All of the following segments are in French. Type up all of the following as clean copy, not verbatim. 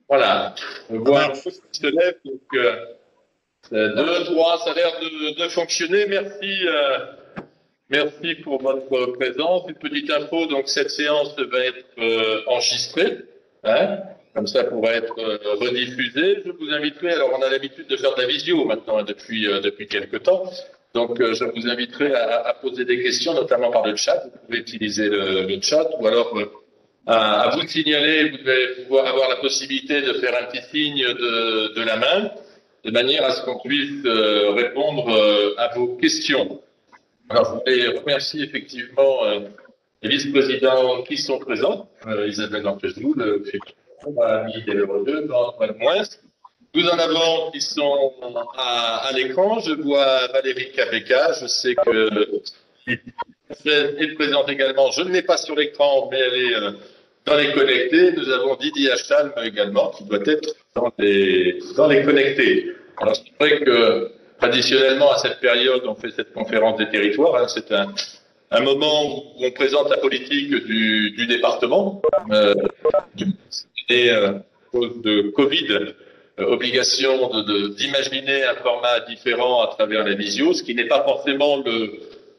Voilà. Je vois un pouce qui se lève, donc 2, 3, ça a l'air de fonctionner. Merci, merci pour votre présence. Une petite info, donc cette séance va être enregistrée, hein, comme ça pourra être rediffusée. Je vous inviterai, alors on a l'habitude de faire de la visio maintenant hein, depuis quelque temps, donc je vous inviterai à poser des questions, notamment par le chat. Vous pouvez utiliser le chat ou alors à vous signaler, vous devez pouvoir avoir la possibilité de faire un petit signe de la main, de manière à ce qu'on puisse répondre à vos questions. Alors, je voulais remercier effectivement les vice-présidents qui sont présents, Isabelle Lantesou, le Ami Delheureux, Antoine Moins. Nous en avons qui sont à l'écran. Je vois Valérie Cabeka. Je sais que elle est présente également. Je ne l'ai pas sur l'écran, mais elle est dans les connectés. Nous avons Didier Achalm également, qui doit être dans les connectés. Alors, c'est vrai que traditionnellement, à cette période, on fait cette conférence des territoires. Hein, c'est un moment où on présente la politique du département. Et à cause de Covid, obligation d'imaginer un format différent à travers la visio, ce qui n'est pas forcément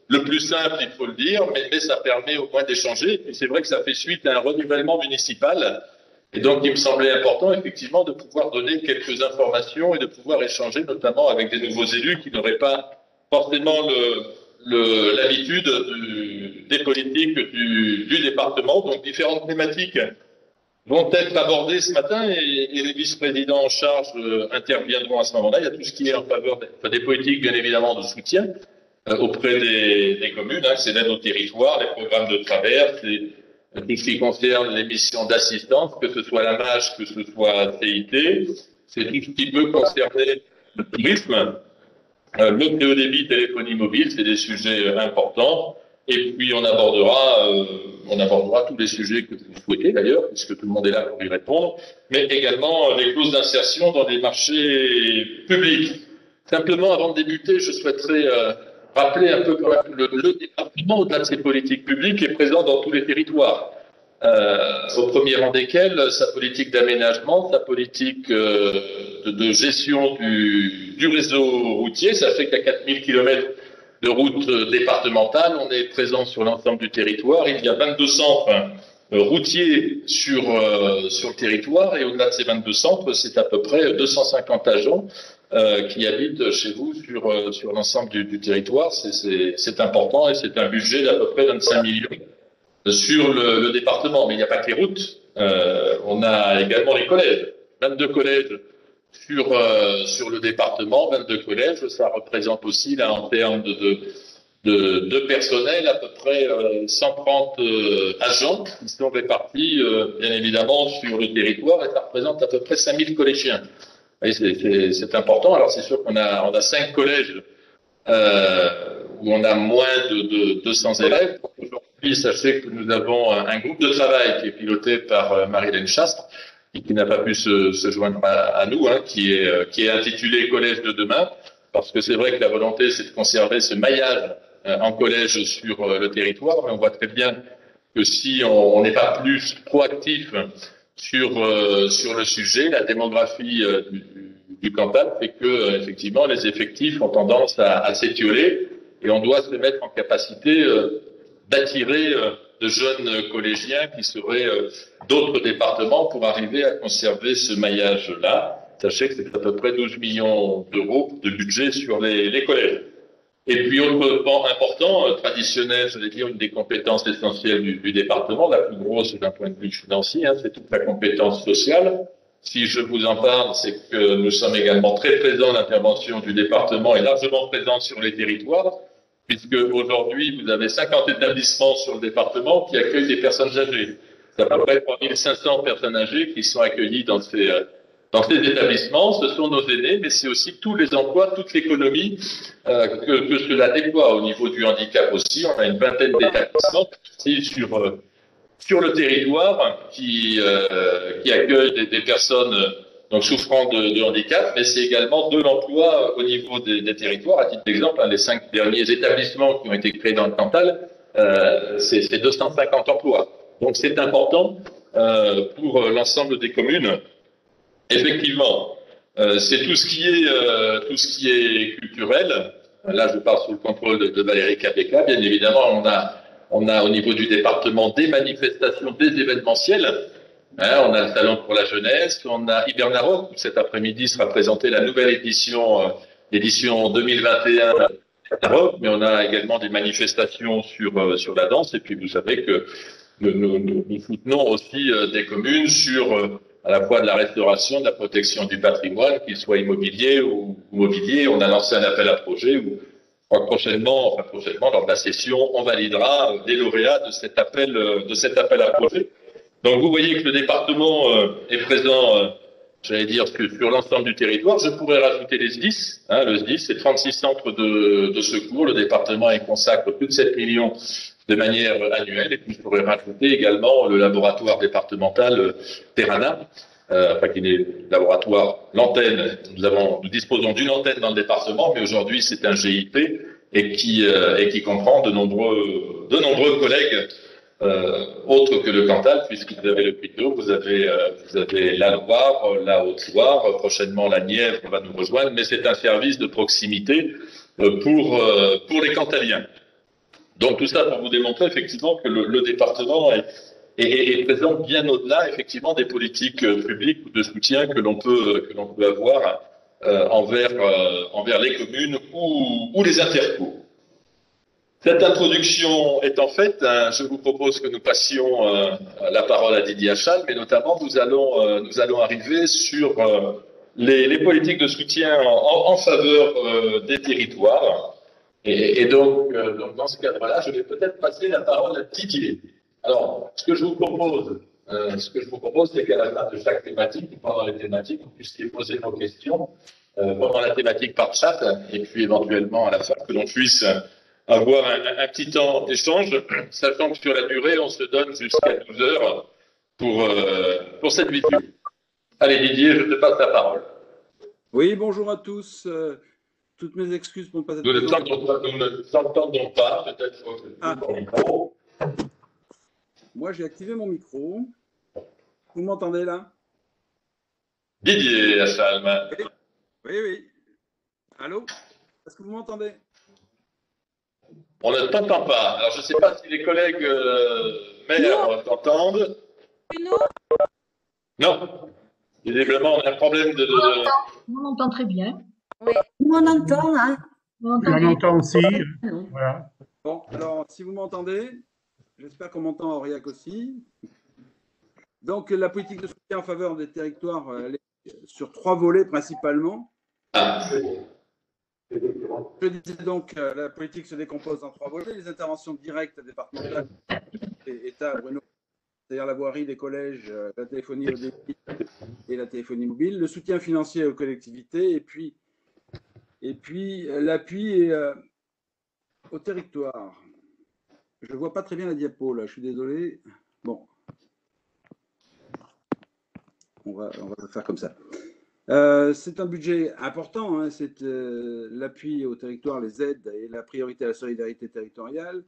le plus simple, il faut le dire, mais ça permet au moins d'échanger. Et c'est vrai que ça fait suite à un renouvellement municipal. Et donc, il me semblait important, effectivement, de pouvoir donner quelques informations et de pouvoir échanger, notamment avec des nouveaux élus qui n'auraient pas forcément l'habitude des politiques du département. Donc, différentes thématiques vont être abordées ce matin et les vice-présidents en charge interviendront à ce moment-là. Il y a tout ce qui est en faveur des politiques, bien évidemment, de soutien auprès des communes. Hein, c'est l'aide au territoire, les programmes de traverse, tout ce qui concerne les missions d'assistance, que ce soit la MAGE, que ce soit CIT. C'est tout ce qui peut concerner le tourisme, le très haut débit, téléphonie mobile, c'est des sujets importants. Et puis on abordera tous les sujets que vous souhaitez d'ailleurs, puisque tout le monde est là pour y répondre, mais également les clauses d'insertion dans les marchés publics. Simplement, avant de débuter, je souhaiterais rappeler un peu quand même le département, au-delà de ses politiques publiques, est présent dans tous les territoires. Au premier rang desquels sa politique d'aménagement, sa politique de gestion du réseau routier. Ça fait qu'à 4000 kilomètres de routes départementales, on est présent sur l'ensemble du territoire. Il y a 22 centres routiers sur le territoire et au-delà de ces 22 centres, c'est à peu près 250 agents qui habitent chez vous sur l'ensemble du territoire. C'est important et c'est un budget d'à peu près 25 millions sur le département. Mais il n'y a pas que les routes. On a également les collèges. 22 collèges sur le département, 22 collèges. Ça représente aussi, là, en termes de personnel, à peu près 130 agents qui sont répartis, bien évidemment, sur le territoire. Et ça représente à peu près 5000 collégiens. Et c'est important. Alors, c'est sûr qu'on a 5 collèges où on a moins de 200 élèves. Aujourd'hui, sachez que nous avons un groupe de travail qui est piloté par Marie-Hélène Chastre et qui n'a pas pu se joindre à nous, hein, qui est intitulé Collège de demain, parce que c'est vrai que la volonté, c'est de conserver ce maillage en collège sur le territoire, mais on voit très bien que si on n'est pas plus proactif sur le sujet, la démographie du Cantal fait que effectivement les effectifs ont tendance à s'étioler et on doit se mettre en capacité d'attirer de jeunes collégiens qui seraient d'autres départements pour arriver à conserver ce maillage-là. Sachez que c'est à peu près 12 millions d'euros de budget sur les collèges. Et puis, autre pan important, traditionnel, je vais dire, une des compétences essentielles du département, la plus grosse d'un point de vue financier, hein, c'est toute la compétence sociale. Si je vous en parle, c'est que nous sommes également très présents, l'intervention du département est largement présente sur les territoires, puisque aujourd'hui, vous avez 50 établissements sur le département qui accueillent des personnes âgées. C'est à peu près 3500 personnes âgées qui sont accueillies dans ces établissements. Ce sont nos aînés, mais c'est aussi tous les emplois, toute l'économie que cela déploie au niveau du handicap aussi. On a une vingtaine d'établissements sur le territoire qui accueillent des personnes donc souffrant de handicap, mais c'est également de l'emploi au niveau des territoires. À titre d'exemple, les 5 derniers établissements qui ont été créés dans le Cantal, c'est 250 emplois. Donc c'est important pour l'ensemble des communes Effectivement, c'est tout ce qui est culturel. Là, je parle sous le contrôle de Valérie Capéca. Bien évidemment, on a au niveau du département des manifestations, des événementiels. Hein, on a le salon pour la jeunesse, on a Hibernarock, où cet après-midi sera présentée la nouvelle édition, édition 2021 d'Hibernarock, mais on a également des manifestations sur la danse. Et puis, vous savez que nous soutenons aussi des communes sur à la fois de la restauration, de la protection du patrimoine, qu'il soit immobilier ou mobilier. On a lancé un appel à projet où prochainement, lors de la session, on validera des lauréats de cet appel à projet. Donc vous voyez que le département est présent, j'allais dire, sur l'ensemble du territoire. Je pourrais rajouter les SDIS. Hein, le SDIS, c'est 36 centres de secours. Le département y consacre plus de 7 millions de manière annuelle. Et puis je pourrais rajouter également le laboratoire départemental Terrana, enfin qui est le laboratoire, l'antenne. Nous disposons d'une antenne dans le département, mais aujourd'hui c'est un GIP et qui comprend de nombreux collègues autre que le Cantal, puisque vous avez le Puy-de-Dôme, vous avez la Loire, la Haute-Loire, prochainement la Nièvre va nous rejoindre, mais c'est un service de proximité pour les Cantaliens. Donc tout ça pour vous démontrer effectivement que le département est présent bien au-delà effectivement des politiques publiques ou de soutien que l'on peut avoir envers les communes ou les intercours. Cette introduction étant faite, je vous propose que nous passions la parole à Didier Achal, mais notamment nous allons arriver sur les politiques de soutien en faveur des territoires. Et donc, dans ce cadre-là, je vais peut-être passer la parole à Didier. Alors, ce que je vous propose, c'est qu'à la fin de chaque thématique, ou pendant les thématiques, vous puissiez poser vos questions pendant la thématique par chat, et puis éventuellement à la fin que l'on puisse avoir un petit temps d'échange, sachant que sur la durée, on se donne jusqu'à 12 heures pour cette vidéo. Allez Didier, je te passe la parole. Oui, bonjour à tous. Toutes mes excuses pour ne pas être présent. Nous ne t'entendons pas, peut-être ton micro. Moi, j'ai activé mon micro. Vous m'entendez là? Didier Achal. Oui, oui. Allô? Est-ce que vous m'entendez? On ne t'entend pas. Alors, je ne sais pas si les collègues maires t'entendent. Non. Visiblement, on a un problème de... On entend très bien. Oui, on entend, hein. On entend aussi. Voilà. Bon, alors, si vous m'entendez, j'espère qu'on m'entend à Aurillac aussi. Donc, la politique de soutien en faveur des territoires, elle est sur 3 volets principalement. Je disais donc, la politique se décompose en 3 volets. Les interventions directes départementales, État, Bruno, c'est-à-dire la voirie, les collèges, la téléphonie au débit et la téléphonie mobile, le soutien financier aux collectivités et puis l'appui au territoire. Je ne vois pas très bien la diapo là, je suis désolé. Bon, on va faire comme ça. C'est un budget important, hein, c'est l'appui au territoire, les aides et la priorité à la solidarité territoriale.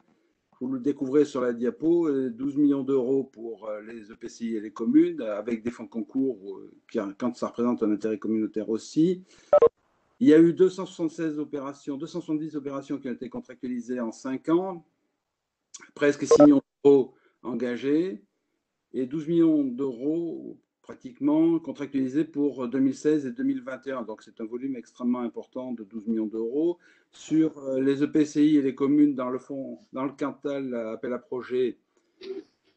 Vous le découvrez sur la diapo, 12 millions d'euros pour les EPCI et les communes, avec des fonds concours quand ça représente un intérêt communautaire aussi. Il y a eu 270 opérations qui ont été contractualisées en 5 ans, presque 6 millions d'euros engagés et 12 millions d'euros pratiquement contractualisés pour 2016 et 2021. Donc, c'est un volume extrêmement important de 12 millions d'euros. Sur les EPCI et les communes, dans le Cantal, appel à projet,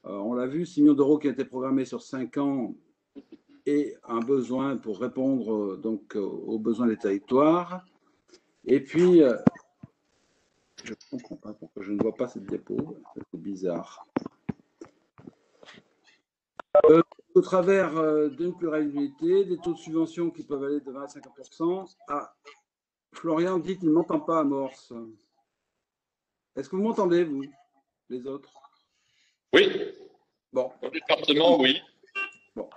on l'a vu, 6 millions d'euros qui ont été programmés sur 5 ans et un besoin pour répondre donc aux besoins des territoires. Et puis, je ne comprends pas pourquoi je ne vois pas cette diapo, c'est bizarre. Au travers d'une pluralité, des taux de subvention qui peuvent aller de 20 à 50%. Ah, Florian dit qu'il ne m'entend pas à Morse. Est-ce que vous m'entendez, vous, les autres? Oui. Bon. Au département, oui. Bon.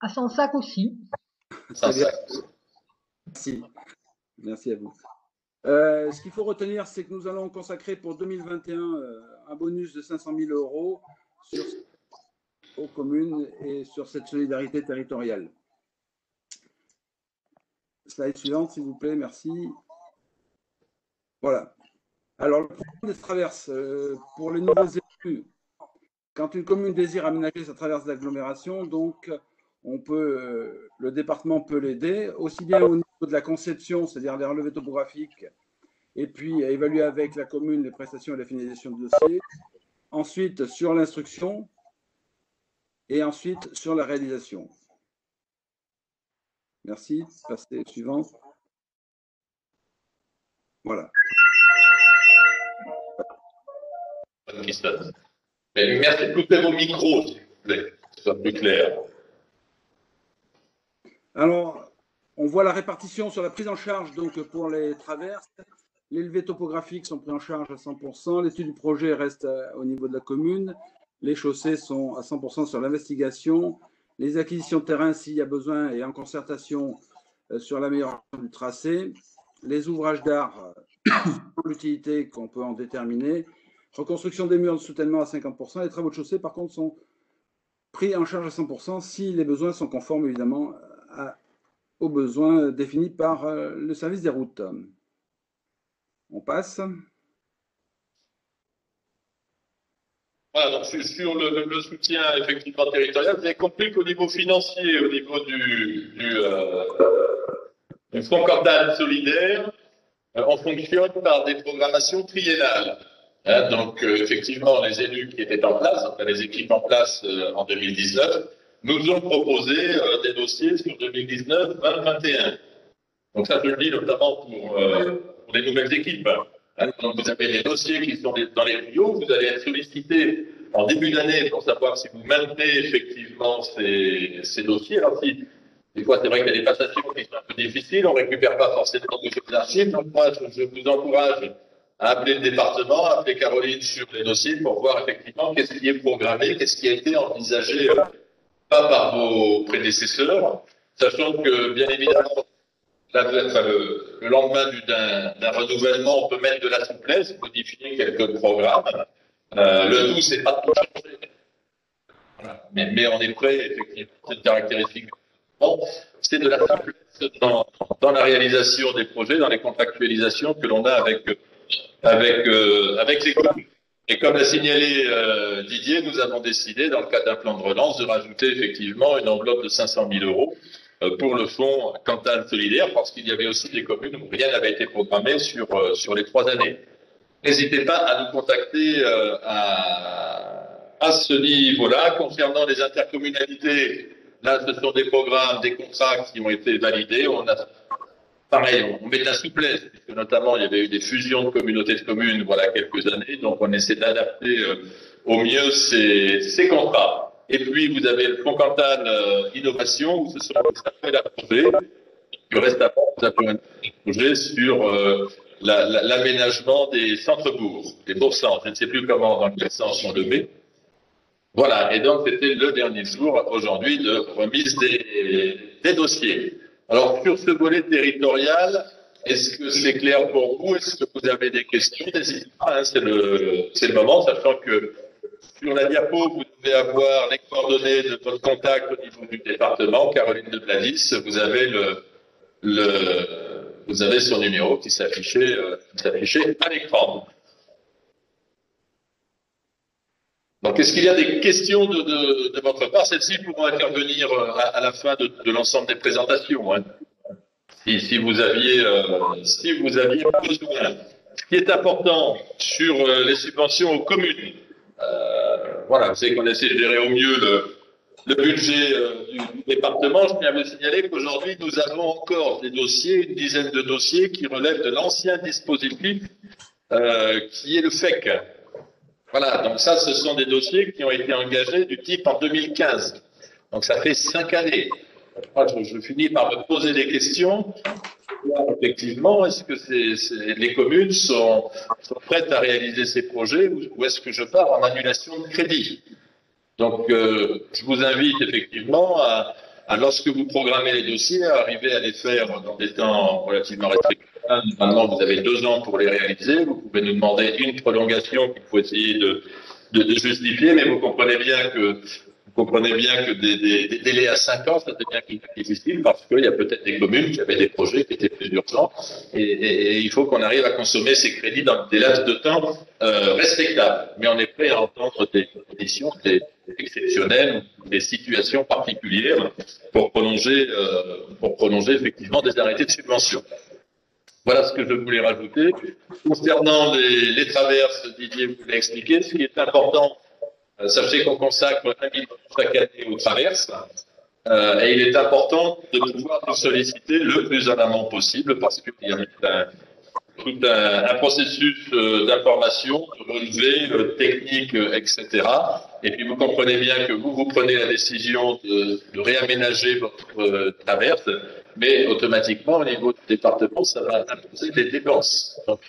À son sac aussi. Très bien. Merci. Merci à vous. Ce qu'il faut retenir, c'est que nous allons consacrer pour 2021 un bonus de 500 000 euros aux communes et sur cette solidarité territoriale. Slide suivante, s'il vous plaît, merci. Voilà. Alors, le problème des traverses, pour les nouveaux élus, quand une commune désire aménager sa traverse d'agglomération, donc le département peut l'aider, aussi bien au niveau de la conception, c'est-à-dire les relevés topographiques, et puis évaluer avec la commune les prestations et la finalisation du dossier. Ensuite, sur l'instruction, et ensuite sur la réalisation. Merci. Passez suivant. Voilà. Mais merci, coupez vos micros, s'il vous plaît, que ce soit plus clair. Alors, on voit la répartition sur la prise en charge donc pour les traverses. Les levées topographiques sont prises en charge à 100%. L'étude du projet reste au niveau de la commune. Les chaussées sont à 100% sur l'investigation. Les acquisitions de terrain, s'il y a besoin, et en concertation sur l'amélioration du tracé. Les ouvrages d'art, l'utilité qu'on peut en déterminer. Reconstruction des murs de soutènement à 50%. Les travaux de chaussée, par contre, sont pris en charge à 100% si les besoins sont conformes, évidemment, aux besoins définis par le service des routes. On passe. Voilà, donc sur le soutien effectivement territorial, vous avez compris qu'au niveau financier, au niveau du Fonds Cantal solidaire, on fonctionne par des programmations triennales. Hein, donc, effectivement, les élus qui étaient en place, enfin les équipes en place en 2019, nous ont proposé des dossiers sur 2019, 2021. Donc ça, je le dis notamment pour les nouvelles équipes. Hein, donc vous avez des dossiers qui sont dans les tuyaux, vous allez être sollicité en début d'année pour savoir si vous maintenez effectivement ces dossiers. Alors si des fois, c'est vrai qu'il y a des passations qui sont un peu difficiles, on ne récupère pas forcément de archives. Donc moi, je vous encourage à appeler le département, à appeler Caroline sur les dossiers pour voir effectivement qu'est-ce qui est programmé, qu'est-ce qui a été envisagé pas par vos prédécesseurs, sachant que, bien évidemment, le lendemain d'un renouvellement, on peut mettre de la souplesse, modifier quelques programmes. Le tout, c'est pas de tout changer. Voilà. Mais on est prêt, effectivement, c'est une caractéristique. Bon, c'est de la souplesse dans la réalisation des projets, dans les contractualisations que l'on a avec les communes. Et comme l'a signalé Didier, nous avons décidé, dans le cadre d'un plan de relance, de rajouter effectivement une enveloppe de 500 000 euros pour le fonds Cantal solidaire, parce qu'il y avait aussi des communes où rien n'avait été programmé sur les 3 années. N'hésitez pas à nous contacter à ce niveau-là. Concernant les intercommunalités, là, ce sont des programmes, des contrats qui ont été validés. Pareil, on met de la souplesse, puisque notamment il y avait eu des fusions de communautés de communes voilà quelques années, donc on essaie d'adapter au mieux ces contrats. Et puis vous avez le Fonds Cantal Innovation, où ce sont des appels à projets. Le reste à vous avez un projet sur l'aménagement des centres-bourgs, des bourgs-centres. Je ne sais plus comment, dans quel sens on le met. Voilà, et donc c'était le dernier jour aujourd'hui de remise des dossiers. Alors, sur ce volet territorial, est-ce que c'est clair pour vous? Est-ce que vous avez des questions? N'hésitez pas, hein, c'est le moment, sachant que sur la diapo, vous devez avoir les coordonnées de votre contact au niveau du département, Caroline de Bladis. Vous avez vous avez son numéro qui s'affichait à l'écran. Donc, est-ce qu'il y a des questions de votre part? Celles-ci pourront intervenir à la fin de l'ensemble des présentations. Hein. Si vous aviez besoin. Ce qui est important sur les subventions aux communes, voilà, vous savez qu'on essaie de gérer au mieux le budget du département. Je tiens à vous signaler qu'aujourd'hui, nous avons encore des dossiers, une dizaine de dossiers qui relèvent de l'ancien dispositif qui est le FEC. Voilà, donc ça, ce sont des dossiers qui ont été engagés du type en 2015. Donc ça fait 5 années. Moi, je finis par me poser des questions. Effectivement, est-ce que les communes sont prêtes à réaliser ces projets ou est-ce que je pars en annulation de crédit? Donc, je vous invite effectivement à, lorsque vous programmez les dossiers, à arriver à les faire dans des temps relativement restrictifs. Normalement, vous avez 2 ans pour les réaliser. Vous pouvez nous demander une prolongation qu'il faut essayer de justifier, mais vous comprenez bien que Vous comprenez bien que des délais à 5 ans, ça devient difficile parce qu'il y a peut-être des communes qui avaient des projets qui étaient plus urgents et il faut qu'on arrive à consommer ces crédits dans des laps de temps respectables. Mais on est prêt à entendre des conditions exceptionnelles, des situations particulières pour prolonger effectivement des arrêtés de subvention. Voilà ce que je voulais rajouter. Concernant les traverses, Didier vous l'a expliqué, ce qui est important, sachez qu'on consacre 1 million chaque année aux traverses et il est important de pouvoir nous solliciter le plus en amont possible parce qu'il y a tout un processus d'information, de relevé, technique, etc. Et puis vous comprenez bien que vous prenez la décision de réaménager votre traverse, mais automatiquement au niveau du département, ça va imposer des dépenses. Donc,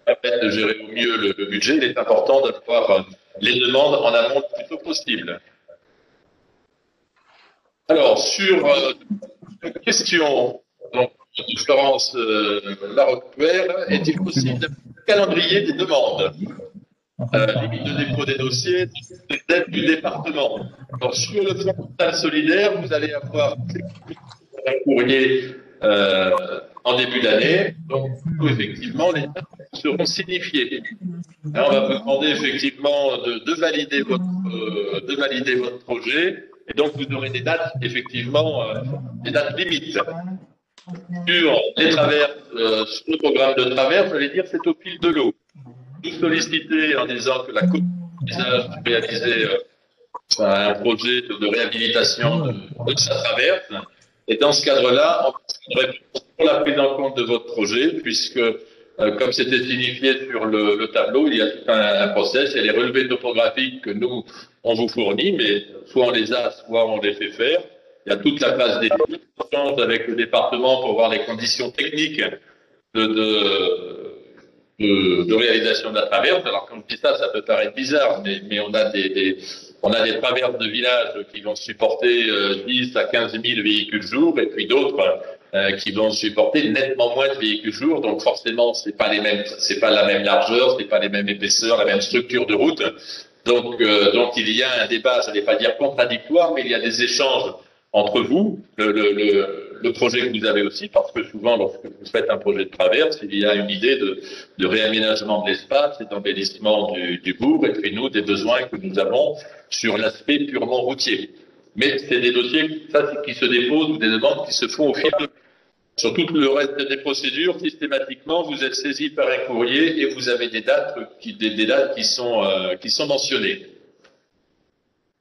permettre de gérer au mieux le budget, il est important d'avoir les demandes en amont le plus tôt possible. Alors, sur une question donc, de Florence Larocquer, est-il possible de calendrier des demandes limite de dépôt des dossiers, des aides du département. Donc, sur le fonds total solidaire, vous allez avoir un courrier en début d'année. Donc, effectivement, les dates seront signifiées. Alors, on va vous demander effectivement de valider votre projet. Et donc, vous aurez des dates, effectivement, des dates limites. Sur les traverses, sur le programme de traverse, j'allais dire, c'est au fil de l'eau. Nous solliciter en disant que la commune envisage de réaliser un projet de réhabilitation de sa traverse. Et dans ce cadre-là, on répond pour la prise en compte de votre projet, puisque, comme c'était signifié sur le tableau, il y a tout un process, il y a les relevés topographiques que nous, on vous fournit, mais soit on les a, soit on les fait faire. Il y a toute la phase d'étude, on change avec le département pour voir les conditions techniques de réalisation de la traverse. Alors, quand je dis ça, ça peut paraître bizarre, mais on a on a des traverses de villages qui vont supporter 10 à 15 000 véhicules jour, et puis d'autres qui vont supporter nettement moins de véhicules jour. Donc, forcément, c'est pas la même largeur, c'est pas les mêmes épaisseurs, la même structure de route. Donc il y a un débat, je ne vais pas dire contradictoire, mais il y a des échanges entre vous, le projet que vous avez aussi, parce que souvent, lorsque vous faites un projet de traverse, il y a une idée de réaménagement de l'espace et d'embellissement du bourg, et puis nous, des besoins que nous avons sur l'aspect purement routier. Mais c'est des dossiers qui se déposent ou des demandes qui se font au fil de... Sur tout le reste des procédures, systématiquement, vous êtes saisi par un courrier et vous avez des dates qui sont mentionnées.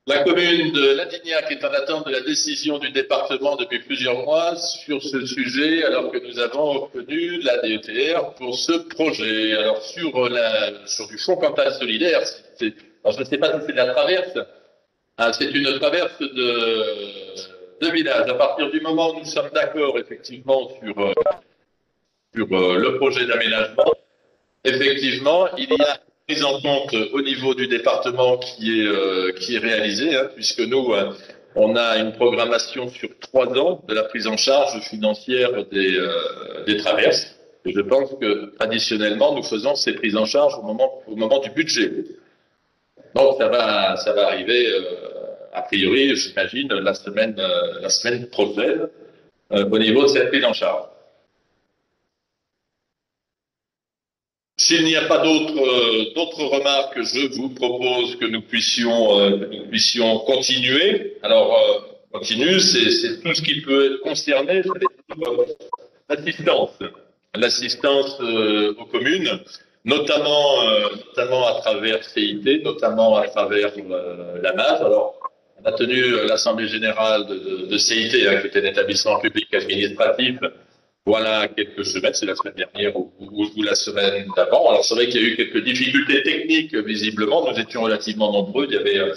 La commune de Ladignac est en attente de la décision du département depuis plusieurs mois sur ce sujet, alors que nous avons obtenu la DETR pour ce projet. Alors sur du fonds Cantal solidaire, alors je ne sais pas si c'est de la traverse, c'est une traverse de village. À partir du moment où nous sommes d'accord effectivement sur le projet d'aménagement, effectivement, il y a prise en compte au niveau du département qui est réalisée, puisque nous, on a une programmation sur 3 ans de la prise en charge financière des traverses. Et je pense que traditionnellement, nous faisons ces prises en charge au moment du budget. Donc, ça va arriver, a priori, j'imagine, la semaine prochaine, au niveau de cette prise en charge. S'il n'y a pas d'autres remarques, je vous propose que nous puissions continuer. Alors, continue, c'est tout ce qui peut être concerné, l'assistance aux communes, notamment à travers CIT, notamment à travers la MAS. Alors, on a tenu l'Assemblée générale de CIT, qui était l'établissement public administratif, voilà quelques semaines, c'est la semaine dernière ou la semaine d'avant. Alors c'est vrai qu'il y a eu quelques difficultés techniques, visiblement. Nous étions relativement nombreux. Il y avait à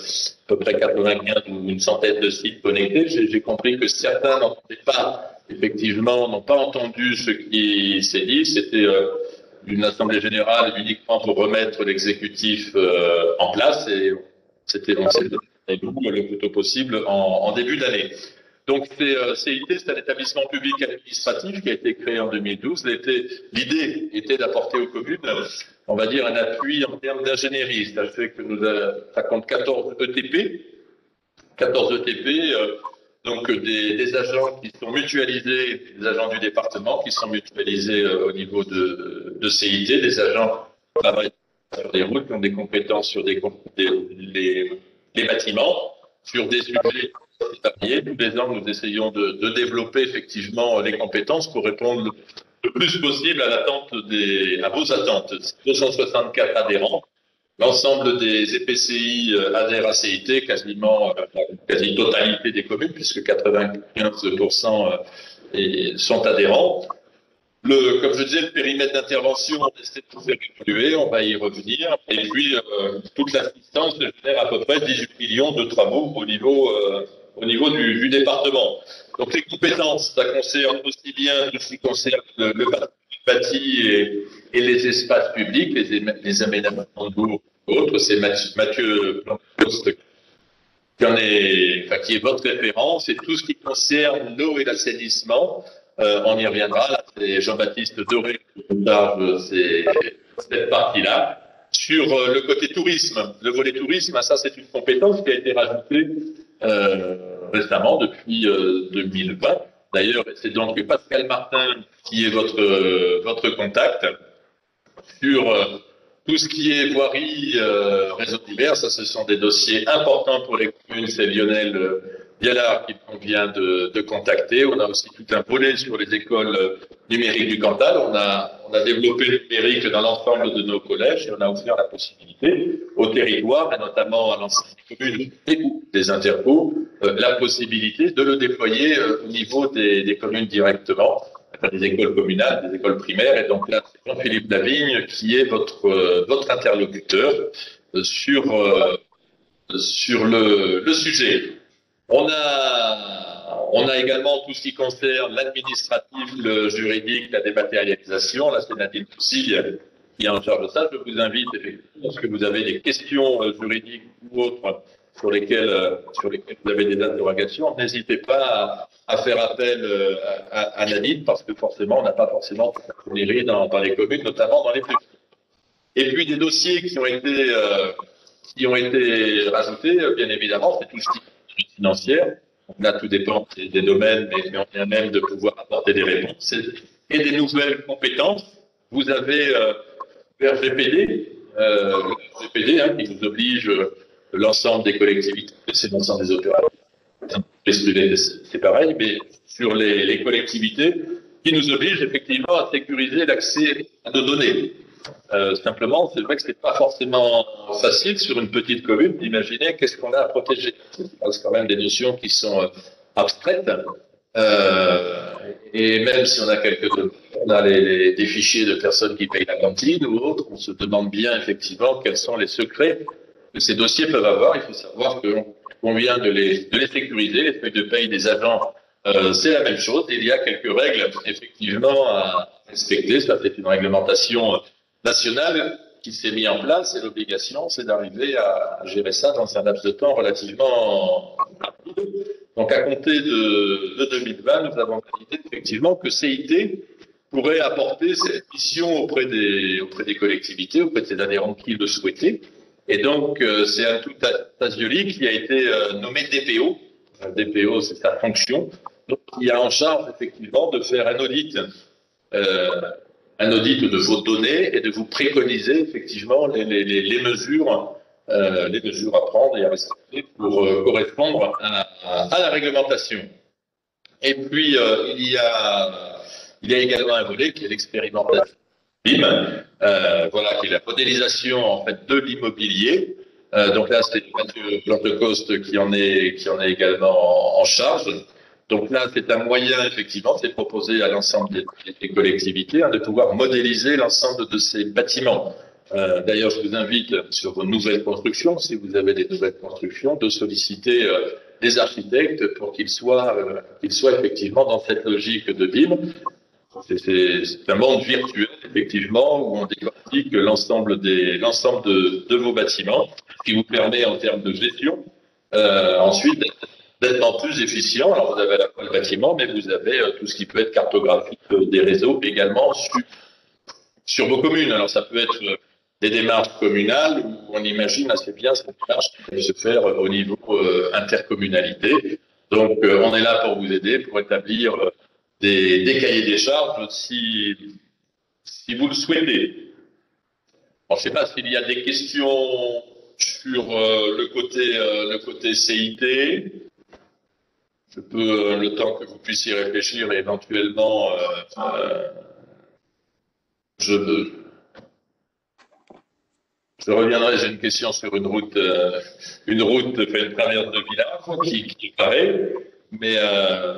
peu près 95 ou une centaine de sites connectés. J'ai compris que certains n'entendaient pas, effectivement, n'ont pas entendu ce qui s'est dit. C'était une assemblée générale uniquement pour remettre l'exécutif en place et on s'est donné le plus tôt possible en début d'année. Donc, CIT, c'est un étabbissement public administratif qui a été créé en 2012. L'idée était d'apporter aux communes, on va dire, un appui en termes d'ingénierie. C'est-à-dire que ça compte 14 ETP, 14 ETP, donc des agents qui sont mutualisés, des agents du département qui sont mutualisés au niveau de CIT, des agents qui travaillent sur des routes, qui ont des compétences sur les bâtiments, sur des sujets variés. Tous les ans, nous essayons de développer effectivement les compétences pour répondre le plus possible à vos attentes. 264 adhérents. L'ensemble des EPCI adhèrent à CIT, quasiment la quasi-totalité des communes, puisque 95% sont adhérents. Comme je disais, le périmètre d'intervention, on essaie de faire évoluer, on va y revenir. Et puis, toute l'assistance génère à peu près 18 millions de travaux au niveau du département. Donc, les compétences, ça concerne aussi bien tout ce qui concerne le bâti et les espaces publics, les aménagements de bourg autres. C'est Mathieu Plancoste qui est votre référence, et tout ce qui concerne l'eau et l'assainissement. On y reviendra. Là, c'est Jean-Baptiste Doré qui charge cette partie-là. Sur le côté tourisme, le volet tourisme, ça c'est une compétence qui a été rajoutée récemment depuis 2020. D'ailleurs, c'est donc Pascal Martin qui est votre contact sur tout ce qui est voirie, réseau divers. Ça, ce sont des dossiers importants pour les communes. C'est Lionel Bialard qui convient de contacter. On a aussi tout un volet sur les écoles numériques du Cantal. On a développé le numérique dans l'ensemble de nos collèges et on a offert la possibilité au territoire, et notamment à l'ensemble des communes et des interpôts, la possibilité de le déployer au niveau des communes directement, des écoles communales, des écoles primaires. Et donc là, c'est Jean-Philippe Lavigne qui est votre interlocuteur sur le sujet. On a également tout ce qui concerne l'administratif, le juridique, la dématérialisation. Là, c'est Nadine Poussille qui est en charge de ça. Je vous invite, effectivement, lorsque vous avez des questions juridiques ou autres sur lesquelles vous avez des interrogations, n'hésitez pas à faire appel à Nadine, parce que forcément, on n'a pas forcément toute la mairie dans les communes, notamment dans les plus petites. Et puis, des dossiers qui ont été rajoutés, bien évidemment, c'est tout ce qui est financière. Là, tout dépend des domaines, mais on vient même de pouvoir apporter des réponses et des nouvelles compétences. Vous avez le RGPD, qui vous oblige l'ensemble des collectivités, c'est l'ensemble des opérateurs. C'est pareil, mais sur les collectivités, qui nous oblige effectivement à sécuriser l'accès à nos données. Simplement, c'est vrai que c'est pas forcément facile sur une petite commune d'imaginer qu'est-ce qu'on a à protéger. C'est quand même des notions qui sont abstraites. Et même si on a on a des fichiers de personnes qui payent la cantine ou autres, on se demande bien effectivement quels sont les secrets que ces dossiers peuvent avoir. Il faut savoir qu'on vient de les sécuriser. Les feuilles de paye des agents, c'est la même chose. Il y a quelques règles effectivement à respecter. Ça, c'est une réglementation nationale qui s'est mise en place, et l'obligation, c'est d'arriver à gérer ça dans un laps de temps relativement rapide. Donc, à compter de 2020, nous avons validé effectivement que CIT pourrait apporter cette mission auprès des collectivités, auprès de ses adhérents qui le souhaitaient. Et donc, c'est un tout asioli qui a été nommé DPO. DPO, c'est sa fonction. Donc, il a en charge effectivement de faire un audit de vos données et de vous préconiser effectivement les mesures à prendre et à respecter pour correspondre à la réglementation. Et puis il y a également un volet qui est l'expérimentation BIM, qui est la modélisation en fait de l'immobilier. Donc là, c'est Mathieu Plantecoste qui en est également en charge. Donc là, c'est un moyen, effectivement, c'est proposé à l'ensemble des collectivités de pouvoir modéliser l'ensemble de ces bâtiments. D'ailleurs, je vous invite sur vos nouvelles constructions, si vous avez des nouvelles constructions, de solliciter des architectes pour qu'ils soient effectivement dans cette logique de BIM. C'est un monde virtuel, effectivement, où on décortique l'ensemble de vos bâtiments, ce qui vous permet, en termes de gestion, ensuite d'être en plus efficient. Alors, vous avez à la fois le bâtiment, mais vous avez tout ce qui peut être cartographique des réseaux également sur vos communes. Alors, ça peut être des démarches communales où on imagine assez bien cette démarche qui peut se faire au niveau intercommunalité. Donc, on est là pour vous aider, pour établir des cahiers des charges si vous le souhaitez. Alors, je ne sais pas s'il y a des questions sur le côté CIT. Je peux, le temps que vous puissiez réfléchir, et éventuellement, je reviendrai. J'ai une question sur une traverse de village qui paraît. Mais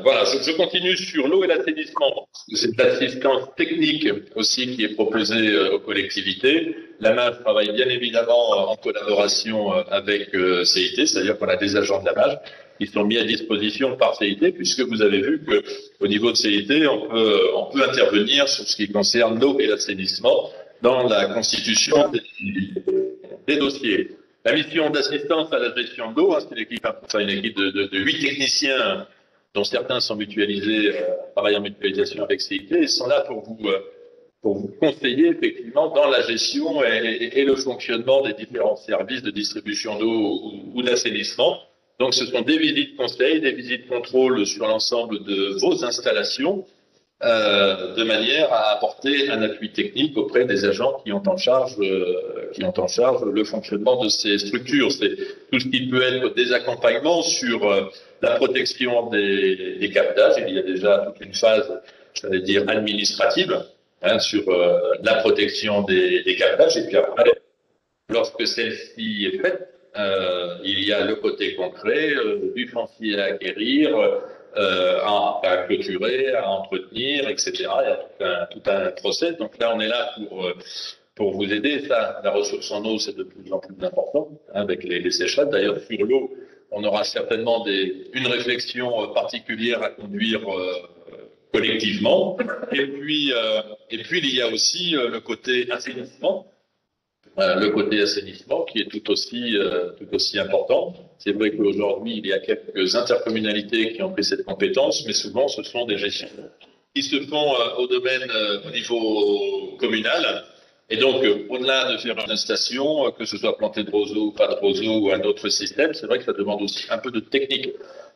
voilà, je continue sur l'eau et l'assainissement. C'est de l'assistance technique aussi qui est proposée aux collectivités. La MAGE travaille bien évidemment en collaboration avec CIT, c'est-à-dire qu'on a des agents de la MAGE qui sont mis à disposition par CIT, puisque vous avez vu que au niveau de CIT, on peut intervenir sur ce qui concerne l'eau et l'assainissement dans la constitution des dossiers. La mission d'assistance à la gestion de l'eau, c'est une équipe de 8 techniciens, dont certains sont mutualisés, travaillent en mutualisation avec CIT, et sont là pour vous conseiller effectivement dans la gestion et le fonctionnement des différents services de distribution d'eau ou d'assainissement. Donc, ce sont des visites conseils, des visites contrôle sur l'ensemble de vos installations, de manière à apporter un appui technique auprès des agents qui ont en charge le fonctionnement de ces structures. C'est tout ce qui peut être des accompagnements sur la protection des captages. Il y a déjà toute une phase, j'allais dire, administrative sur la protection des captages. Et puis après, lorsque celle-ci est faite, il y a le côté concret, du foncier à acquérir, à clôturer, à entretenir, etc. Il y a tout un process. Donc là, on est là pour vous aider. Ça, la ressource en eau, c'est de plus en plus important avec les sécheresses. D'ailleurs, sur l'eau, on aura certainement une réflexion particulière à conduire collectivement. Et puis, il y a aussi le côté assainissement. Le côté assainissement qui est tout aussi important. C'est vrai qu'aujourd'hui, il y a quelques intercommunalités qui ont pris cette compétence, mais souvent, ce sont des gestions qui se font au niveau communal. Et donc, au-delà de faire une station, que ce soit planté de roseaux ou pas de roseaux ou un autre système, c'est vrai que ça demande aussi un peu de technique.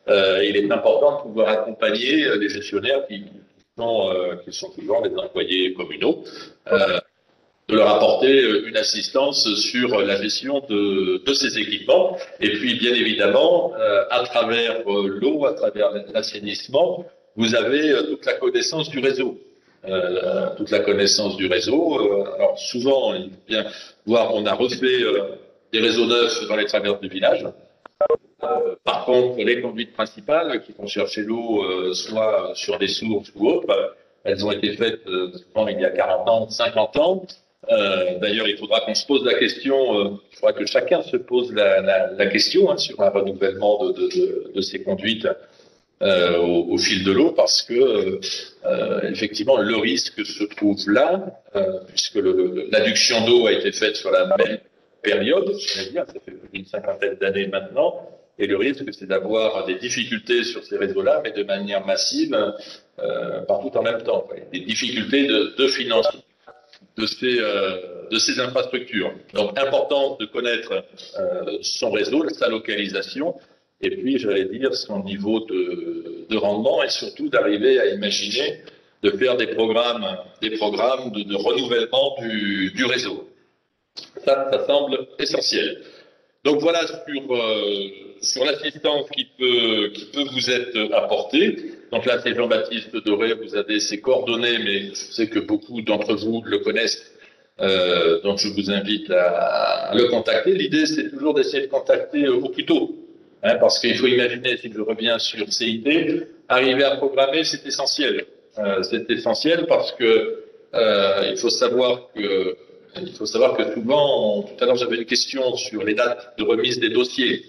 Il est important de pouvoir accompagner les gestionnaires qui sont souvent des employés communaux. De leur apporter une assistance sur la gestion de ces équipements. Et puis, bien évidemment, à travers l'eau, à travers l'assainissement, vous avez toute la connaissance du réseau. Toute la connaissance du réseau. Alors, souvent, il faut bien voir, on a refait des réseaux neufs dans les traverses du village. Par contre, les conduites principales qui vont chercher l'eau, soit sur des sources ou autres, elles ont été faites souvent il y a 40 ans, 50 ans. D'ailleurs, il faudra qu'on se pose la question, il faudra que chacun se pose la question sur un renouvellement de ces conduites au fil de l'eau, parce que effectivement, le risque se trouve là, puisque l'adduction d'eau a été faite sur la même période, je vais dire, ça fait plus d'une cinquantaine d'années maintenant, et le risque, c'est d'avoir des difficultés sur ces réseaux-là, mais de manière massive, partout en même temps. Des difficultés de financement de ces infrastructures. Donc, important de connaître son réseau, sa localisation, et puis, j'allais dire, son niveau de rendement, et surtout d'arriver à imaginer de faire des programmes de renouvellement du réseau. Ça semble essentiel. Donc voilà sur l'assistance qui peut vous être apportée. Donc là, c'est Jean-Baptiste Doré, vous avez ses coordonnées, mais je sais que beaucoup d'entre vous le connaissent, donc je vous invite à le contacter. L'idée, c'est toujours d'essayer de contacter au plus tôt, parce qu'il faut imaginer, si je reviens sur CIT, arriver à programmer, c'est essentiel. C'est essentiel parce que il faut savoir que souvent, tout à l'heure j'avais une question sur les dates de remise des dossiers.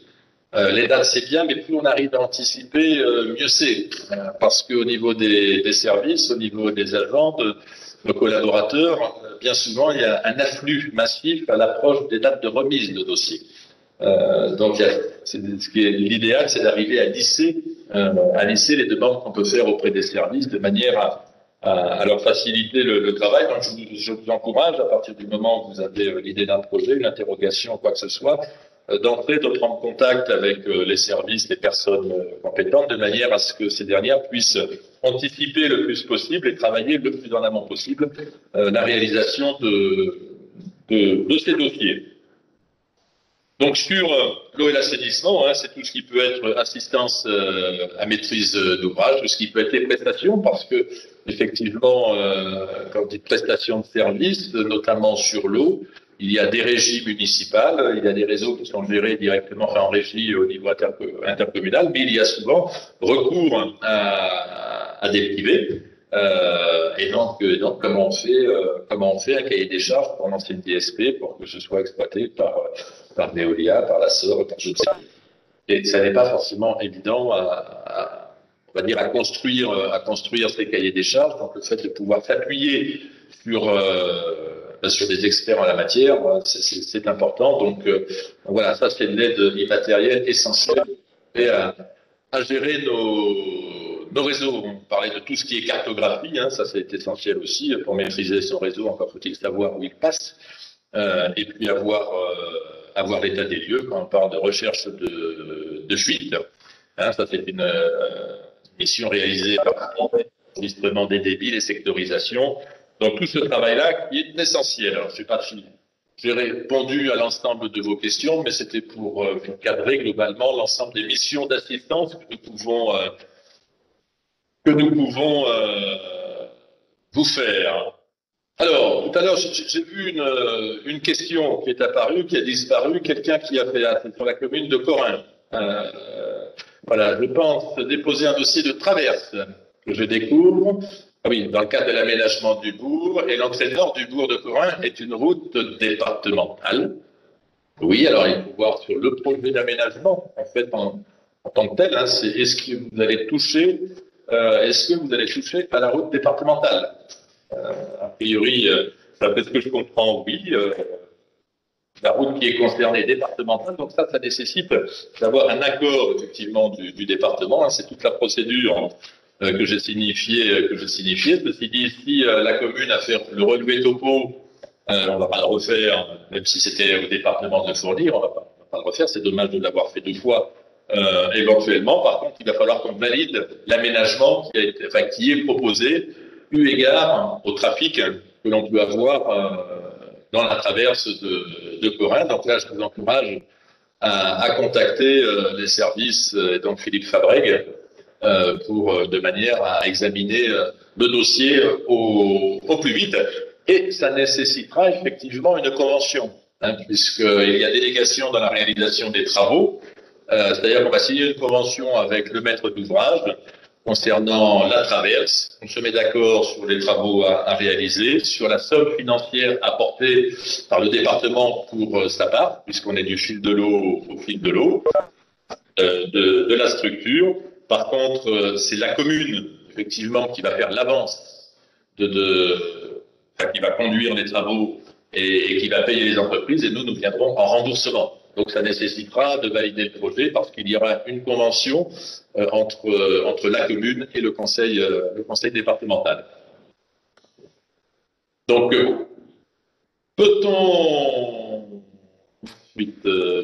Les dates c'est bien, mais plus on arrive à anticiper, mieux c'est. Parce qu'au niveau des services, au niveau des agents, de nos collaborateurs, bien souvent il y a un afflux massif à l'approche des dates de remise de dossiers. Donc ce qui est l'idéal, c'est d'arriver à lisser les demandes qu'on peut faire auprès des services de manière à leur faciliter le travail. Donc, je vous encourage, à partir du moment où vous avez l'idée d'un projet, une interrogation, quoi que ce soit, d'entrer, de prendre contact avec les services, les personnes compétentes, de manière à ce que ces dernières puissent anticiper le plus possible et travailler le plus en amont possible la réalisation de ces dossiers. Donc sur l'eau et l'assainissement, c'est tout ce qui peut être assistance à maîtrise d'ouvrage, tout ce qui peut être les prestations, parce que effectivement, quand on dit prestations de services, notamment sur l'eau, il y a des régies municipales, il y a des réseaux qui sont gérés directement, en régie au niveau intercommunal, mais il y a souvent recours à des privés. Et donc, comment on fait un cahier des charges pour lancer une DSP pour que ce soit exploité par Veolia, par la SOR, par je ne sais pas. Et ça n'est pas forcément évident on va dire à construire ces cahiers des charges. Donc le fait de pouvoir s'appuyer sur des experts en la matière, c'est important. Donc voilà, ça c'est de l'aide immatérielle essentielle à gérer nos réseaux. On parlait de tout ce qui est cartographie, ça c'est essentiel aussi pour maîtriser son réseau. Encore faut-il savoir où il passe et puis avoir l'état des lieux quand on parle de recherche de fuite. Ça c'est une mission réalisée par l'enregistrement des débits, les sectorisations. Donc tout ce travail-là qui est essentiel. Alors, j'ai répondu à l'ensemble de vos questions, mais c'était pour cadrer globalement l'ensemble des missions d'assistance que nous pouvons vous faire. Alors, tout à l'heure, j'ai vu une question qui est apparue, qui a disparu, quelqu'un qui a fait sur la commune de Corin. Voilà, je pense déposer un dossier de traverse que je découvre. Ah oui, dans le cadre de l'aménagement du bourg, et l'entrée nord du bourg de Corin est une route départementale. Oui, alors il faut voir sur le projet d'aménagement, en fait, en tant que tel, c'est est-ce que vous allez toucher à la route départementale? A priori, d'après ce que je comprends, oui. La route qui est concernée est départementale, donc ça nécessite d'avoir un accord effectivement du département. C'est toute la procédure que j'ai signifiée. Ceci dit, si la commune a fait le relevé topo, on va pas le refaire, même si c'était au département de le fournir, on va pas le refaire. C'est dommage de l'avoir fait 2 fois. Éventuellement, par contre, il va falloir qu'on valide l'aménagement qui est proposé, eu égard au trafic que l'on peut avoir dans la traverse de Corin. Donc là, je vous encourage à contacter les services, donc Philippe Fabrègue, de manière à examiner le dossier au plus vite. Et ça nécessitera effectivement une convention, puisqu'il y a délégation dans la réalisation des travaux. C'est-à-dire qu'on va signer une convention avec le maître d'ouvrage concernant la traverse. On se met d'accord sur les travaux à réaliser, sur la somme financière apportée par le département pour sa part, puisqu'on est du fil de l'eau au fil de l'eau, de la structure. Par contre, c'est la commune, effectivement, qui va faire l'avance qui va conduire les travaux et qui va payer les entreprises, et nous viendrons en remboursement. Donc ça nécessitera de valider le projet parce qu'il y aura une convention entre la commune et le conseil départemental. Donc,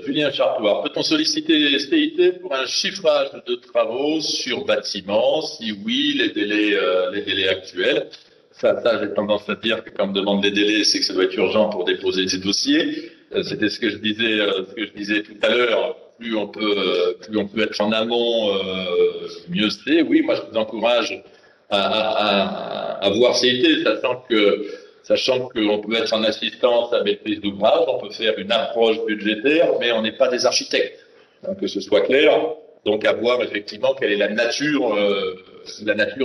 Julien Chartois, peut-on solliciter CIT pour un chiffrage de travaux sur bâtiment? Si oui, les délais actuels. Ça, j'ai tendance à dire que quand on me demande des délais, c'est que ça doit être urgent pour déposer ces dossiers. C'était ce que je disais tout à l'heure. Plus on peut être en amont, mieux c'est. Oui, moi je vous encourage à voir CIT, sachant qu'on peut être en assistance à maîtrise d'ouvrage, on peut faire une approche budgétaire, mais on n'est pas des architectes. Donc, que ce soit clair. Donc, à voir effectivement quelle est la nature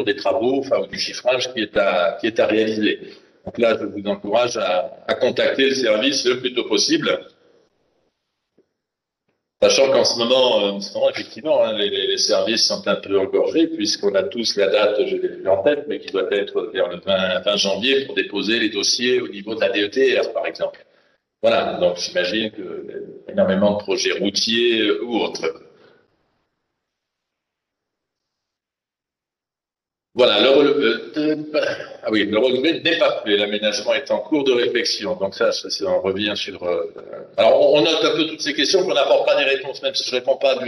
des travaux, ou du chiffrage qui est à réaliser. Donc là, je vous encourage à contacter le service le plus tôt possible. Sachant qu'en ce moment, effectivement, les services sont un peu engorgés, puisqu'on a tous la date, je l'ai plus en tête, mais qui doit être vers le 20 janvier pour déposer les dossiers au niveau de la DETR, par exemple. Voilà, donc j'imagine que énormément de projets routiers ou autres. Voilà, ah oui, le relevé n'est pas fait. L'aménagement est en cours de réflexion. Donc ça, on revient sur. Alors, on note un peu toutes ces questions, qu'on n'apporte pas des réponses, même si je ne réponds pas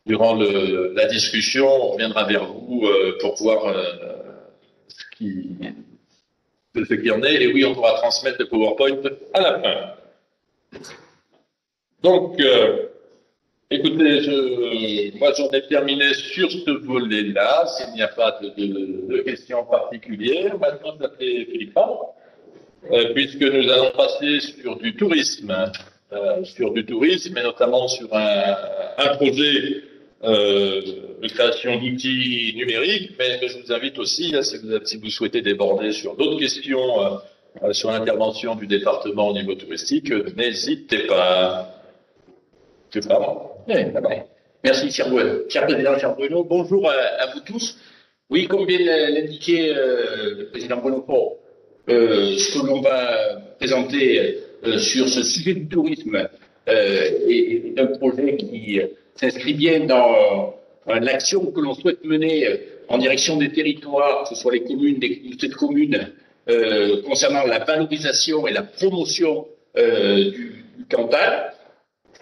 durant la discussion. On reviendra vers vous pour voir ce qui en est. Et oui, on pourra transmettre le PowerPoint à la fin. Donc. Écoutez, moi j'en ai terminé sur ce volet-là, s'il n'y a pas de questions particulières. Maintenant, ça fait Philippe, puisque nous allons passer sur du tourisme, et notamment sur un projet de création d'outils numériques, mais je vous invite aussi, si vous souhaitez déborder sur d'autres questions sur l'intervention du département au niveau touristique, n'hésitez pas. C'est pas moi. Merci, cher président, cher Bruno. Bonjour à vous tous. Oui, comme vient l'indiquer le président Bruno Faure, ce que l'on va présenter sur ce sujet du tourisme est un projet qui s'inscrit bien dans l'action que l'on souhaite mener en direction des territoires, que ce soit les communes, les communautés de communes, concernant la valorisation et la promotion du Cantal.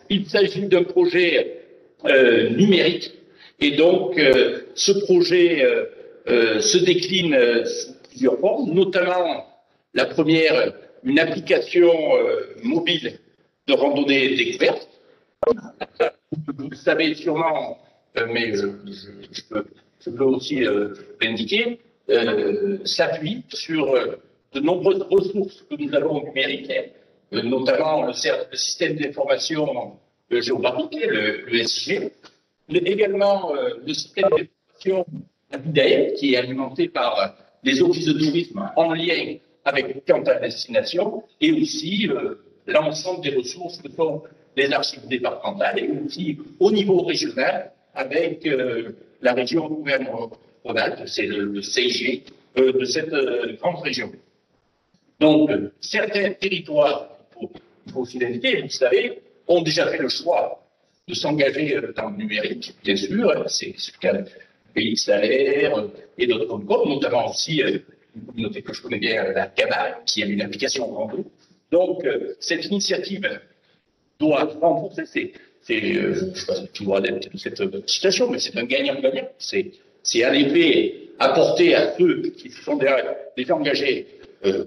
Il s'agit d'un projet numérique et donc ce projet se décline sous plusieurs formes, notamment la première, une application mobile de randonnée découverte. Vous le savez sûrement, mais je peux aussi l'indiquer, s'appuie sur de nombreuses ressources que nous avons numériques, notamment le système d'information géographique, le SIG, mais également le système d'information APIDAE, qui est alimenté par les offices de tourisme en lien avec Cantal Destination, et aussi l'ensemble des ressources que sont les archives départementales, et aussi au niveau régional avec la région Auvergne-Rhône-Alpes, c'est le CIG de cette grande région. Donc, certains territoires, il faut aussi l'indiquer, vous savez, ont déjà fait le choix de s'engager dans le numérique, bien sûr, c'est le cas de Pays Salaire et d'autres comme notamment aussi une communauté que je connais bien, la CABA, qui a une application en Rando. Donc, cette initiative doit renforcer, je ne sais pas si tu vois cette citation, mais c'est un gagnant-gagnant. C'est en effet apporter à ceux qui se sont déjà engagés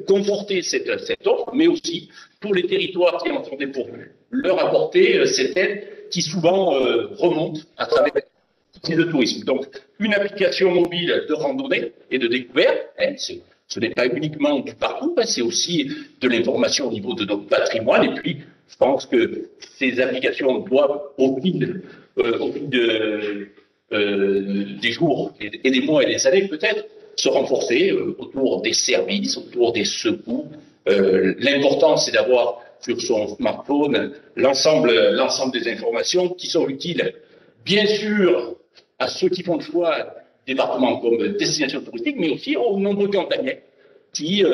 conforter cette offre, mais aussi pour les territoires qui en sont dépourvus, leur apporter cette aide qui souvent remonte à travers le tourisme. Donc, une application mobile de randonnée et de découverte, ce n'est pas uniquement du parcours, c'est aussi de l'information au niveau de notre patrimoine. Et puis, je pense que ces applications doivent, au fil des jours et des mois et des années peut-être, se renforcer autour des services, autour des secours. L'important, c'est d'avoir sur son smartphone l'ensemble des informations qui sont utiles, bien sûr, à ceux qui font le choix département comme destination touristique, mais aussi aux nombreux Cantaliens qui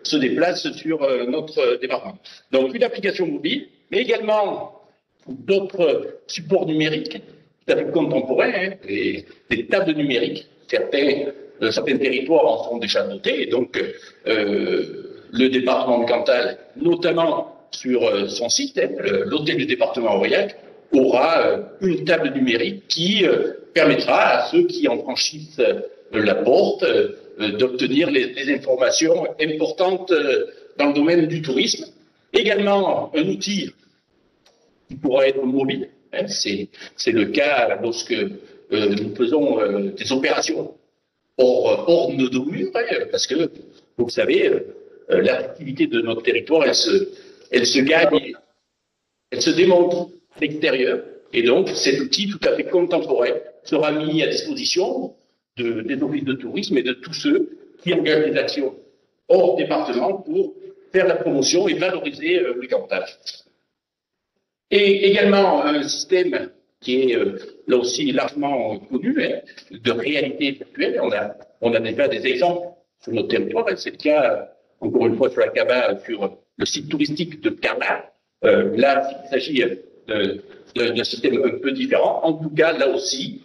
se déplacent sur notre département. Donc, une application mobile, mais également d'autres supports numériques tout à fait contemporains, des tables numériques. Certains territoires en sont déjà dotés, et donc le département de Cantal, notamment sur son site, l'hôtel du département Aurillac, aura une table numérique qui permettra à ceux qui en franchissent la porte d'obtenir les informations importantes dans le domaine du tourisme. Également, un outil qui pourra être mobile. C'est le cas lorsque nous faisons des opérations hors de nos murs, parce que, vous le savez, l'attractivité de notre territoire, elle se gagne, elle se démontre à l'extérieur. Et donc, cet outil tout à fait contemporain sera mis à disposition des offices de tourisme et de tous ceux qui engagent des actions hors département pour faire la promotion et valoriser le Cantal. Et également un système qui est là aussi largement connu, de réalité virtuelle. On a déjà des exemples sur notre territoire, c'est le cas, encore une fois, sur la CABA, sur le site touristique de Carla. Là, il s'agit d'un système un peu différent. En tout cas, là aussi,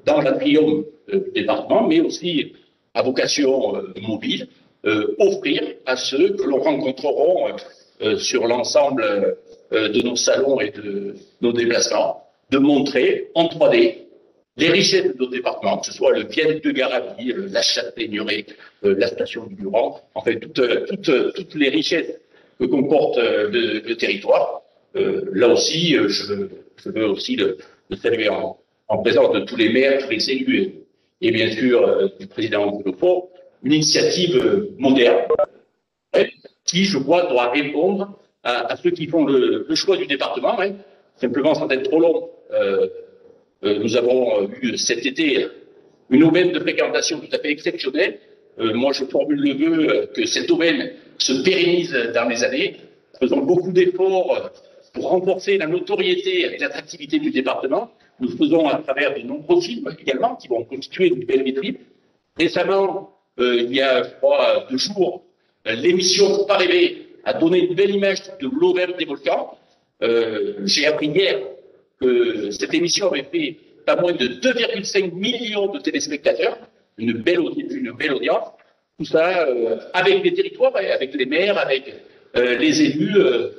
dans l'atrium du département, mais aussi à vocation mobile, offrir à ceux que l'on rencontreront sur l'ensemble de nos salons et de nos déplacements, de montrer en 3D les richesses de nos départements, que ce soit le viaduc de Garabi, la Châtaigneraie, la station du Luran, en fait, toutes les richesses que comporte le territoire. Là aussi, je veux aussi le saluer en présence de tous les maires, tous les élus et bien sûr du président Boulofo, une initiative moderne qui, je crois, doit répondre à ceux qui font le choix du département. Hein. Simplement, sans être trop long, nous avons eu cet été une aubaine de fréquentation tout à fait exceptionnelle. Moi, je formule le vœu que cette aubaine se pérennise dans les années. Faisons beaucoup d'efforts pour renforcer la notoriété et l'attractivité du département. Nous le faisons à travers de nombreux films également qui vont constituer une belle vitrine. Récemment, il y a, je crois, 2 jours, l'émission Faut pas rêver a donné une belle image de l'auvergne des volcans. J'ai appris hier que cette émission avait fait pas moins de 2,5 millions de téléspectateurs, une belle audience. Tout ça avec les territoires, avec les maires, avec les élus.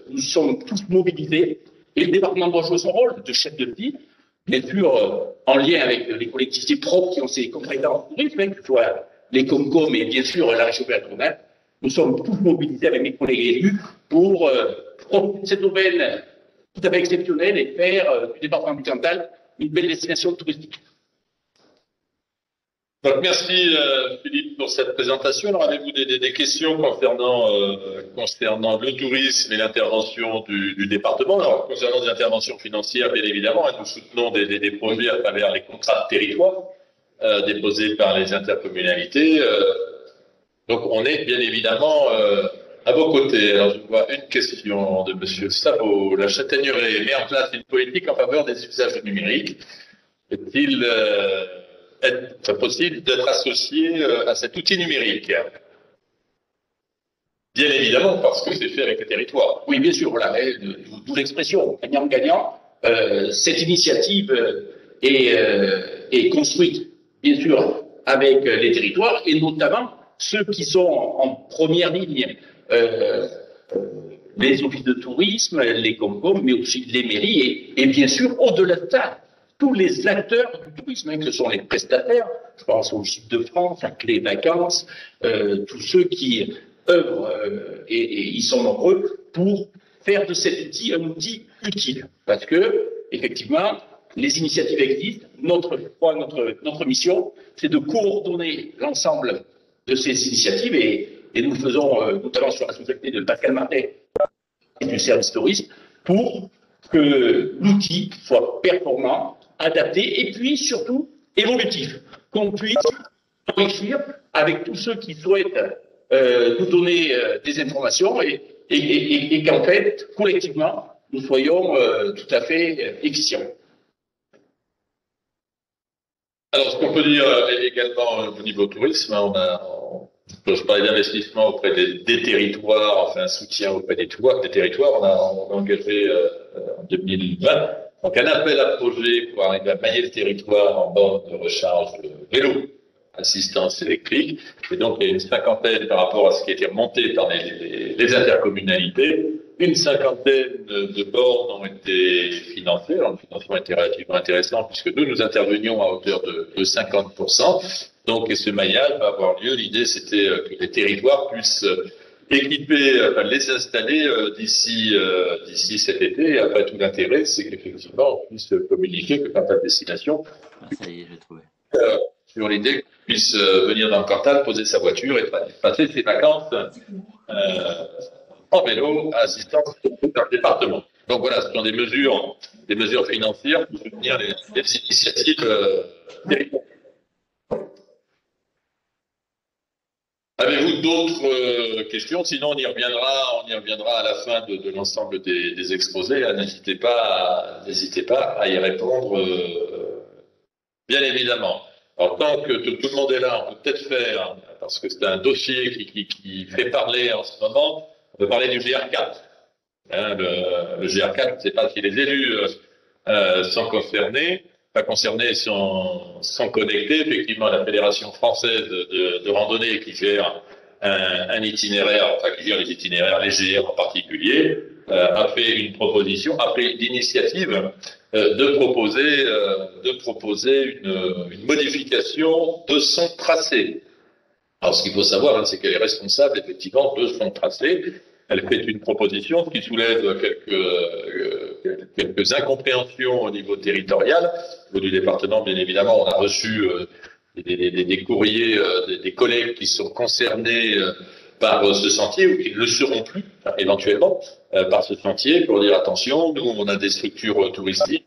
Nous sommes tous mobilisés et le département doit jouer son rôle de chef de file, bien sûr en lien avec les collectivités propres qui ont ces compétences tourisme, que ce soit les Comcom et bien sûr la région Auvergne-Rhône-Alpes. Nous sommes tous mobilisés avec mes collègues élus pour profiter de cette aubaine tout à fait exceptionnelle et faire du département du Cantal une belle destination touristique. Donc, merci Philippe pour cette présentation. Alors, avez-vous des questions concernant le tourisme et l'intervention du département? Alors, concernant des interventions financières, bien évidemment, nous soutenons des projets à travers les contrats de territoire déposés par les intercommunalités. Donc, on est bien évidemment à vos côtés. Alors, je vois une question de Monsieur Sabot. La Châtaigneraie met en place une politique en faveur des usages numériques. Est-il être possible d'être associé à cet outil numérique? Bien évidemment, parce que c'est fait avec le territoire. Oui, bien sûr, voilà, d'où l'expression gagnant-gagnant. Cette initiative est construite, bien sûr, avec les territoires et notamment ceux qui sont en première ligne, les offices de tourisme, les Comcom, mais aussi les mairies et bien sûr, au-delà de ça, tous les acteurs du tourisme, hein, que ce sont les prestataires, je pense au Gîtes de France, à Clé Vacances, tous ceux qui œuvrent, et ils sont nombreux, pour faire de cet outil un outil utile. Parce que, effectivement, les initiatives existent. Notre mission, c'est de coordonner l'ensemble de ces initiatives et nous le faisons notamment sur la société de Pascal Martet et du service tourisme pour que l'outil soit performant, adapté et puis surtout évolutif, qu'on puisse enrichir avec tous ceux qui souhaitent nous donner des informations et qu'en fait, collectivement, nous soyons tout à fait efficients. Alors, ce qu'on peut dire également au niveau tourisme, je parlais d'investissement auprès des territoires, enfin un soutien auprès des territoires. On a engagé en 2020 donc un appel à projet pour arriver à mailler le territoire en borne de recharge de vélo, assistance électrique. Et donc il y a une cinquantaine par rapport à ce qui a été remonté par les intercommunalités. Une cinquantaine de bornes ont été financées. Alors, le financement était relativement intéressant puisque nous intervenions à hauteur de 50%. Donc, et ce maillage va avoir lieu. L'idée, c'était que les territoires puissent équiper, les installer d'ici cet été. Et après, tout l'intérêt, c'est qu'effectivement, on puisse communiquer que quant à la destination, ça y est, j'ai trouvé. sur l'idée qu'on puisse venir dans le Cantal, poser sa voiture et passer ses vacances en vélo à assistance dans le département. Donc voilà, ce sont des mesures financières pour soutenir les initiatives territoriales. Avez-vous d'autres questions? Sinon, on y reviendra à la fin de l'ensemble des exposés. N'hésitez pas à y répondre, bien évidemment. Alors, tant que tout le monde est là, on peut peut-être faire, parce que c'est un dossier qui fait parler en ce moment, on peut parler du GR4. Hein, le GR4, je ne sais pas si les élus sont concernés. pas concernés sont connectés. Effectivement, la Fédération française de randonnée qui gère un itinéraire, enfin qui gère les itinéraires légers en particulier, a fait une proposition, a pris l'initiative de proposer une modification de son tracé. Alors, ce qu'il faut savoir, hein, c'est qu'elle est responsable effectivement de son tracé. Elle fait une proposition qui soulève quelques incompréhensions au niveau territorial. Au niveau du département, bien évidemment, on a reçu des courriers des collègues qui sont concernés par ce sentier ou qui ne le seront plus, enfin, éventuellement, par ce sentier, pour dire attention, nous, on a des structures touristiques.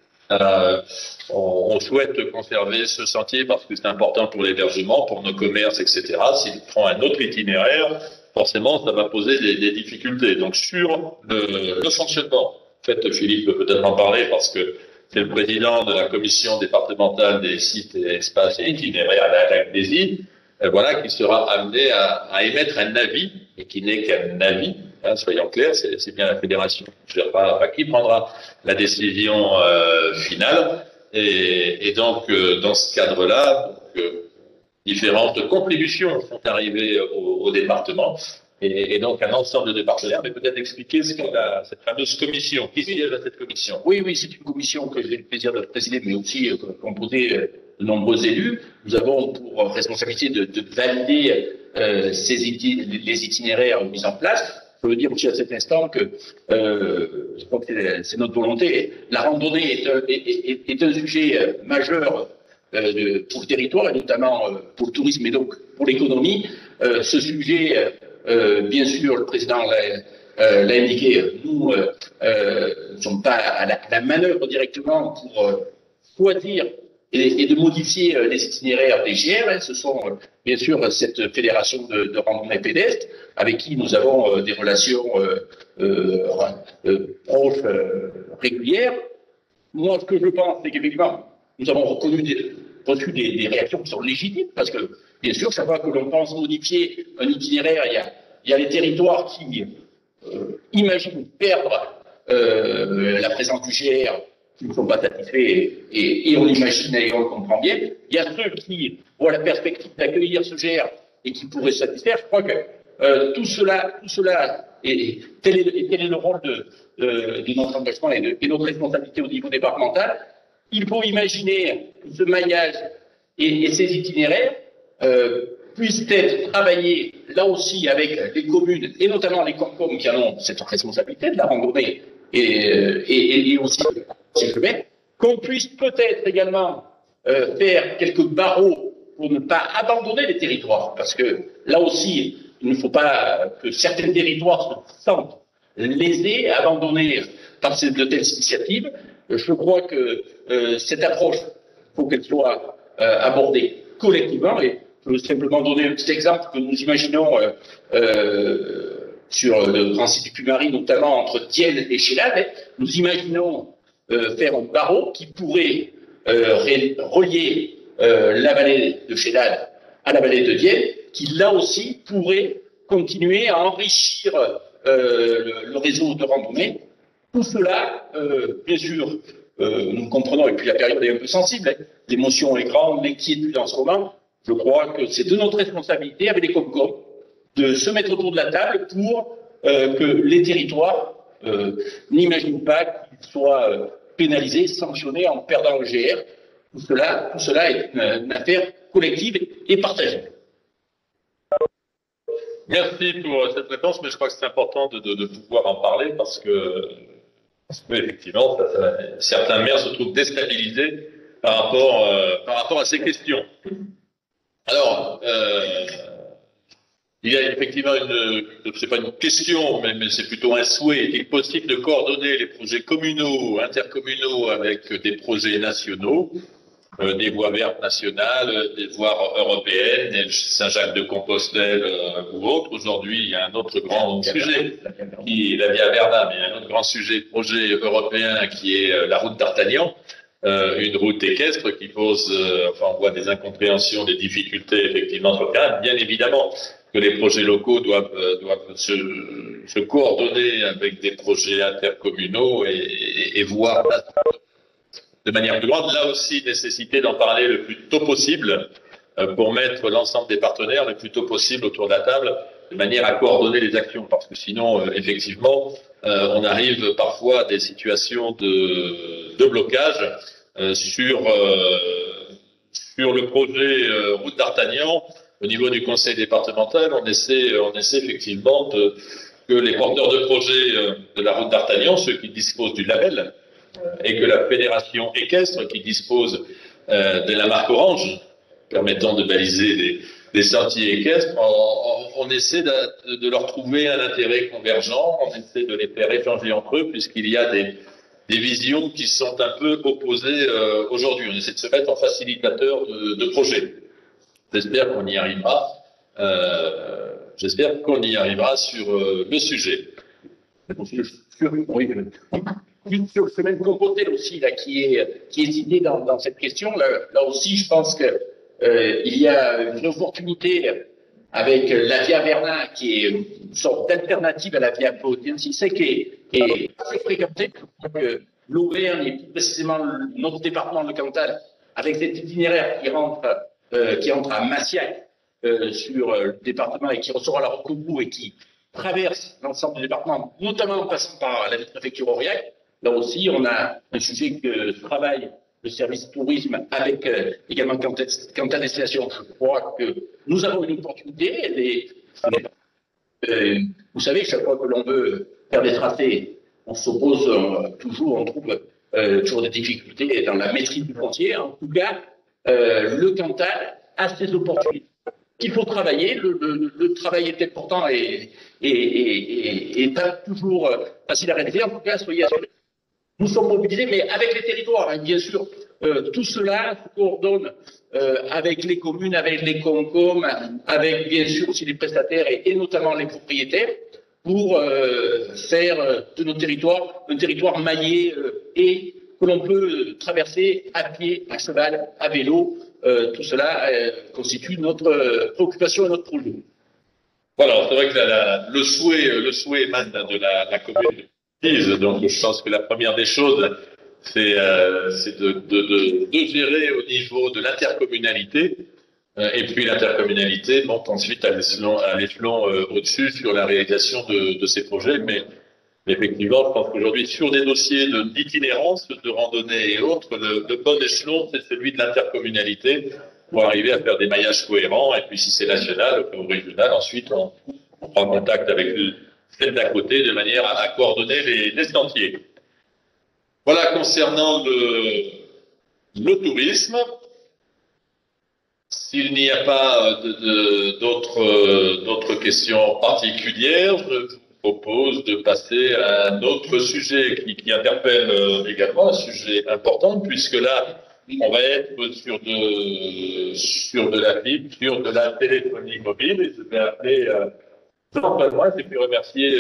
On souhaite conserver ce sentier parce que c'est important pour l'hébergement, pour nos commerces, etc. S'il prend un autre itinéraire, forcément, ça va poser des difficultés. Donc, sur le fonctionnement, en fait, Philippe peut peut-être en parler parce que c'est le président de la commission départementale des sites et espaces et itinéraires à la Gaspésie, voilà, qui sera amené à émettre un avis, et qui n'est qu'un avis, hein, soyons clairs, c'est bien la fédération qui prendra la décision finale. Et donc, dans ce cadre-là, différentes contributions sont arrivées au département. Et donc, un ensemble de partenaires, mais peut-être expliquer ce qu'est cette fameuse commission. Qui siège à cette commission? Oui, c'est une commission que j'ai le plaisir de présider, mais aussi composée de nombreux élus. Nous avons pour responsabilité de valider les itinéraires mis en place. Je veux dire aussi à cet instant que je crois que c'est notre volonté. La randonnée est un sujet majeur pour le territoire, et notamment pour le tourisme et donc pour l'économie. Ce sujet, bien sûr, le président l'a indiqué, nous ne sommes pas à la manœuvre directement pour choisir et de modifier les itinéraires des GR. Ce sont bien sûr cette fédération de randonnée pédestre avec qui nous avons des relations proches, régulières. Moi, ce que je pense, c'est qu'effectivement, nous avons reçu des réactions qui sont légitimes, parce que, bien sûr, chaque fois que l'on pense modifier un itinéraire, il y a les territoires qui imaginent perdre la présence du GR, qui ne sont pas satisfaits, et on l'imagine et on le comprend bien. Il y a ceux qui voient la perspective d'accueillir ce GR et qui pourraient se satisfaire. Je crois que tout cela, et tel est le rôle de notre engagement et de notre responsabilité au niveau départemental. Il faut imaginer que ce maillage et ces itinéraires puissent être travaillés là aussi avec les communes et notamment les COMCOM qui en ont cette responsabilité de la randonnée et aussi qu'on puisse peut-être également faire quelques barreaux pour ne pas abandonner les territoires, parce que là aussi, il ne faut pas que certains territoires se sentent lésés, abandonnés par de telles initiatives. Je crois que cette approche, il faut qu'elle soit abordée collectivement, et je veux simplement donner un petit exemple que nous imaginons sur le grand site du Puy-Marie, notamment entre Dienne et Chélac. Nous imaginons faire un barreau qui pourrait relier la vallée de Chélac à la vallée de Dienne, qui là aussi pourrait continuer à enrichir le réseau de randonnée. Tout cela, bien sûr, nous comprenons, et puis la période est un peu sensible, hein, l'émotion est grande, l'inquiétude en ce moment. Je crois que c'est de notre responsabilité, avec les COMCOM, de se mettre autour de la table pour que les territoires n'imaginent pas qu'ils soient pénalisés, sanctionnés en perdant le GR. Tout cela est une affaire collective et partagée. Merci pour cette réponse, mais je crois que c'est important de pouvoir en parler parce que effectivement, certains maires se trouvent déstabilisés par rapport à ces questions. Alors, il y a effectivement c'est pas une question, mais c'est plutôt un souhait. Est-il possible de coordonner les projets communaux, intercommunaux avec des projets nationaux, des voies vertes nationales, des voies européennes, des Saint-Jacques-de-Compostelle ou autres? Aujourd'hui, il y a un autre grand sujet, la Via Verna, mais il y a un autre grand sujet, projet européen, qui est la route d'Artagnan. Une route équestre qui pose, on voit des incompréhensions, des difficultés effectivement sur le terrain. Bien évidemment que les projets locaux doivent se coordonner avec des projets intercommunaux et voir de manière plus grande. Là aussi, nécessité d'en parler le plus tôt possible pour mettre l'ensemble des partenaires le plus tôt possible autour de la table, de manière à coordonner les actions, parce que sinon, effectivement, on arrive parfois à des situations de blocage sur le projet route d'Artagnan. Au niveau du conseil départemental, on essaie effectivement que les porteurs de projet de la route d'Artagnan, ceux qui disposent du label, et que la fédération équestre qui dispose de la marque orange, permettant de baliser des sentiers équestres, on essaie de leur trouver un intérêt convergent, on essaie de les faire échanger entre eux, puisqu'il y a des visions qui sont un peu opposées aujourd'hui. On essaie de se mettre en facilitateur de projets. J'espère qu'on y arrivera. J'espère qu'on y arrivera sur le sujet. Oui, juste sur le semaine compotée aussi, là, qui est cité dans cette question, là aussi, je pense que il y a une opportunité avec la Via Berlin, qui est une sorte d'alternative à la Via Claudiensis, qui est assez fréquentée. L'Auvergne, et plus précisément notre département, le Cantal, avec cet itinéraire qui rentre à Massiac sur le département et qui ressort à la Roquebrou et qui traverse l'ensemble du département, notamment en passant par la préfecture Aurillac. Là aussi, on a un sujet que travaille le service tourisme avec également Cantal Destination. Je crois que nous avons une opportunité. Vous savez, chaque fois que l'on veut faire des tracés, on s'oppose toujours, on trouve toujours des difficultés dans la maîtrise du frontier. En tout cas, le Cantal a ces opportunités qu'il faut travailler. Le travail est important et pas toujours facile à réaliser. En tout cas, soyez assurés. Nous sommes mobilisés, mais avec les territoires, hein, bien sûr. Tout cela se coordonne avec les communes, avec les COMCOM, avec bien sûr aussi les prestataires et notamment les propriétaires pour faire de nos territoires un territoire maillé et que l'on peut traverser à pied, à cheval, à vélo. Tout cela constitue notre préoccupation et notre projet. Voilà, c'est vrai que le souhait émane de la commune. Donc, je pense que la première des choses, c'est de gérer au niveau de l'intercommunalité, et puis l'intercommunalité monte ensuite à l'échelon au-dessus sur la réalisation de ces projets. Mais effectivement, je pense qu'aujourd'hui, sur des dossiers d'itinérance, de randonnée et autres, le bon échelon, c'est celui de l'intercommunalité pour arriver à faire des maillages cohérents. Et puis, si c'est national ou régional, ensuite, on prend contact avec celle d'à côté de manière à coordonner les sentiers. Voilà concernant le tourisme. S'il n'y a pas d'autres questions particulières, je vous propose de passer à un autre sujet qui interpelle également, un sujet important, puisque là, on va être sur de la fibre, sur de la téléphonie mobile, et je vais appeler Jean-Paul et puis remercier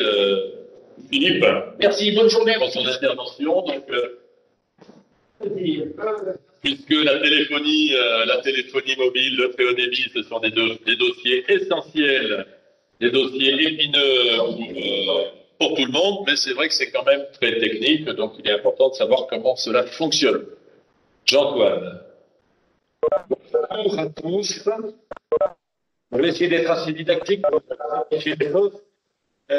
Philippe. Merci, bonne journée. Pour son intervention. Donc, puisque la téléphonie mobile, le très haut débit, ce sont des dossiers essentiels, des dossiers épineux pour tout le monde, mais c'est vrai que c'est quand même très technique, donc il est important de savoir comment cela fonctionne. Jean-Antoine. Bonjour à tous. On va essayer d'être assez didactique pour simplifier les choses.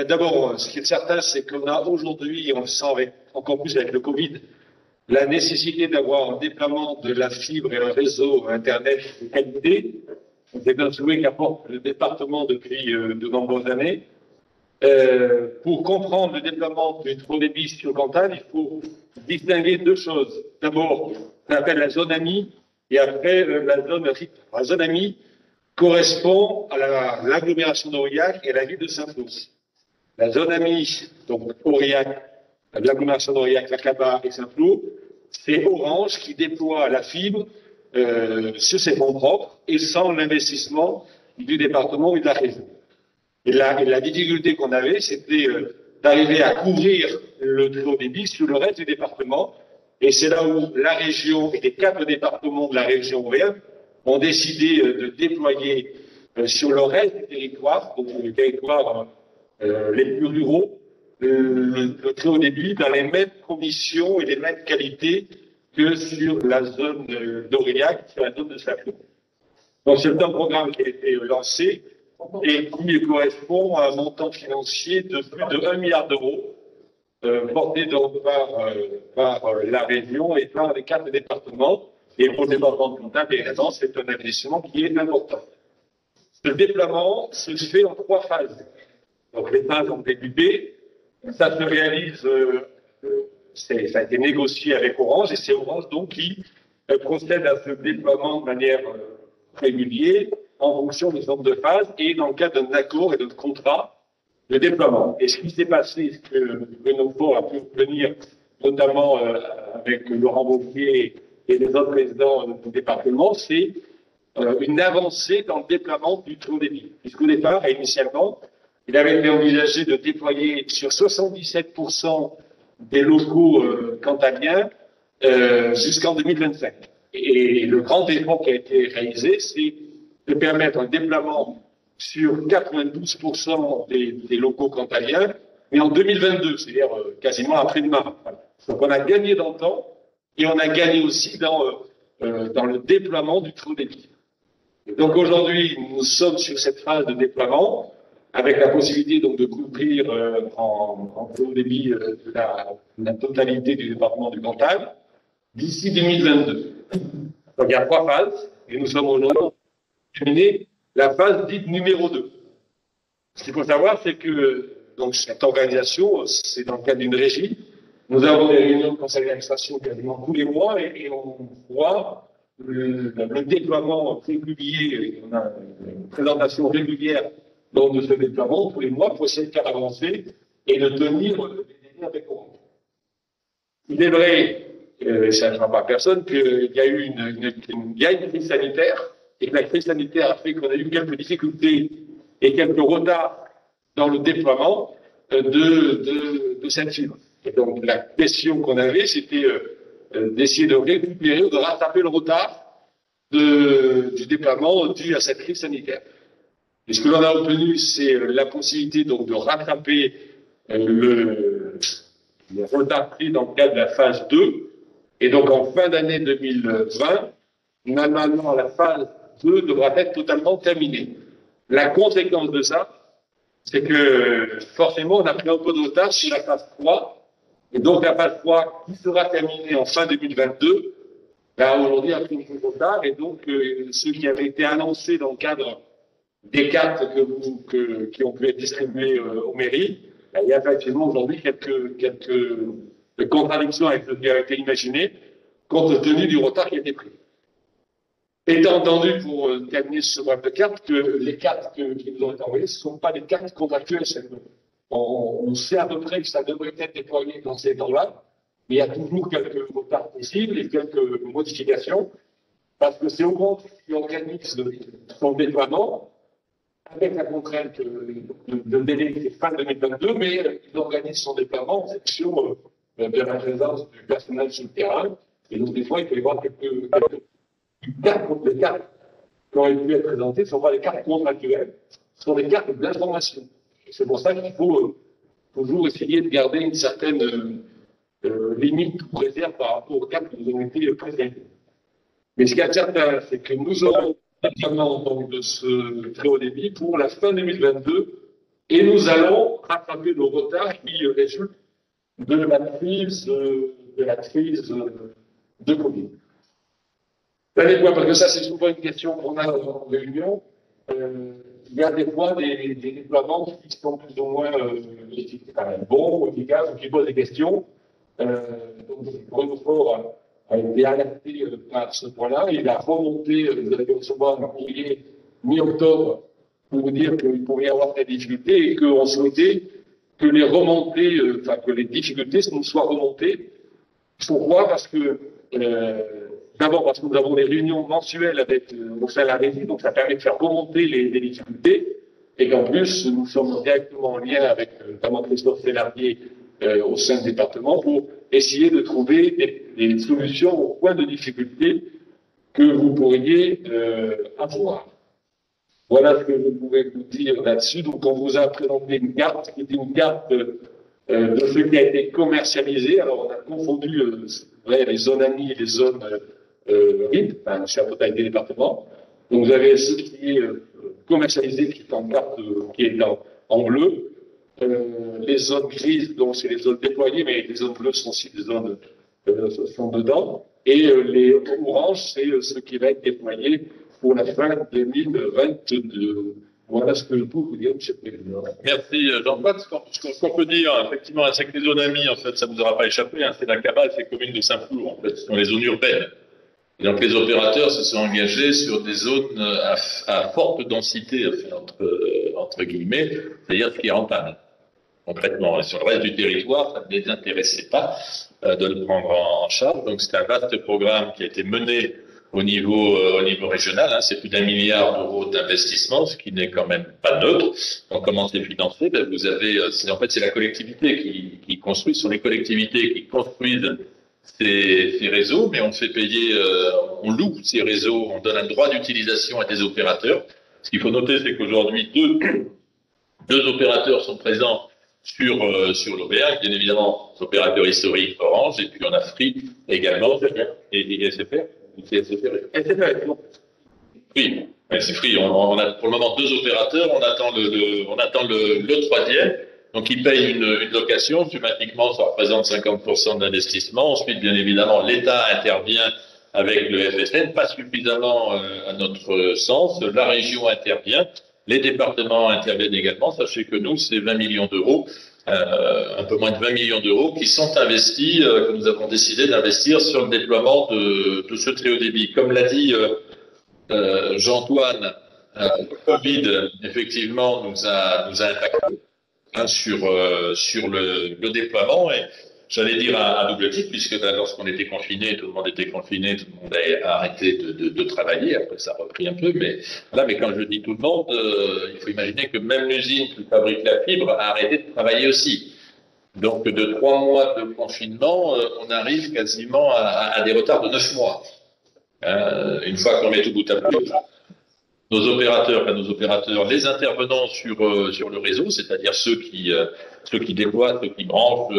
D'abord, ce qui est certain, c'est qu'on a aujourd'hui, et on le sent encore plus avec le Covid, la nécessité d'avoir un déploiement de la fibre et un réseau Internet de qualité. C'est bien souhait qu'apporte le département depuis de nombreuses années. Pour comprendre le déploiement du trop débit sur Cantal, il faut distinguer deux choses. D'abord, ce qu'on appelle la zone AMI, et après la zone RIP. La zone AMI correspond à l'agglomération d'Aurillac et à la ville de Saint-Flour. La zone AMI, donc Aurillac, l'agglomération d'Aurillac, Lacaba et Saint-Flour, c'est Orange qui déploie la fibre sur ses fonds propres et sans l'investissement du département ou de la région. Et la difficulté qu'on avait, c'était d'arriver à couvrir le très haut débit sur le reste du département. Et c'est là où la région et les 4 départements de la région Auvergne ont décidé de déployer sur le reste du territoire, donc les territoires les plus ruraux, le très haut débit dans les mêmes conditions et les mêmes qualités que sur la zone d'Aurillac, sur la zone de Saflon. Donc c'est un programme qui a été lancé et qui correspond à un montant financier de plus de 1 milliard d'euros, porté donc par la région et par les 4 départements. Et pour le département de Cantal, évidemment, c'est un investissement qui est important. Ce déploiement se fait en 3 phases. Donc les phases ont débuté. Ça se réalise, ça a été négocié avec Orange et c'est Orange donc qui procède à ce déploiement de manière régulière en fonction des nombres de phases et dans le cadre d'un accord et d'un contrat de déploiement. Et ce qui s'est passé, ce que Bruno Faure a pu obtenir, notamment avec Laurent Wauquiez et les autres présidents du département, c'est une avancée dans le déploiement du très haut débit. Puisqu'au départ, initialement, il avait été envisagé de déployer sur 77% des locaux cantaliens jusqu'en 2025. Et le grand effort qui a été réalisé, c'est de permettre un déploiement sur 92% des locaux cantaliens, mais en 2022, c'est-à-dire quasiment après-demain. Donc on a gagné dans le temps et on a gagné aussi dans le déploiement du très haut débit. Donc aujourd'hui, nous sommes sur cette phase de déploiement avec la possibilité donc de couvrir en très haut débit la totalité du département du Cantal d'ici 2022. Donc il y a 3 phases et nous sommes aujourd'hui terminé la phase dite numéro 2. Ce qu'il faut savoir, c'est que donc cette organisation, c'est dans le cadre d'une régie. Nous avons des réunions de conseil d'administration quasiment tous les mois et on voit le déploiement régulier, on a une présentation régulière lors de ce déploiement tous les mois pour essayer de faire avancer et de tenir les délais avec Orange. Il est vrai, ça ne fera pas personne, qu'il y a eu une crise sanitaire et que la crise sanitaire a fait qu'on a eu quelques difficultés et quelques retards dans le déploiement de cette fibre. Et donc la question qu'on avait, c'était d'essayer de récupérer ou de rattraper le retard du déploiement dû à cette crise sanitaire. Et ce que l'on a obtenu, c'est la possibilité donc de rattraper le retard pris dans le cadre de la phase 2. Et donc en fin d'année 2020, normalement la phase 2 devra être totalement terminée. La conséquence de ça, c'est que forcément on a pris un peu de retard sur la phase 3. Et donc la phase 3 qui sera terminée en fin 2022, aujourd'hui a pris un peu de retard. Et donc ceux qui avaient été annoncés dans le cadre des cartes qui ont pu être distribuées aux mairies, il y a effectivement aujourd'hui quelques contradictions avec ce qui a été imaginé compte tenu du retard qui a été pris. Étant entendu, pour terminer ce problème de cartes, que les cartes qui nous ont été envoyées, ce ne sont pas des cartes contractuelles. On sait à peu près que ça devrait être déployé dans ces temps-là, mais il y a toujours quelques retards possibles et quelques modifications, parce que c'est Orange qui organise son déploiement, avec la contrainte de délai qui est fin 2022, mais il organise son déploiement en fonction de la présence du personnel sur le terrain. Et donc, des fois, il peut y avoir quelques cartes qui ont pu être présentées, ne sont pas des cartes contractuelles, ce sont des cartes d'information. C'est pour ça qu'il faut toujours essayer de garder une certaine limite ou réserve par rapport aux cartes qui nous ont été présentées. Mais ce qui est certain, c'est que nous aurons notamment donc de ce très haut débit pour la fin 2022 et nous allons rattraper le retard qui résulte de la crise de Covid. Dernier point, parce que ça c'est souvent une question qu'on a en réunion, il y a des fois des déploiements qui sont plus ou moins bons ou efficaces ou qui posent des questions. Donc Bruno Faure a été alerté par ce point-là. Il a remonté, vous allez recevoir un courrier mi-octobre pour vous dire qu'il pourrait y avoir des difficultés et qu'on souhaitait que les remontées, que les difficultés nous soient remontées. Pourquoi? Parce que, d'abord parce que nous avons des réunions mensuelles avec nos salariés, donc ça permet de faire remonter les difficultés, et qu'en plus, nous sommes directement en lien avec notamment Christophe Sélardier au sein du département pour essayer de trouver des solutions aux points de difficulté que vous pourriez avoir. Voilà ce que je pouvais vous dire là-dessus. Donc, on vous a présenté une carte qui est une carte de ce qui a été commercialisé. Alors, on a confondu les zones AMI et les zones RIP, enfin, chez la totalité des départements. Donc vous avez ce qui est commercialisé, qui est en carte, qui est en bleu. Les zones grises, donc c'est les zones déployées, mais les zones bleues sont aussi des zones sont dedans. Et les oranges, c'est ce qui va être déployé pour la fin 2022. Voilà ce que je peux vous dire, M. le Président. Merci Jean-Paul. Ce qu'on peut dire, effectivement, c'est que les zones AMI, en fait, ça ne vous aura pas échappé, hein, c'est la cabale, c'est communes de Saint-Flour, en fait, ce sont les zones urbaines. Et donc les opérateurs se sont engagés sur des zones à forte densité, enfin, entre guillemets, c'est-à-dire ce qui est rentable. Concrètement, et sur le reste du territoire, ça ne les intéressait pas de le prendre en charge. Donc c'est un vaste programme qui a été mené au niveau régional. Hein, c'est plus d'1 milliard d'euros d'investissement, ce qui n'est quand même pas neutre. Donc comment c'est financé? Ben, vous avez, en fait, c'est la collectivité qui construit. Ce sont les collectivités qui construisent ces réseaux, mais on fait payer, on loue ces réseaux, on donne un droit d'utilisation à des opérateurs. Ce qu'il faut noter, c'est qu'aujourd'hui, deux opérateurs sont présents sur l'Auvergne, bien évidemment, les opérateurs historiques Orange, et puis on a Free également, et SFR. Oui, c'est Free. On a pour le moment 2 opérateurs, on attend le troisième. Donc, ils payent une location. Automatiquement, ça représente 50% d'investissement. Ensuite, bien évidemment, l'État intervient avec le FSN, pas suffisamment à notre sens. La région intervient. Les départements interviennent également. Sachez que nous, c'est 20 millions d'euros, un peu moins de 20 millions d'euros qui sont investis, que nous avons décidé d'investir sur le déploiement de ce très haut débit. Comme l'a dit Jean-Antoine, le Covid, effectivement, nous a impacté sur le déploiement, et j'allais dire à double titre, puisque lorsqu'on était confiné, tout le monde était confiné, tout le monde a arrêté de travailler. Après, ça a repris un peu, mais quand je dis tout le monde, il faut imaginer que même l'usine qui fabrique la fibre a arrêté de travailler aussi. Donc, de 3 mois de confinement, on arrive quasiment à des retards de 9 mois. Une fois qu'on met tout bout à bout, nos opérateurs, les intervenants sur le réseau, c'est-à-dire ceux qui déploient, ceux qui branchent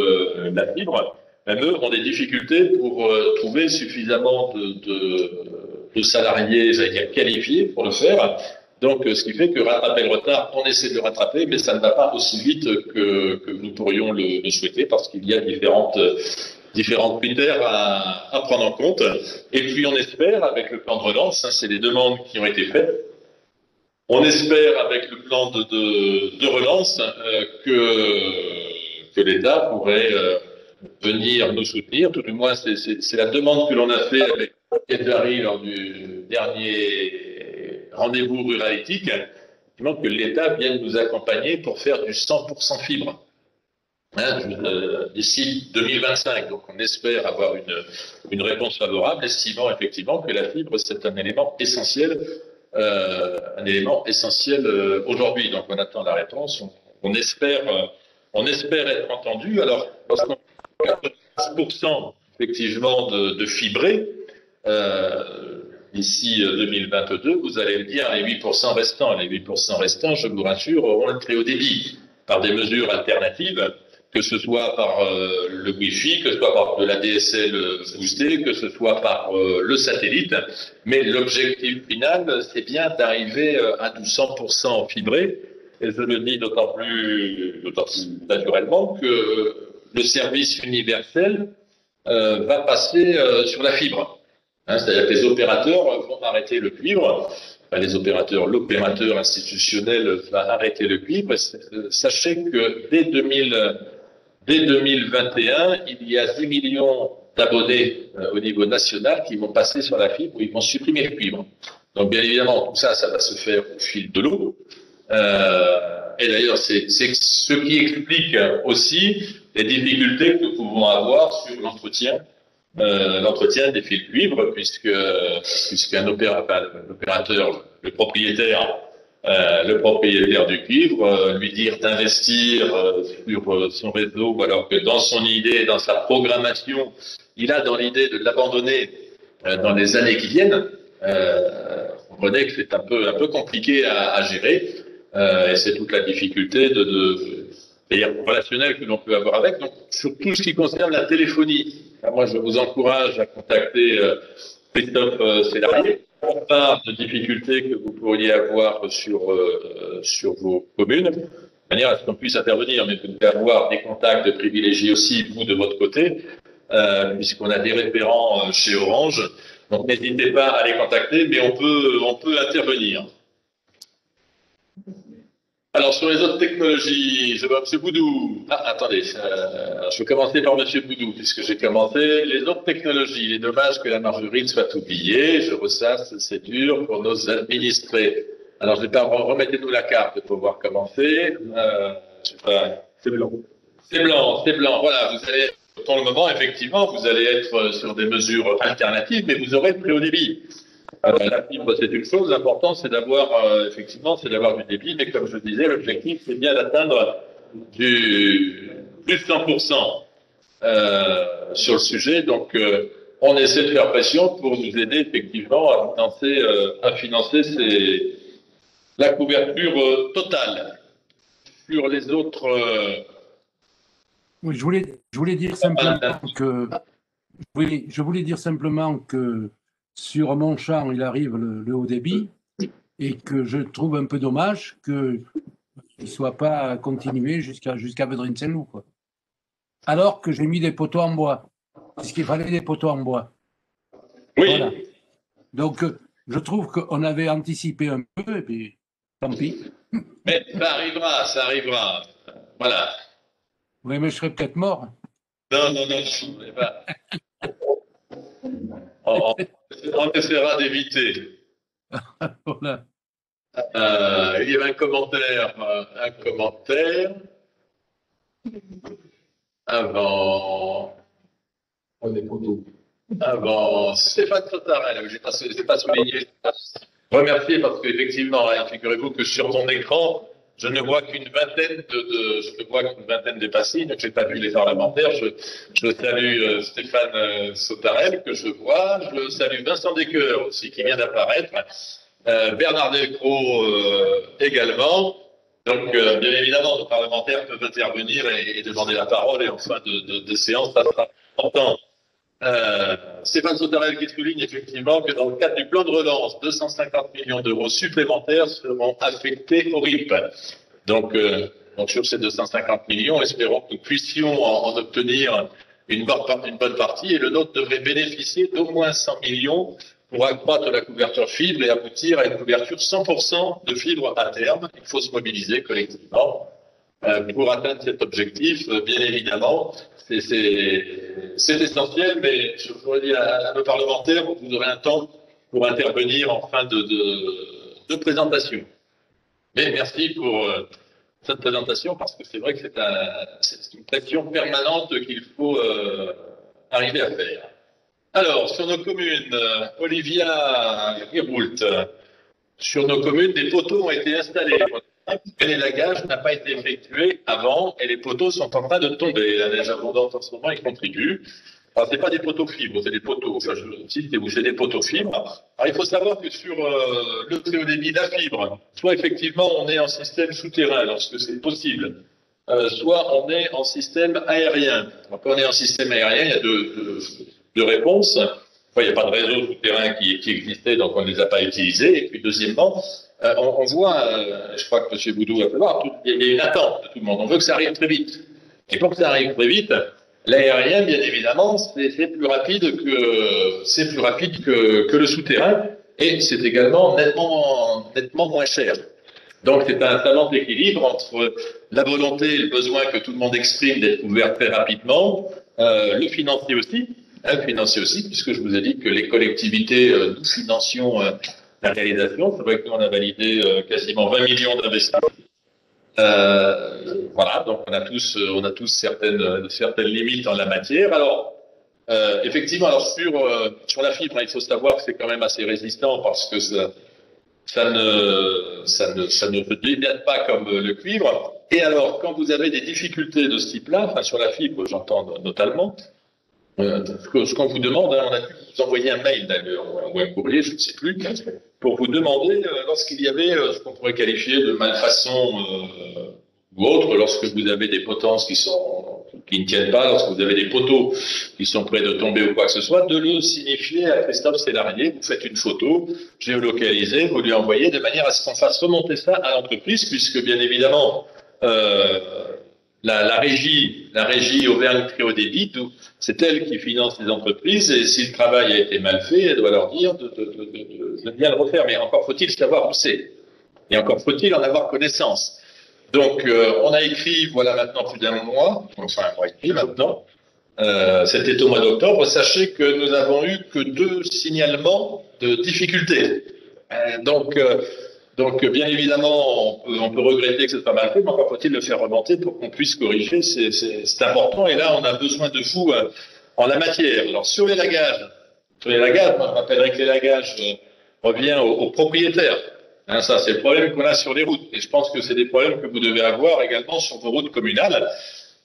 la fibre, même eux ont des difficultés pour trouver suffisamment de salariés, j'allais dire qualifiés pour le faire. Donc, ce qui fait que rattraper le retard, on essaie de le rattraper, mais ça ne va pas aussi vite que nous pourrions le souhaiter, parce qu'il y a différents critères à prendre en compte. Et puis, on espère, avec le plan de relance, hein, c'est des demandes qui ont été faites, on espère, avec le plan de relance, que l'État pourrait venir nous soutenir. Tout du moins, c'est la demande que l'on a fait avec Edari lors du dernier rendez-vous ruralétique, que l'État vienne nous accompagner pour faire du 100% fibre d'ici 2025. Donc, on espère avoir une réponse favorable, estimant effectivement que la fibre, c'est un élément essentiel aujourd'hui. Donc, on attend la réponse. On espère être entendu. Alors, parce qu'on a 15% effectivement de fibré d'ici 2022, vous allez me dire les 8% restants. Les 8% restants, je vous rassure, auront le très haut débit par des mesures alternatives, que ce soit par le Wi-Fi, que ce soit par de la DSL boostée, que ce soit par le satellite. Mais l'objectif final, c'est bien d'arriver à du 100% fibré. Et je le dis d'autant plus naturellement que le service universel va passer sur la fibre. C'est-à-dire que les opérateurs vont arrêter le cuivre. Enfin, l'opérateur institutionnel va arrêter le cuivre. Sachez que dès 2021, il y a 10 millions d'abonnés au niveau national qui vont passer sur la fibre, où ils vont supprimer le cuivre. Donc, bien évidemment, tout ça, ça va se faire au fil de l'eau. Et d'ailleurs, c'est ce qui explique aussi les difficultés que nous pouvons avoir sur l'entretien des fils cuivre, puisqu'un opérateur, le propriétaire du cuivre, lui dire d'investir sur son réseau, alors que dans son idée, dans sa programmation, il a dans l'idée de l'abandonner dans les années qui viennent. Vous comprenez que c'est un peu compliqué à gérer, et c'est toute la difficulté relationnelle que l'on peut avoir avec. Donc, sur tout ce qui concerne la téléphonie, Moi, je vous encourage à contacter Christophe Célarier pour part de difficultés que vous pourriez avoir sur vos communes, de manière à ce qu'on puisse intervenir, mais vous devez avoir des contacts privilégiés aussi, vous, de votre côté, puisqu'on a des référents chez Orange. Donc, n'hésitez pas à les contacter, mais on peut intervenir. Alors, sur les autres technologies, je vois M. Boudou. Ah, attendez, je vais commencer par M. Boudou, puisque j'ai commencé. Les autres technologies, il est dommage que la margerine soit oubliée. Je ressasse, c'est dur pour nos administrés. Alors, je vais pas, remettez-nous la carte pour voir comment c'est. Je sais pas. C'est blanc. C'est blanc, c'est blanc. Voilà, vous allez, pour le moment, effectivement, vous allez être sur des mesures alternatives, mais vous aurez le très haut débit. La fibre, c'est une chose. L'important, c'est d'avoir, effectivement, c'est d'avoir du débit. Mais comme je disais, l'objectif, c'est bien d'atteindre du plus de 100% sur le sujet. Donc, on essaie de faire pression pour nous aider, effectivement, à financer la couverture totale. Sur les autres... Oui, je voulais dire simplement que sur mon champ, il arrive le haut débit et que je trouve un peu dommage qu'il ne soit pas continué jusqu'à Vedrin-Saint-Loup, quoi. Alors que j'ai mis des poteaux en bois, parce qu'il fallait des poteaux en bois. Oui. Voilà. Donc, je trouve qu'on avait anticipé un peu, et puis tant pis. Mais ça arrivera. Voilà. Oui, mais je serais peut-être mort. Non, pas. On essaiera d'éviter. Voilà. Il y avait un commentaire avant Stéphane Sautarel, je n'ai pas souligné. Remercier parce qu'effectivement, figurez-vous que sur mon écran, je ne vois qu'une vingtaine de passines, je n'ai pas vu les parlementaires. Je salue Stéphane Sautarel, que je vois. Je salue Vincent Descoeurs aussi, qui vient d'apparaître. Bernard Delcros également. Donc, bien évidemment, nos parlementaires peuvent intervenir et demander la parole. Et en fin de séance, ça sera important. Stéphane Sautarel qui souligne effectivement que dans le cadre du plan de relance, 250 millions d'euros supplémentaires seront affectés au RIP. Donc sur ces 250 millions, espérons que nous puissions en obtenir une bonne partie, et le nôtre devrait bénéficier d'au moins 100 millions pour accroître la couverture fibre et aboutir à une couverture 100% de fibre à terme. Il faut se mobiliser collectivement pour atteindre cet objectif. Bien évidemment, c'est essentiel, mais je voudrais dire à nos parlementaires, vous aurez un temps pour intervenir en fin de présentation. Mais merci pour cette présentation, parce que c'est vrai que c'est une pression permanente qu'il faut arriver à faire. Alors, sur nos communes, Olivia Giroult, sur nos communes, des poteaux ont été installés. L'élagage n'a pas été effectué avant et les poteaux sont en train de tomber. La neige abondante en ce moment y contribue. Alors, c'est pas des poteaux fibres, c'est des poteaux. Enfin, je cite, c'est des poteaux fibres. Alors, il faut savoir que sur le très haut débit, la fibre, soit effectivement on est en système souterrain lorsque c'est possible, soit on est en système aérien. Donc, quand on est en système aérien, il y a deux réponses. Enfin, il n'y a pas de réseau souterrain qui existait, donc on ne les a pas utilisés. Et puis, deuxièmement, on voit, je crois que M. Boudou va voir, il y a une attente de tout le monde. On veut que ça arrive très vite. Et pour que ça arrive très vite, l'aérien, bien évidemment, c'est plus rapide que le souterrain, et c'est également nettement moins cher. Donc c'est un talent d'équilibre entre la volonté et le besoin que tout le monde exprime d'être couvert très rapidement, le financier aussi, puisque je vous ai dit que les collectivités, nous financions la réalisation. C'est vrai que nous, on a validé quasiment 20 millions d'investissements. Voilà, donc on a tous certaines limites en la matière. Alors, effectivement, alors sur la fibre, il faut savoir que c'est quand même assez résistant, parce que ça ne se dégrade pas comme le cuivre. Et alors, quand vous avez des difficultés de ce type-là, enfin sur la fibre, j'entends notamment, ce qu'on vous demande, on a dû vous envoyer un mail d'ailleurs, ou un courrier, je ne sais plus, pour vous demander, lorsqu'il y avait ce qu'on pourrait qualifier de malfaçon ou autre, lorsque vous avez des potences qui sont qui ne tiennent pas, lorsque vous avez des poteaux qui sont près de tomber ou quoi que ce soit, de le signifier à Christophe Sélarié. Vous faites une photo géolocalisée, vous lui envoyez de manière à ce qu'on fasse remonter ça à l'entreprise, puisque bien évidemment, la régie Auvergne Très Haut Débit, c'est elle qui finance les entreprises, et si le travail a été mal fait, elle doit leur dire de bien le refaire. Mais encore faut-il savoir où c'est. Et encore faut-il en avoir connaissance. Donc, on a écrit, voilà maintenant plus d'un mois, enfin un mois et demi maintenant, c'était au mois d'octobre. Sachez que nous n'avons eu que 2 signalements de difficultés. Donc, bien évidemment, on peut regretter que ce soit mal fait, mais encore faut-il le faire remonter pour qu'on puisse corriger. C'est important. Et là, on a besoin de vous en la matière. Alors, sur les lagages, moi, je rappellerai que les lagages revient aux propriétaires. Hein, ça, c'est le problème qu'on a sur les routes. Et je pense que c'est des problèmes que vous devez avoir également sur vos routes communales,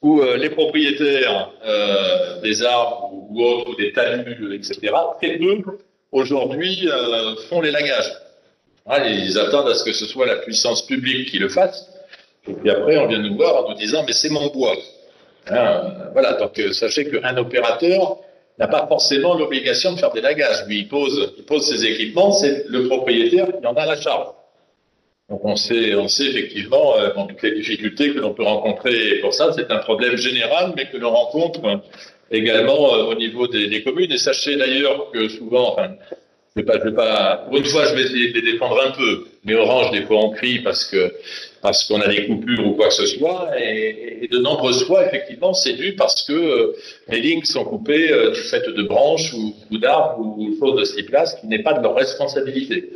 où les propriétaires des arbres ou autres, ou des talus, etc., très peu, aujourd'hui, font les lagages. Ah, ils attendent à ce que ce soit la puissance publique qui le fasse. Et puis après, on vient nous voir en nous disant, mais c'est mon bois. Hein, voilà, donc sachez qu'un opérateur n'a pas forcément l'obligation de faire des lagages. Lui, il pose ses équipements, c'est le propriétaire qui en a la charge. Donc on sait effectivement toutes les difficultés que l'on peut rencontrer. Et pour ça, c'est un problème général, mais que l'on rencontre également au niveau des communes. Et sachez d'ailleurs que souvent, enfin, je vais pas, pour une fois, je vais essayer de les défendre un peu. Mais Orange, des fois, on crie parce qu'on a des coupures ou quoi que ce soit. Et de nombreuses fois, effectivement, c'est dû parce que les lignes sont coupées du fait de branches ou d'arbres ou de choses de ce type-là, ce qui n'est pas de leur responsabilité.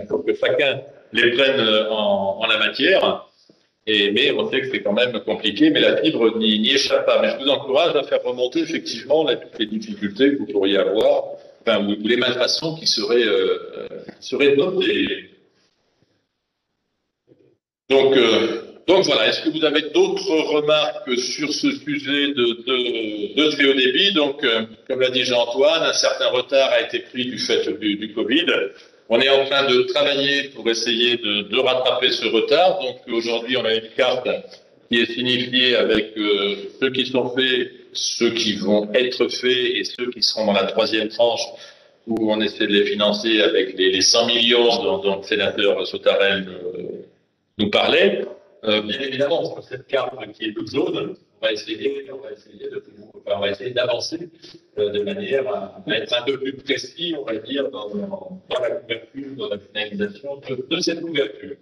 Il faut que chacun les prenne en la matière. Mais on sait que c'est quand même compliqué, mais la fibre n'y échappe pas. Mais je vous encourage à faire remonter effectivement toutes les difficultés que vous pourriez avoir, enfin, ou les malfaçons qui seraient notées. Donc voilà, est-ce que vous avez d'autres remarques sur ce sujet de très haut débit? Donc, comme l'a dit Jean-Antoine, un certain retard a été pris du fait du Covid. On est en train de travailler pour essayer de rattraper ce retard. Donc aujourd'hui, on a une carte qui est signifiée avec ceux qui sont faits, ceux qui vont être faits et ceux qui seront dans la 3e tranche, où on essaie de les financer avec les 100 millions dont le sénateur Sautarel nous parlait. Bien évidemment, sur cette carte qui est toute jaune, on va essayer d'avancer de manière à être un peu plus précis, on va dire, dans la couverture, dans la finalisation de cette couverture.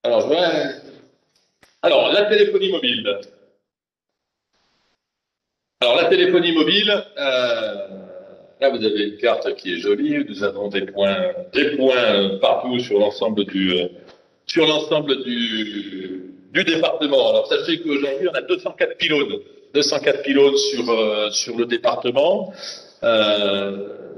Alors, la téléphonie mobile. Alors, la téléphonie mobile, là, vous avez une carte qui est jolie. Nous avons des points partout sur l'ensemble du département. Alors, sachez qu'aujourd'hui, on a 204 pylônes. 204 pylônes sur le département.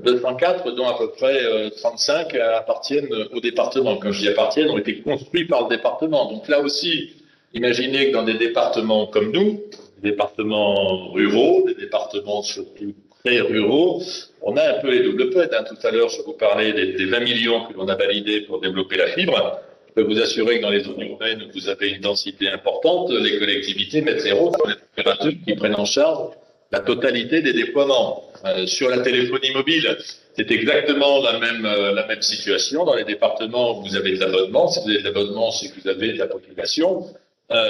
204, dont à peu près 35 appartiennent au département. Quand je dis appartiennent, ont été construits par le département. Donc là aussi, imaginez que dans des départements comme nous, des départements ruraux, des départements surtout très ruraux, on a un peu les doubles peines. Tout à l'heure, je vous parlais des 20 millions que l'on a validés pour développer la fibre. Je peux vous assurer que dans les zones urbaines, vous avez une densité importante. Les collectivités mettent zéro sur les opérateurs qui prennent en charge la totalité des déploiements. Sur la téléphonie mobile, c'est exactement la même situation. Dans les départements où vous avez de l'abonnement, si vous avez de l'abonnement, c'est que vous avez de la population.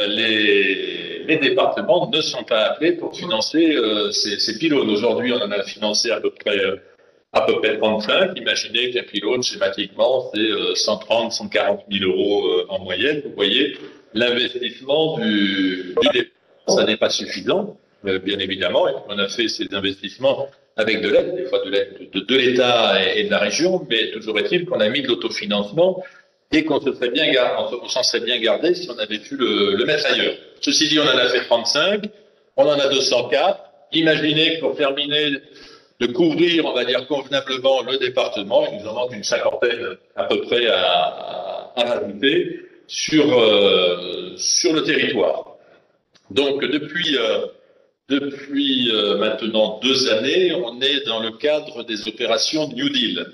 Les départements ne sont pas appelés pour financer ces pylônes. Aujourd'hui, on en a financé à peu près 35. Imaginez qu'un pylône, schématiquement, c'est 130, 140 000 euros en moyenne. Vous voyez, l'investissement du département, ça n'est pas suffisant, bien évidemment. Et on a fait ces investissements avec de l'aide, des fois de l'aide de l'État et de la région, mais toujours est-il qu'on a mis de l'autofinancement et qu'on s'en serait bien gardé si on avait pu le mettre ailleurs. Ceci dit, on en a fait 35, on en a 204. Imaginez que pour terminer de couvrir, on va dire, convenablement le département, il nous en manque une 50aine à peu près à rajouter sur le territoire. Donc depuis maintenant 2 années, on est dans le cadre des opérations New Deal.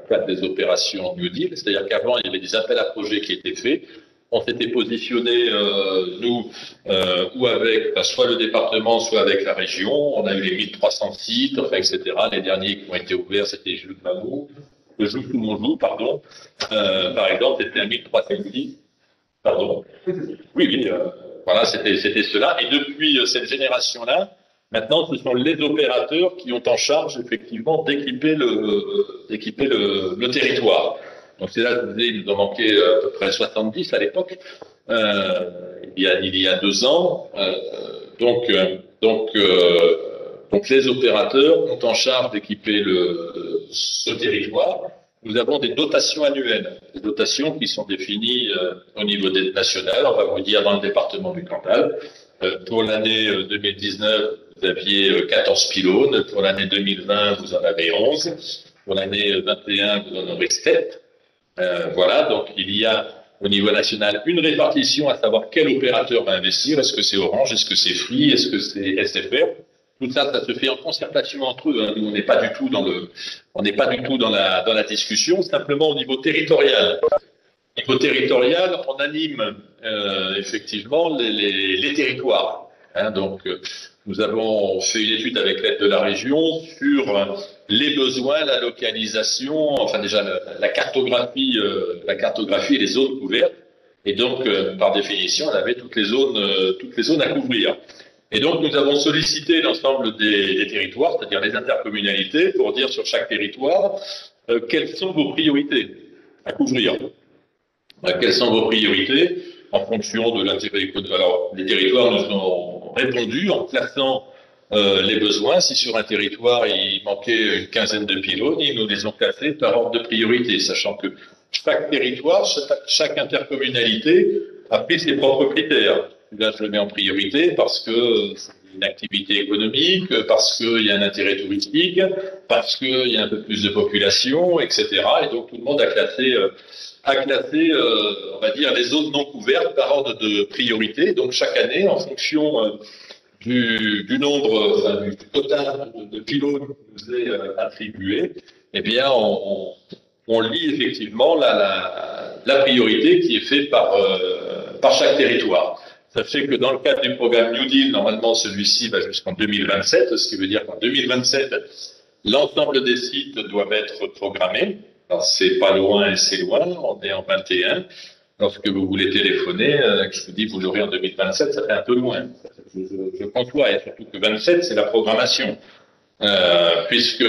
cadre des opérations New Deal. C'est-à-dire qu'avant, il y avait des appels à projets qui étaient faits. On s'était positionné, nous, ou avec soit le département, soit avec la région. On a eu les 1300 sites, enfin, etc. Les derniers qui ont été ouverts, c'était Joux-Mamou, Joux-Monjou, pardon. Par exemple, c'était un 1300 sites. Pardon. Oui, oui, voilà, c'était cela. Et depuis cette génération-là, maintenant, ce sont les opérateurs qui ont en charge, effectivement, d'équiper le territoire. Donc, c'est là que je disais, il nous en manquait à peu près 70 à l'époque, il y a 2 ans. Donc, les opérateurs ont en charge d'équiper ce territoire. Nous avons des dotations annuelles, des dotations qui sont définies au niveau national. On va vous dire dans le département du Cantal. Pour l'année 2019, vous aviez 14 pylônes. Pour l'année 2020, vous en avez 11. Pour l'année 2021, vous en aurez 7. Voilà, donc il y a au niveau national une répartition à savoir quel opérateur va investir. Est-ce que c'est Orange? Est-ce que c'est Free? Est-ce que c'est SFR? Tout ça, ça se fait en concertation entre eux. Nous, on n'est pas du tout dans la discussion, simplement au niveau territorial. Au niveau territorial, on anime effectivement les territoires. Donc, nous avons fait une étude avec l'aide de la région sur les besoins, la localisation, enfin déjà la cartographie et les zones couvertes. Et donc, par définition, on avait toutes les zones à couvrir. Et donc, nous avons sollicité l'ensemble des territoires, c'est-à-dire les intercommunalités, pour dire sur chaque territoire quelles sont vos priorités à couvrir. Quelles sont vos priorités en fonction de l'intérêt économique. Alors, les territoires nous ont répondu en classant les besoins. Si sur un territoire, il manquait une quinzaine de pylônes, ils nous les ont classés par ordre de priorité, sachant que chaque territoire, chaque intercommunalité a pris ses propres critères. Là, je le mets en priorité parce que c'est une activité économique, parce qu'il y a un intérêt touristique, parce qu'il y a un peu plus de population, etc. Et donc, tout le monde a classé, on va dire, les zones non couvertes par ordre de priorité. Donc, chaque année, en fonction du nombre, du total de pylônes qui nous est attribué, eh bien, on lit effectivement la priorité qui est faite par chaque territoire. Sachez que dans le cadre du programme New Deal, normalement, celui-ci va jusqu'en 2027, ce qui veut dire qu'en 2027, l'ensemble des sites doivent être programmés. Alors, c'est pas loin et c'est loin, on est en 21. Lorsque vous voulez téléphoner, je vous dis vous l'aurez en 2027, ça fait un peu loin. Je conçois, et surtout que 27, c'est la programmation. Puisque,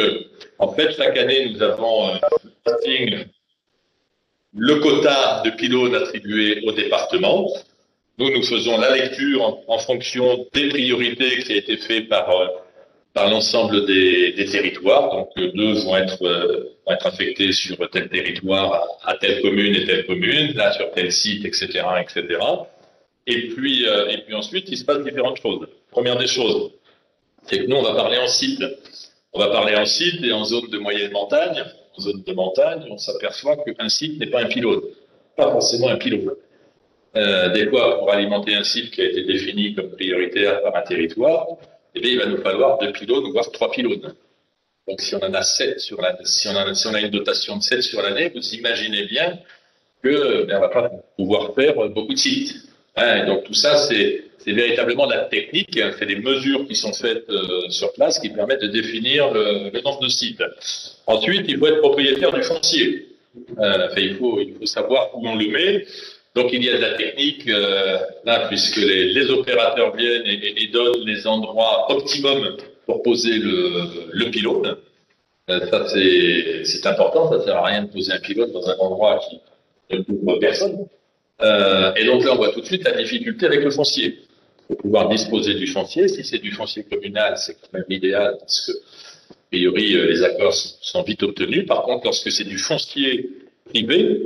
en fait, chaque année, nous avons le quota de pylônes attribué au département. Nous faisons la lecture en fonction des priorités qui a été fait par l'ensemble des territoires. Donc, 2 vont être affectés sur tel territoire, à telle commune et telle commune, là sur tel site, etc., etc. Et puis ensuite, il se passe différentes choses. Première des choses, c'est que nous, on va parler en site. On va parler en site et en zone de moyenne montagne. En zone de montagne, on s'aperçoit qu'un site n'est pas un pylône. Pas forcément un pylône. Des fois, pour alimenter un site qui a été défini comme prioritaire par un territoire, eh bien, il va nous falloir 2 pylônes, voire 3 pylônes. Donc, si on en a 7 si on a une dotation de 7 sur l'année, vous imaginez bien que, on va pas pouvoir faire beaucoup de sites. Et donc, tout ça, c'est véritablement de la technique, c'est des mesures qui sont faites sur place qui permettent de définir le nombre de sites. Ensuite, il faut être propriétaire du foncier. Il faut savoir où on le met. Donc, il y a de la technique là, puisque les opérateurs viennent et donnent les endroits optimum pour poser le pylône. Ça, c'est important. Ça sert à rien de poser un pylône dans un endroit qui ne couvre personne. Et donc là, on voit tout de suite la difficulté avec le foncier. Il faut pouvoir disposer du foncier. Si c'est du foncier communal, c'est quand même idéal parce que, a priori, les accords sont vite obtenus. Par contre, lorsque c'est du foncier privé,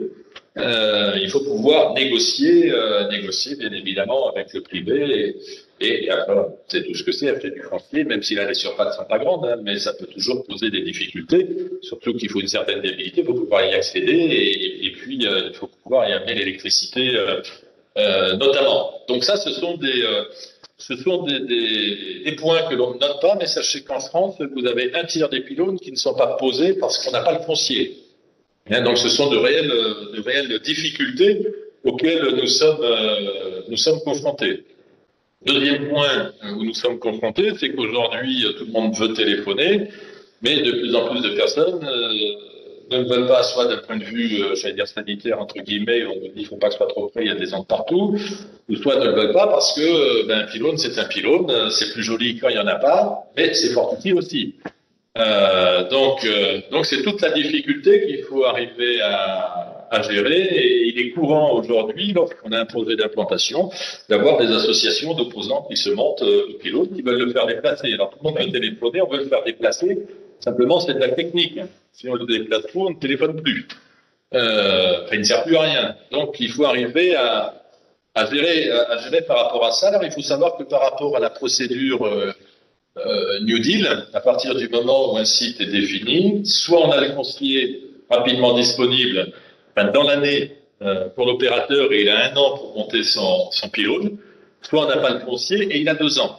il faut pouvoir négocier bien évidemment avec le privé et après, c'est tout ce que c'est acheter du foncier, même si là les surfaces sont pas grandes, mais ça peut toujours poser des difficultés, surtout qu'il faut une certaine viabilité pour pouvoir y accéder et puis il faut pouvoir y amener l'électricité notamment. Donc ça, ce sont ce sont des points que l'on ne note pas, mais sachez qu'en France, vous avez un tiers des pylônes qui ne sont pas posés parce qu'on n'a pas le foncier. Donc ce sont de réelles difficultés auxquelles nous sommes confrontés. Deuxième point où nous sommes confrontés, c'est qu'aujourd'hui, tout le monde veut téléphoner, mais de plus en plus de personnes ne le veulent pas, soit d'un point de vue, j'allais dire sanitaire, entre guillemets, on nous dit qu'il ne faut pas que ce soit trop près, il y a des ondes partout, ou soit ne le veulent pas parce que un pylône, c'est un pylône, c'est plus joli quand il n'y en a pas, mais c'est fort utile aussi. Donc c'est toute la difficulté qu'il faut arriver à gérer, et il est courant aujourd'hui, lorsqu'on a un projet d'implantation, d'avoir des associations d'opposants qui se montent au pylône, qui veulent le faire déplacer. Alors tout le monde veut téléphoner, on veut le faire déplacer, simplement c'est de la technique. Si on le déplace trop, on ne téléphone plus. Il ne sert plus à rien. Donc il faut arriver à gérer par rapport à ça. Alors il faut savoir que par rapport à la procédure New Deal, à partir du moment où un site est défini, soit on a le foncier rapidement disponible dans l'année pour l'opérateur et il a 1 an pour monter son pylône, soit on n'a pas le foncier et il a 2 ans.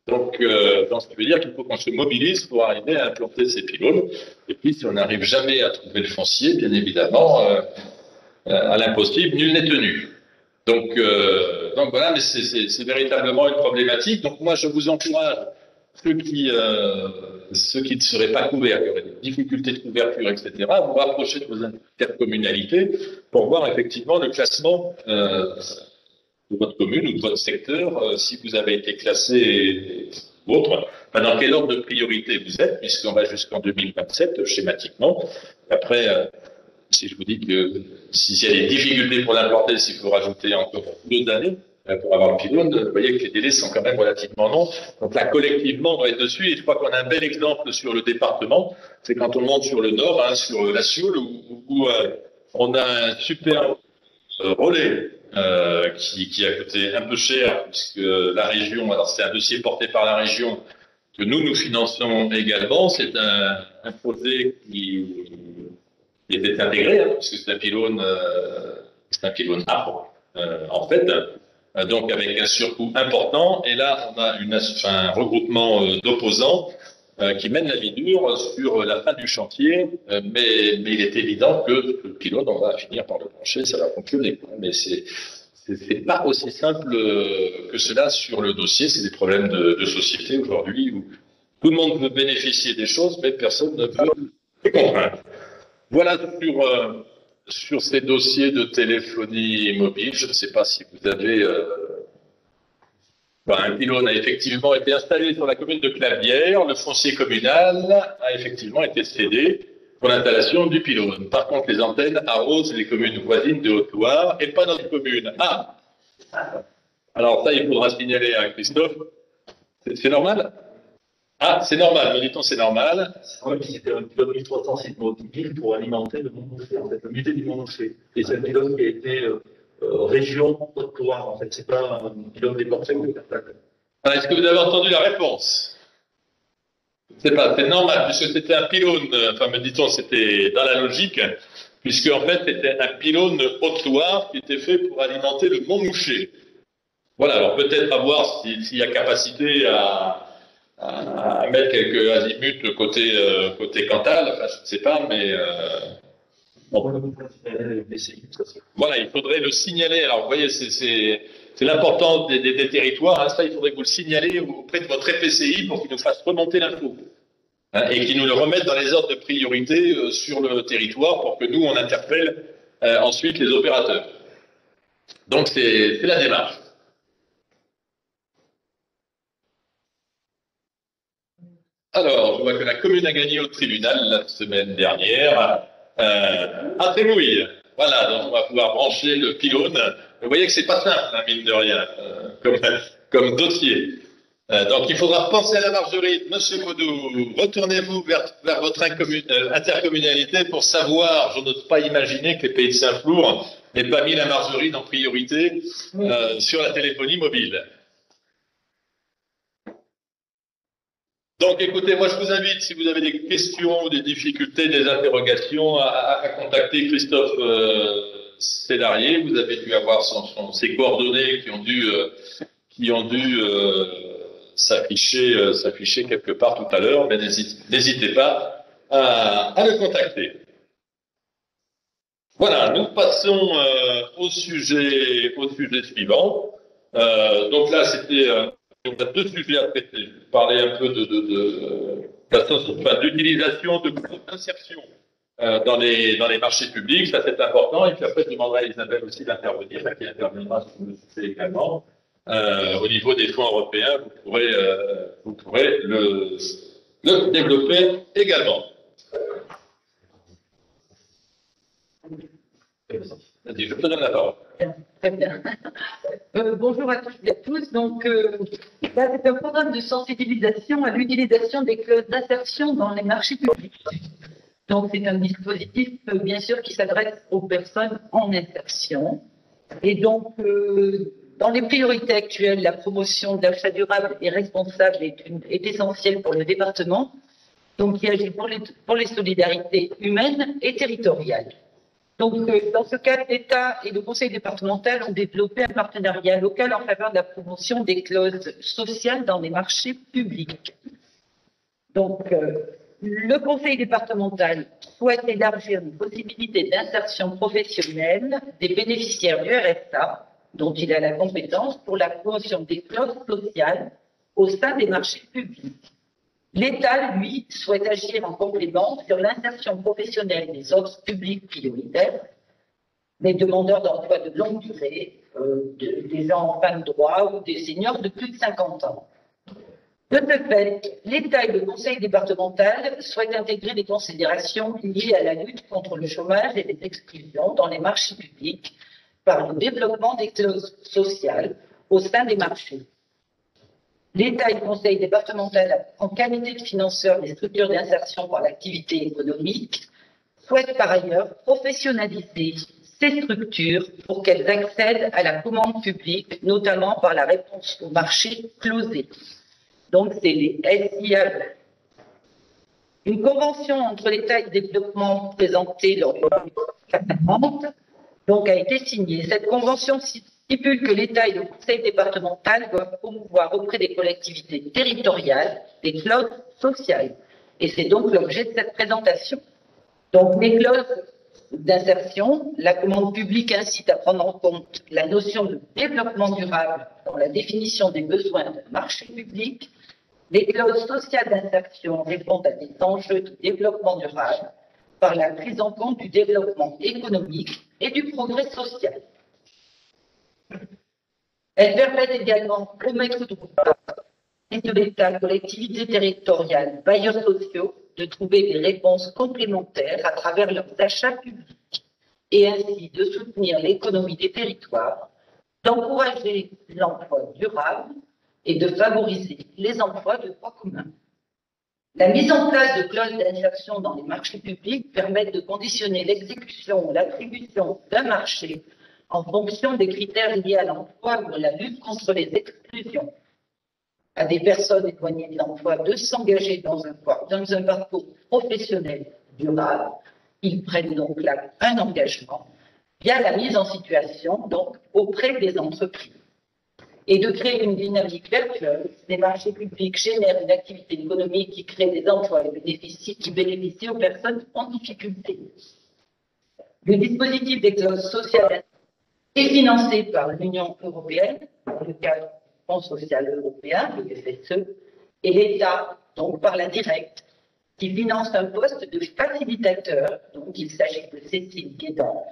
Donc ça veut dire qu'il faut qu'on se mobilise pour arriver à implanter ces pylônes. Et puis si on n'arrive jamais à trouver le foncier, bien évidemment, à l'impossible, nul n'est tenu. Donc voilà, mais c'est véritablement une problématique. Donc moi, je vous encourage, ceux qui ne seraient pas couverts, qui auraient des difficultés de couverture, etc., à vous rapprocher de vos intercommunalités pour voir effectivement le classement de votre commune ou de votre secteur, si vous avez été classé ou autre. Dans quel ordre de priorité vous êtes, puisqu'on va jusqu'en 2027, schématiquement. Après, si je vous dis que s'il y a des difficultés pour l'implanter, s'il faut rajouter encore 2 années pour avoir le pylône, vous voyez que les délais sont quand même relativement longs. Donc là, collectivement, on va être dessus. Et je crois qu'on a un bel exemple sur le département. C'est quand on monte sur le nord, sur la Sioule, où on a un super relais qui a coûté un peu cher, puisque la région, alors c'est un dossier porté par la région que nous finançons également. C'est un projet qui était intégré, puisque c'est un pylône arbre, en fait, donc avec un surcoût important. Et là, on a un regroupement d'opposants qui mène la vie dure sur la fin du chantier, mais il est évident que le pylône, on va finir par le brancher, ça va fonctionner. Mais c'est pas aussi simple que cela sur le dossier. C'est des problèmes de société aujourd'hui où tout le monde veut bénéficier des choses, mais personne ne veut les contraindre. Voilà sur ces dossiers de téléphonie mobile. Je ne sais pas si vous avez... un pylône a effectivement été installé sur la commune de Clavières. Le foncier communal a effectivement été cédé pour l'installation du pylône. Par contre, les antennes arrosent les communes voisines de Haute-Loire et pas notre commune. Ah! Alors ça, il faudra signaler à Christophe. C'est normal? Ah, c'est normal, me dit-on, c'est normal. C'était un pylône 1300 sites mobiles pour alimenter le Montmoncé, en fait, le musée du Montmoncé. Et c'est un pylône qui a été région Haute-Loire, en fait. C'est pas un pylône déporté ou Est-ce que vous avez entendu la réponse? C'est normal, puisque c'était un pylône, me dit-on, c'était dans la logique, puisque en fait, c'était un pylône Haute-Loire qui était fait pour alimenter le Montmouchet. Voilà, alors peut-être à voir s'il y a capacité à mettre quelques azimuts côté Cantal, je ne sais pas, mais voilà, il faudrait le signaler. Alors vous voyez, c'est l'importance des territoires. Ça, il faudrait que vous le signalez auprès de votre FPCI pour qu'il nous fasse remonter l'info et qu'il nous le remette dans les ordres de priorité sur le territoire pour que nous on interpelle ensuite les opérateurs. Donc c'est la démarche. Alors, je vois que la commune a gagné au tribunal la semaine dernière à Trémouille. Voilà, donc on va pouvoir brancher le pylône. Vous voyez que c'est pas simple, mine de rien, comme dossier. Donc il faudra penser à la margerite. Monsieur Baudou, retournez-vous vers votre intercommunalité pour savoir, je n'ose pas imaginer que les Pays de Saint-Flour n'aient pas mis la margerite en priorité sur la téléphonie mobile. Donc, écoutez, moi, je vous invite, si vous avez des questions, des difficultés, des interrogations, à contacter Christophe Célarier. Vous avez dû avoir ses coordonnées qui ont dû qui ont dû s'afficher quelque part tout à l'heure, mais n'hésitez pas à le contacter. Voilà, nous passons au sujet suivant. Donc là, on a deux sujets à traiter. Je vais parler un peu de l'utilisation de clauses d'insertion dans les marchés publics, ça c'est important. Et puis après, je demanderai à Isabelle aussi d'intervenir, qui interviendra sur le sujet également. Au niveau des fonds européens, vous pourrez le développer également. Vas-y, je te donne la parole. Très bien. Bonjour à toutes et à tous. Donc, là, c'est un programme de sensibilisation à l'utilisation des clauses d'insertion dans les marchés publics. Donc, c'est un dispositif, bien sûr, qui s'adresse aux personnes en insertion. Et donc, dans les priorités actuelles, la promotion d'achat durable et responsable est essentielle pour le département, donc qui agit pour les solidarités humaines et territoriales. Donc, dans ce cadre, l'État et le Conseil départemental ont développé un partenariat local en faveur de la promotion des clauses sociales dans les marchés publics. Donc, le Conseil départemental souhaite élargir les possibilités d'insertion professionnelle des bénéficiaires du RSA, dont il a la compétence pour la promotion des clauses sociales au sein des marchés publics. L'État, lui, souhaite agir en complément sur l'insertion professionnelle des offres publiques prioritaires, des demandeurs d'emploi de longue durée, des gens en fin de droit ou des seniors de plus de 50 ans. De ce fait, l'État et le Conseil départemental souhaitent intégrer des considérations liées à la lutte contre le chômage et les exclusions dans les marchés publics par le développement des clauses sociales au sein des marchés. L'État et le Conseil départemental, en qualité de financeur des structures d'insertion par l'activité économique, souhaitent par ailleurs professionnaliser ces structures pour qu'elles accèdent à la commande publique, notamment par la réponse au marché closé. Donc, c'est les SIAE. Une convention entre l'État et le développement présentée lors du 40 donc a été signée. Cette convention stipule que l'État et le Conseil départemental doivent promouvoir auprès des collectivités territoriales des clauses sociales. Et c'est donc l'objet de cette présentation. Donc, les clauses d'insertion, la commande publique incite à prendre en compte la notion de développement durable dans la définition des besoins de marché public. Les clauses sociales d'insertion répondent à des enjeux de développement durable par la prise en compte du développement économique et du progrès social. Elles permettent également aux maîtres d'ouvrage et de l'État, collectivités territoriales, bailleurs sociaux, de trouver des réponses complémentaires à travers leurs achats publics et ainsi de soutenir l'économie des territoires, d'encourager l'emploi durable et de favoriser les emplois de droit commun. La mise en place de clauses d'insertion dans les marchés publics permet de conditionner l'exécution ou l'attribution d'un marché en fonction des critères liés à l'emploi ou à la lutte contre les exclusions, à des personnes éloignées de l'emploi de s'engager dans un parcours professionnel durable. Ils prennent donc là un engagement via la mise en situation donc auprès des entreprises. Et de créer une dynamique vertueuse, les marchés publics génèrent une activité économique qui crée des emplois et qui bénéficie aux personnes en difficulté. Le dispositif des clauses sociales est financé par l'Union européenne, dans le cadre du Fonds social européen, le FSE, et l'État, donc par la directe, qui finance un poste de facilitateur. Donc il s'agit de Cécile Guédan,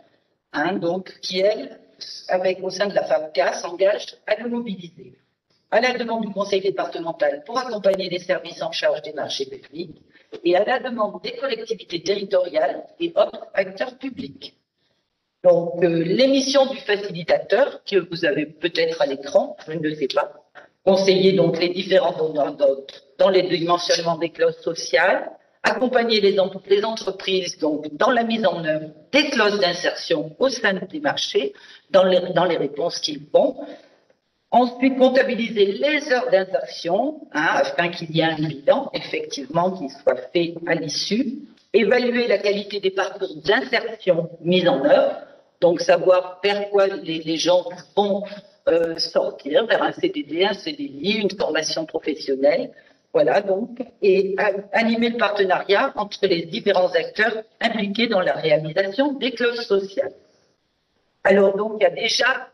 donc qui elle, au sein de la FAPCA, s'engage à le mobiliser. À la demande du Conseil départemental pour accompagner les services en charge des marchés publics et à la demande des collectivités territoriales et autres acteurs publics. Donc, les missions du facilitateur, que vous avez peut-être à l'écran, je ne le sais pas, conseiller donc les différents donneurs d'ordre dans les dimensionnements des clauses sociales, accompagner les entreprises donc dans la mise en œuvre des clauses d'insertion au sein des marchés, dans les réponses qu'ils font. Ensuite, comptabiliser les heures d'insertion, afin qu'il y ait un bilan, effectivement, qui soit fait à l'issue. Évaluer la qualité des parcours d'insertion mis en œuvre, donc savoir vers quoi les gens vont sortir vers un CDD, un CDI, une formation professionnelle. Voilà donc, et animer le partenariat entre les différents acteurs impliqués dans la réalisation des clauses sociales. Alors donc, il y a déjà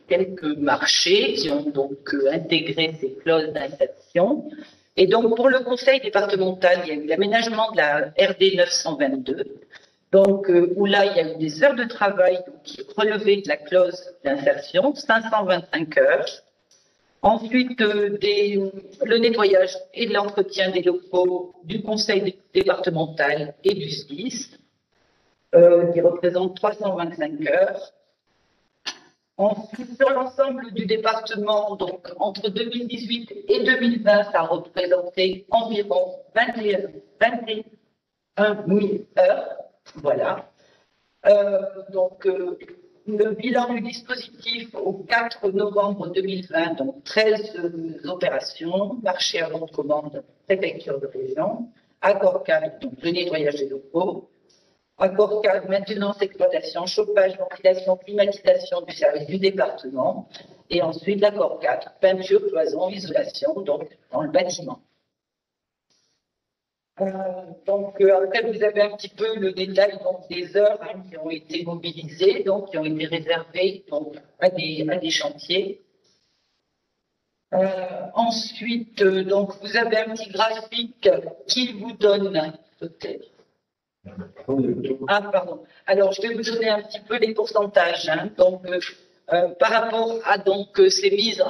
quelques marchés qui ont donc intégré ces clauses d'insertion. Et donc, pour le conseil départemental, il y a eu l'aménagement de la RD 922, donc, où là, il y a eu des heures de travail qui relevaient de la clause d'insertion, 525 heures. Ensuite, le nettoyage et l'entretien des locaux du conseil départemental et du SDIS, qui représente 325 heures. Ensuite, sur l'ensemble du département, donc entre 2018 et 2020, ça a représenté environ 21 000 heures. Voilà. Le bilan du dispositif au 4 novembre 2020, donc 13 opérations, marché à bon de commande, préfecture de région, accord cadre, donc le nettoyage des locaux, accord cadre, maintenance, exploitation, chauffage, ventilation, climatisation du service du département, et ensuite l'accord cadre, peinture, cloison, isolation, donc dans le bâtiment. Après, vous avez un petit peu le détail donc, des heures qui ont été mobilisées, donc qui ont été réservées donc, à des chantiers. Ensuite, donc, vous avez un petit graphique qui vous donne peut-être. Ah, pardon. Alors, je vais vous donner un petit peu les pourcentages. Donc, par rapport à donc ces mises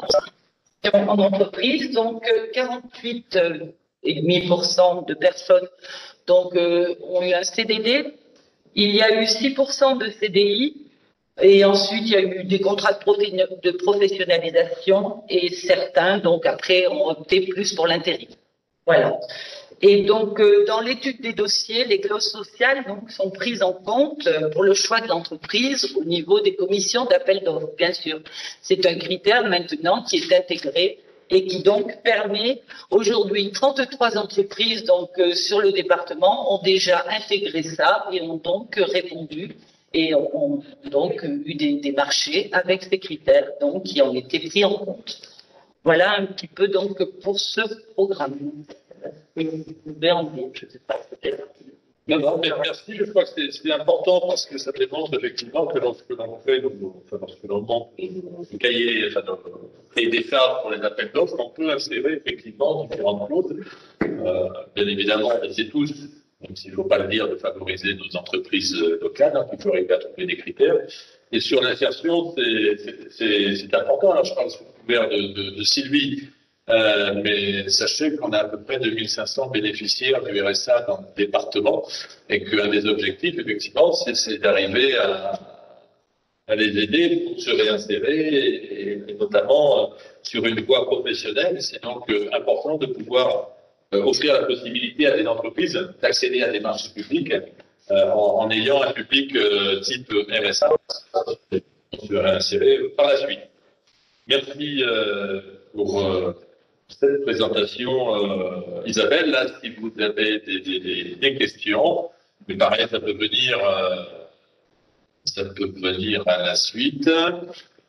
en entreprise, donc 48,5% de personnes donc, ont eu un CDD. Il y a eu 6% de CDI. Et ensuite, il y a eu des contrats de professionnalisation et certains, donc après, ont opté plus pour l'intérim. Voilà. Et donc, dans l'étude des dossiers, les clauses sociales donc, sont prises en compte pour le choix de l'entreprise au niveau des commissions d'appel d'offres, bien sûr. C'est un critère maintenant qui est intégré et qui donc permet, aujourd'hui, 33 entreprises donc, sur le département ont déjà intégré ça et ont donc répondu et ont donc eu des marchés avec ces critères donc, qui ont été pris en compte. Voilà un petit peu donc pour ce programme. Je sais pas, non, mais merci. Je crois que c'est important parce que ça démontre effectivement que lorsque l'on fait, lorsque l'on monte le cahier, des charges pour les appels d'offres, on peut insérer effectivement différentes clauses. Bien évidemment, on essaie tous, même s'il ne faut pas le dire, de favoriser nos entreprises locales, qu'il faut arriver à trouver des critères. Et sur l'insertion, c'est important. Alors, je parle sous couvert de Sylvie. Mais sachez qu'on a à peu près 2500 bénéficiaires du RSA dans le département et qu'un des objectifs, effectivement, c'est d'arriver à les aider pour se réinsérer et notamment sur une voie professionnelle. C'est donc important de pouvoir offrir la possibilité à des entreprises d'accéder à des marchés publics en ayant un public type RSA pour se réinsérer par la suite. Merci pour cette présentation, Isabelle. Là, si vous avez des questions, mais pareil, ça peut venir à la suite.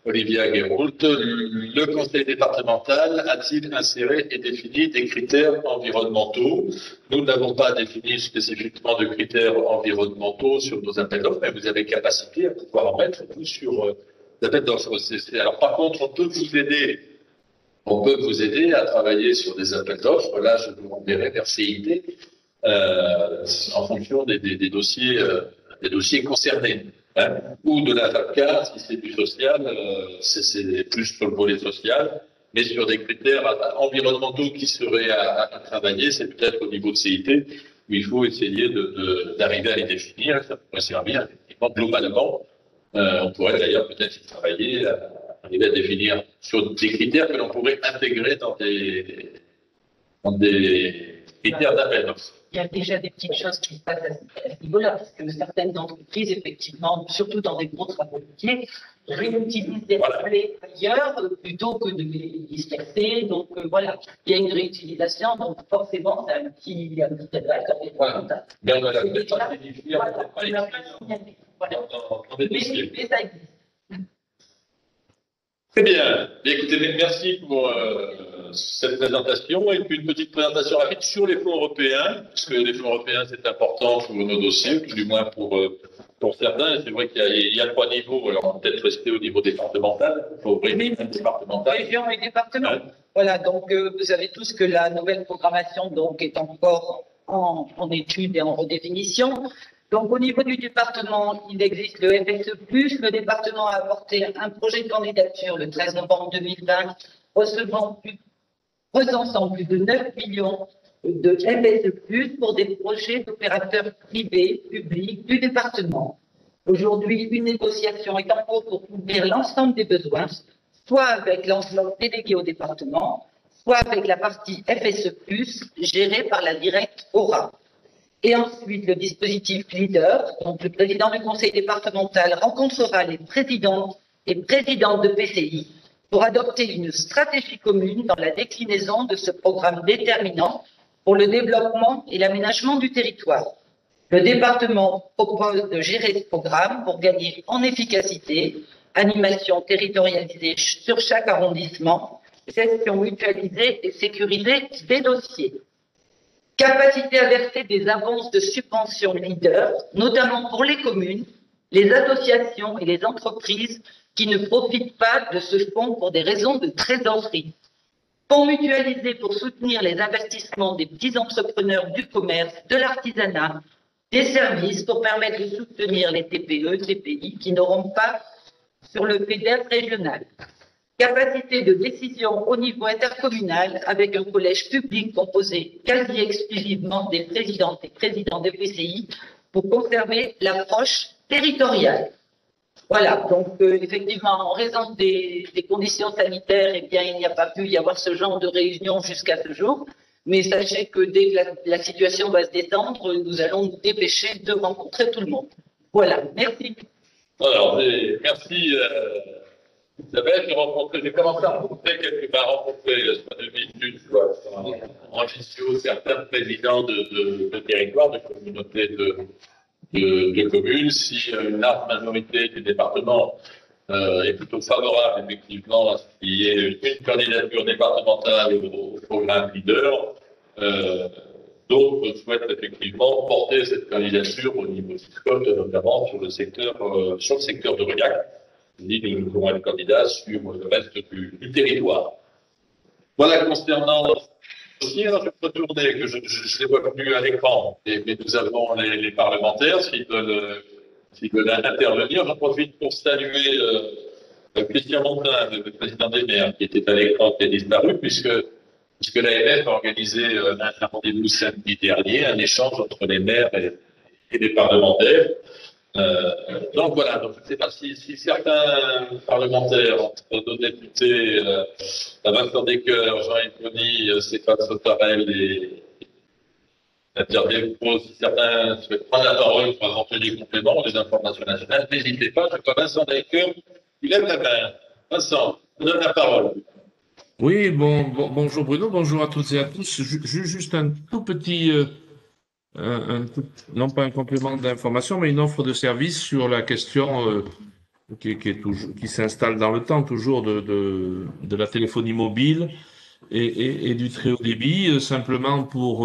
Olivia Guérault, le conseil départemental a-t-il inséré et défini des critères environnementaux? Nous n'avons pas défini spécifiquement de critères environnementaux sur nos appels d'offres, mais vous avez capacité à pouvoir en mettre vous sur les appels d'offres. Alors, par contre, on peut vous aider à travailler sur des appels d'offres. Là, je vous renverrai vers CIT en fonction des dossiers concernés. Ou de la FAPCA, si c'est du social, c'est plus sur le volet social, mais sur des critères environnementaux qui seraient à travailler, c'est peut-être au niveau de CIT, où il faut essayer d'arriver à les définir. Ça pourrait servir, effectivement, globalement. On pourrait d'ailleurs peut-être y travailler, arriver à définir sur des critères que l'on pourrait intégrer dans des critères d'appel d'offres. Il y a déjà des petites choses qui se passent à ce niveau-là, parce que certaines entreprises, effectivement, surtout dans des gros travaux routiers, réutilisent des relais ailleurs plutôt que de les disperser. Donc voilà, il y a une réutilisation, donc forcément, c'est un petit Voilà. Mais on a la peut-être pas signifié. Voilà. Mais ça existe. Très bien. Écoutez, merci pour cette présentation et puis une petite présentation rapide sur les fonds européens, parce que les fonds européens, c'est important pour nos dossiers, tout du moins pour certains. C'est vrai qu'il y a 3 niveaux. Alors, on va peut-être rester au niveau départemental. Il faut ouvrir un départemental. Région et département. Voilà, donc vous savez tous que la nouvelle programmation donc, est encore en étude et en redéfinition. Donc, au niveau du département, il existe le FSE+. Le département a apporté un projet de candidature le 13 novembre 2020, recenant plus de 9 millions de FSE+, pour des projets d'opérateurs privés, publics du département. Aujourd'hui, une négociation est en cours pour couvrir l'ensemble des besoins, soit avec l'enveloppe déléguée au département, soit avec la partie FSE+, gérée par la directe Aura. Et ensuite, le dispositif leader, donc le président du conseil départemental rencontrera les présidents et présidentes de PCI pour adopter une stratégie commune dans la déclinaison de ce programme déterminant pour le développement et l'aménagement du territoire. Le département propose de gérer ce programme pour gagner en efficacité, animation territorialisée sur chaque arrondissement, gestion mutualisée et sécurisée des dossiers. Capacité à verser des avances de subventions leaders, notamment pour les communes, les associations et les entreprises qui ne profitent pas de ce fonds pour des raisons de trésorerie. Fonds mutualisé pour soutenir les investissements des petits entrepreneurs du commerce, de l'artisanat, des services pour permettre de soutenir les TPE, TPI qui n'auront pas sur le FEDER régional. Capacité de décision au niveau intercommunal avec un collège public composé quasi exclusivement des présidentes et présidents des PCI pour conserver l'approche territoriale. Voilà, donc effectivement, en raison des conditions sanitaires, eh bien, il n'y a pas pu y avoir ce genre de réunion jusqu'à ce jour. Mais sachez que dès que la situation va se détendre, nous allons nous dépêcher de rencontrer tout le monde. Voilà, merci. Alors, merci. Isabelle, j'ai commencé à rencontrer quelques en visio certains présidents de territoires, de communautés de communes. Si une large majorité des départements est plutôt favorable effectivement à ce qu'il y ait une candidature départementale au programme leader, d'autres souhaitent effectivement porter cette candidature au niveau SISCOT, notamment sur le secteur de React. Nous aurons un candidat sur le reste du territoire. Voilà, concernant aussi, alors je peux retourner, que je ne les vois plus à l'écran, mais nous avons les parlementaires, s'ils veulent intervenir. J'en profite pour saluer Christian Montin, le président des maires, qui était à l'écran, qui a disparu, puisque l'AMF a organisé un rendez-vous samedi dernier, un échange entre les maires et les parlementaires. Donc voilà, donc je ne sais pas si certains parlementaires, entre nos députés, Vincent Descoeurs, Jean-Yves Pony, Stéphane Sautarel et Nadia Delpro, si certains souhaitent prendre la parole pour apporter des compléments, des informations nationales, n'hésitez pas. Je vois Vincent Descoeurs, il lève la main. Vincent, je donne la parole. Oui, bonjour Bruno, bonjour à toutes et à tous. Juste un tout petit... non pas un complément d'information, mais une offre de service sur la question qui s'installe dans le temps, toujours de la téléphonie mobile et du très haut débit, simplement pour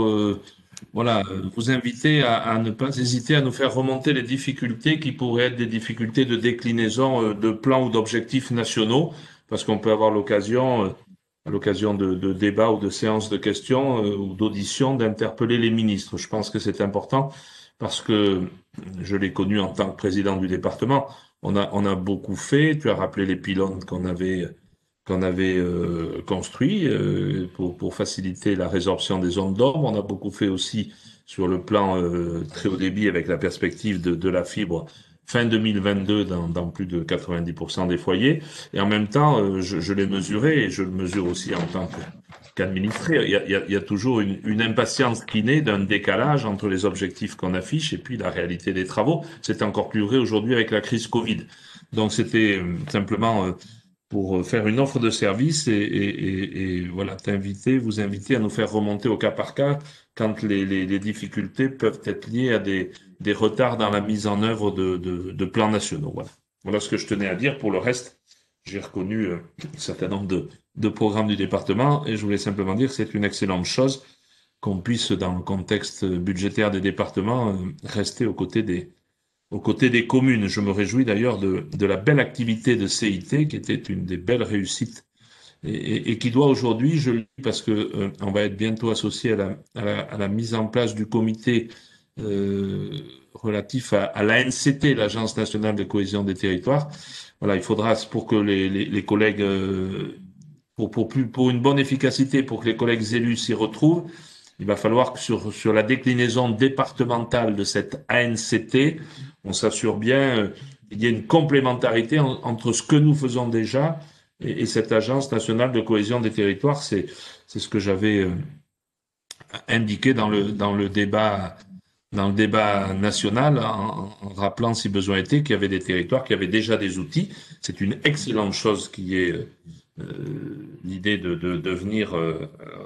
vous inviter à ne pas hésiter à nous faire remonter les difficultés qui pourraient être des difficultés de déclinaison de plans ou d'objectifs nationaux, parce qu'on peut avoir l'occasion à l'occasion de débats ou de séances de questions ou d'auditions, d'interpeller les ministres. Je pense que c'est important parce que je l'ai connu en tant que président du département. On a beaucoup fait. Tu as rappelé les pylônes qu'on avait construits pour faciliter la résorption des ondes d'ombre. On a beaucoup fait aussi sur le plan très haut débit avec la perspective de la fibre fin 2022 dans plus de 90% des foyers. Et en même temps, je l'ai mesuré et je le mesure aussi en tant qu'administré. Il y a toujours une impatience qui naît d'un décalage entre les objectifs qu'on affiche et puis la réalité des travaux. C'est encore plus vrai aujourd'hui avec la crise Covid. Donc c'était simplement pour faire une offre de service et voilà, vous inviter à nous faire remonter au cas par cas quand les difficultés peuvent être liées à des retards dans la mise en œuvre de plans nationaux. Voilà ce que je tenais à dire. Pour le reste, j'ai reconnu un certain nombre de programmes du département et je voulais simplement dire que c'est une excellente chose qu'on puisse, dans le contexte budgétaire des départements, rester aux côtés des communes. Je me réjouis d'ailleurs de la belle activité de CIT, qui était une des belles réussites et qui doit aujourd'hui, je le dis parce que on va être bientôt associé à la mise en place du comité relatif à l'ANCT, l'Agence nationale de cohésion des territoires. Voilà, il faudra, pour que les collègues, pour une bonne efficacité, pour que les collègues élus s'y retrouvent, il va falloir que sur la déclinaison départementale de cette ANCT, on s'assure bien qu'il y ait une complémentarité entre ce que nous faisons déjà et cette Agence nationale de cohésion des territoires. C'est ce que j'avais indiqué dans le débat national, en rappelant, si besoin était, qu'il y avait des territoires qui avaient déjà des outils. C'est une excellente chose qui est l'idée de venir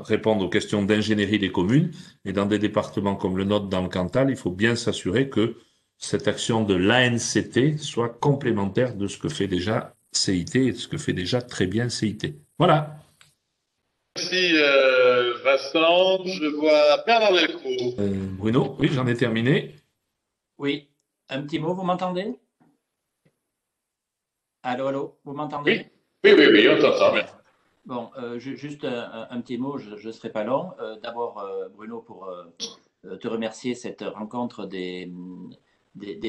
répondre aux questions d'ingénierie des communes. Et dans des départements comme le nôtre, dans le Cantal, il faut bien s'assurer que cette action de l'ANCT soit complémentaire de ce que fait déjà CIT et de ce que fait déjà très bien CIT. Voilà. Merci Vincent. Je vois Bernard Delcros. Bruno, oui, j'en ai terminé. Oui, un petit mot, vous m'entendez? Allô, vous m'entendez? Oui, on t'entend bien. Bon, juste un petit mot, je ne serai pas long. D'abord, Bruno, pour te remercier cette rencontre des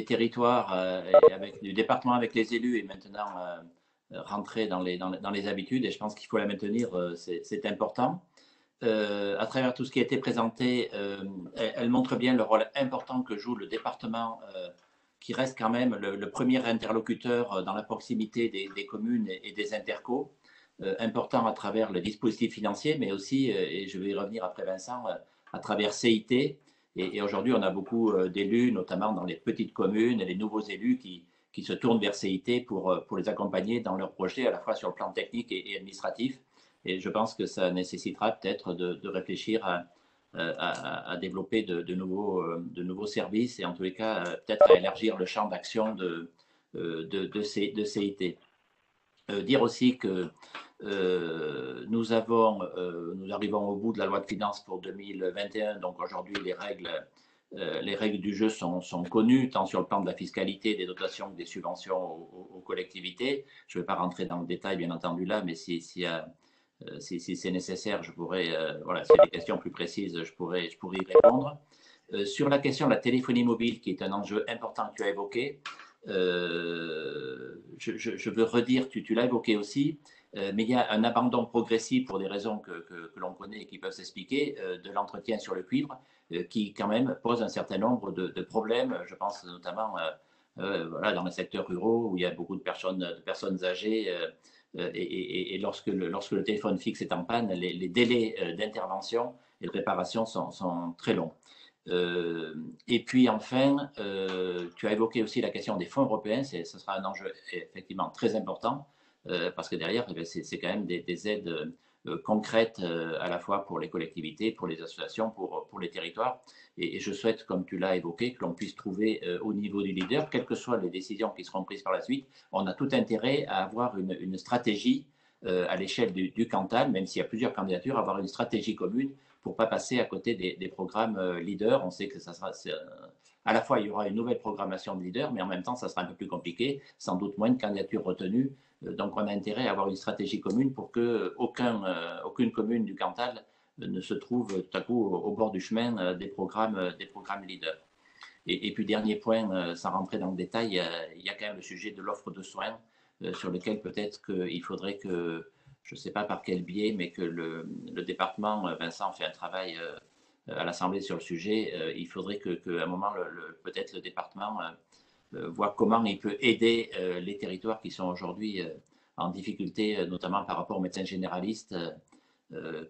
territoires du département avec les élus et maintenant rentrer dans les habitudes, et je pense qu'il faut la maintenir, c'est important. À travers tout ce qui a été présenté, elle montre bien le rôle important que joue le département, qui reste quand même le premier interlocuteur dans la proximité des communes et des intercos, important à travers le dispositif financier, mais aussi, et je vais y revenir après Vincent, à travers CIT. Et aujourd'hui, on a beaucoup d'élus, notamment dans les petites communes et les nouveaux élus qui se tournent vers CIT pour les accompagner dans leurs projets, à la fois sur le plan technique et administratif. Et je pense que ça nécessitera peut-être de réfléchir à développer de nouveaux services et en tous les cas, peut-être à élargir le champ d'action de CIT. Dire aussi que nous arrivons au bout de la loi de finances pour 2021, donc aujourd'hui les règles du jeu sont connues, tant sur le plan de la fiscalité, des dotations que des subventions aux collectivités. Je ne vais pas rentrer dans le détail, bien entendu, là, mais si c'est nécessaire, je pourrais, voilà, s'il y a des questions plus précises, je pourrais y répondre. Sur la question de la téléphonie mobile, qui est un enjeu important que tu as évoqué, je veux redire, tu l'as évoqué aussi, mais il y a un abandon progressif pour des raisons que l'on connaît et qui peuvent s'expliquer, de l'entretien sur le cuivre, qui quand même pose un certain nombre de problèmes. Je pense notamment voilà, dans les secteurs ruraux où il y a beaucoup de personnes âgées et lorsque le téléphone fixe est en panne, les délais d'intervention et de réparation sont très longs. Et puis enfin, tu as évoqué aussi la question des fonds européens. Ce sera un enjeu effectivement très important parce que derrière, c'est quand même des aides concrètes à la fois pour les collectivités, pour les associations, pour les territoires. Et je souhaite, comme tu l'as évoqué, que l'on puisse trouver au niveau du leader, quelles que soient les décisions qui seront prises par la suite, on a tout intérêt à avoir une stratégie à l'échelle du Cantal, même s'il y a plusieurs candidatures, avoir une stratégie commune pour ne pas passer à côté des programmes leaders. On sait que ça sera, à la fois il y aura une nouvelle programmation de leaders, mais en même temps ça sera un peu plus compliqué, sans doute moins de candidatures retenues. Donc on a intérêt à avoir une stratégie commune pour que aucune commune du Cantal ne se trouve tout à coup au bord du chemin des programmes leaders. Et puis dernier point, sans rentrer dans le détail, il y a quand même le sujet de l'offre de soins sur lequel peut-être qu'il faudrait que, je ne sais pas par quel biais, mais que le département, Vincent fait un travail à l'Assemblée sur le sujet. Il faudrait qu'à un moment, peut-être le département voit comment il peut aider les territoires qui sont aujourd'hui en difficulté, notamment par rapport aux médecins généralistes.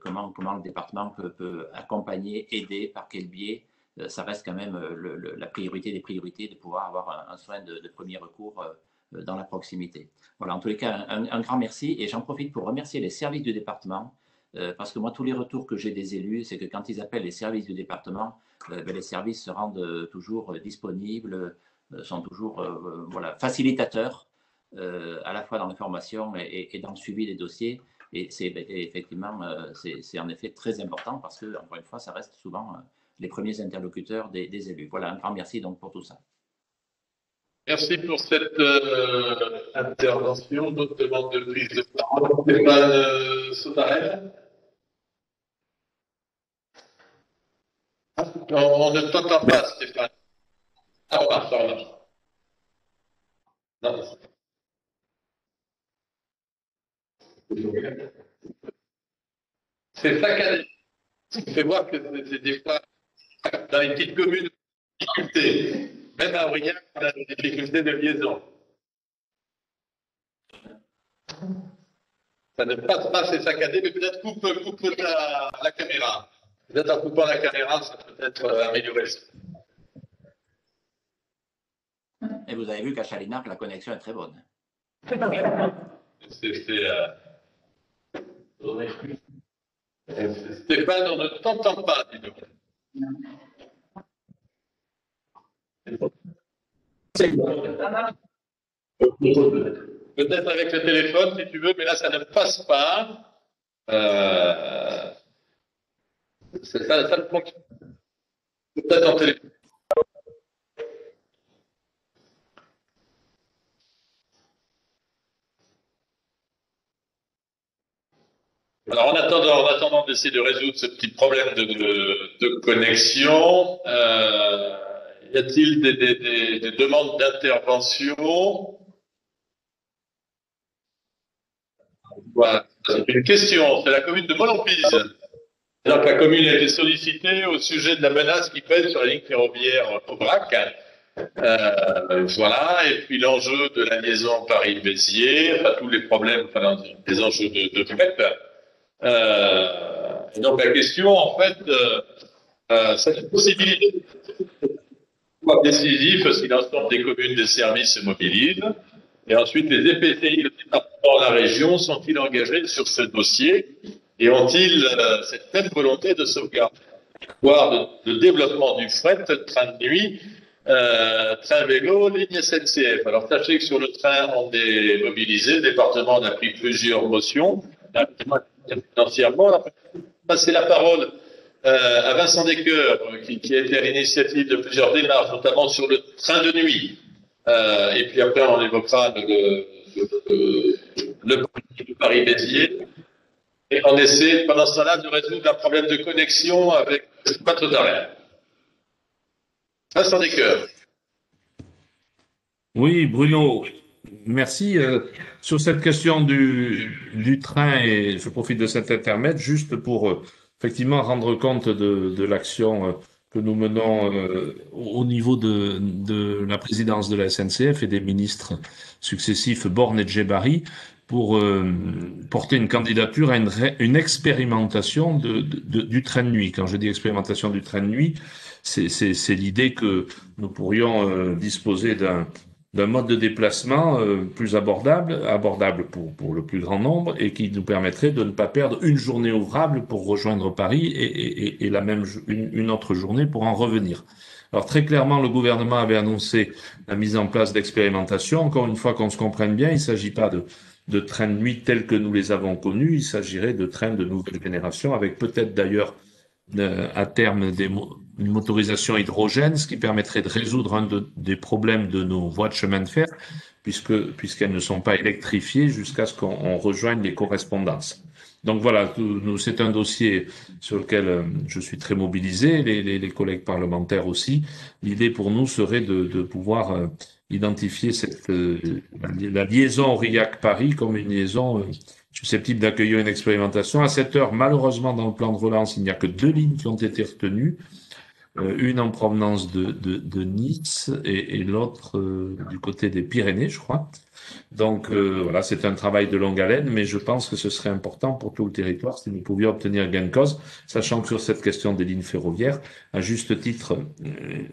Comment le département peut accompagner, aider, par quel biais. Ça reste quand même la priorité des priorités de pouvoir avoir un soin de premier recours dans la proximité. Voilà, en tous les cas, un grand merci. Et j'en profite pour remercier les services du département, parce que moi, tous les retours que j'ai des élus, c'est que quand ils appellent les services du département, les services se rendent toujours disponibles, sont toujours voilà, facilitateurs. à la fois dans la formation et dans le suivi des dossiers. Et effectivement, c'est en effet très important parce que, encore une fois, ça reste souvent les premiers interlocuteurs des élus. Voilà, un grand merci donc pour tout ça. Merci pour cette intervention. D'autres demandes de prise de parole. Stéphane Sautarel. On ne t'entend pas, Stéphane. Ah, pardon. Non. C'est saccadé. Ça fait voir que c'est des fois dans les petites communes, difficultés. Même à Aurillac, on a des difficultés de liaison. Ça ne passe pas, c'est saccadé, mais peut-être coupe la caméra. Peut-être en coupant la caméra, ça peut être amélioré. Et vous avez vu qu'à Chalinard, la connexion est très bonne. Stéphane, on ne t'entend pas, dis donc. Peut-être avec le téléphone, si tu veux, mais là, ça ne passe pas. Ça ne fonctionne pas. Peut-être en téléphone. Alors, en attendant d'essayer de résoudre ce petit problème de connexion, y a-t-il des demandes d'intervention? Voilà. C'est une question. C'est la commune de Monompise. Donc, la commune a été sollicitée au sujet de la menace qui pèse sur la ligne ferroviaire Aubrac. Voilà. Et puis, l'enjeu de la liaison Paris-Béziers, enfin, tous les problèmes, enfin, les enjeux de fret. Et donc, la question, en fait, c'est une possibilité décisif si l'ensemble des communes des services se mobilisent. Et ensuite, les EPCI, le département, la région, sont-ils engagés sur ce dossier et ont-ils cette même volonté de sauvegarde, voire de développement du fret, train de nuit, train vélo, ligne SNCF. Alors, sachez que sur le train, on est mobilisé. Le département a pris plusieurs motions. Financièrement, on a passé la parole à Vincent Descoeurs, qui a été à l'initiative de plusieurs démarches, notamment sur le train de nuit. Et puis après, on évoquera le Paris-Béziers. Et on essaie, pendant ce temps-là, de résoudre un problème de connexion avec Quatre d'Arrêt. Vincent Descoeurs. Oui, Bruno, merci. Sur cette question du train, et je profite de cet intermède juste pour effectivement rendre compte de l'action que nous menons au niveau de la présidence de la SNCF et des ministres successifs Borne et Djebari pour porter une candidature à une expérimentation du train de nuit. Quand je dis expérimentation du train de nuit, c'est l'idée que nous pourrions disposer d'un mode de déplacement plus abordable pour le plus grand nombre et qui nous permettrait de ne pas perdre une journée ouvrable pour rejoindre Paris et une autre journée pour en revenir. Alors très clairement, le gouvernement avait annoncé la mise en place d'expérimentations. Encore une fois, qu'on se comprenne bien, il ne s'agit pas de trains de nuit tels que nous les avons connus, il s'agirait de trains de nouvelle génération avec peut-être d'ailleurs à terme une motorisation hydrogène, ce qui permettrait de résoudre des problèmes de nos voies de chemin de fer, puisqu'elles ne sont pas électrifiées jusqu'à ce qu'on rejoigne les correspondances. Donc voilà, c'est un dossier sur lequel je suis très mobilisé, les collègues parlementaires aussi. L'idée pour nous serait de pouvoir identifier la liaison Aurillac-Paris comme une liaison susceptible d'accueillir une expérimentation. À cette heure, malheureusement, dans le plan de relance, il n'y a que 2 lignes qui ont été retenues, une en provenance de Nice et l'autre du côté des Pyrénées, je crois. Donc voilà, c'est un travail de longue haleine, mais je pense que ce serait important pour tout le territoire si nous pouvions obtenir gain de cause, sachant que sur cette question des lignes ferroviaires, à juste titre,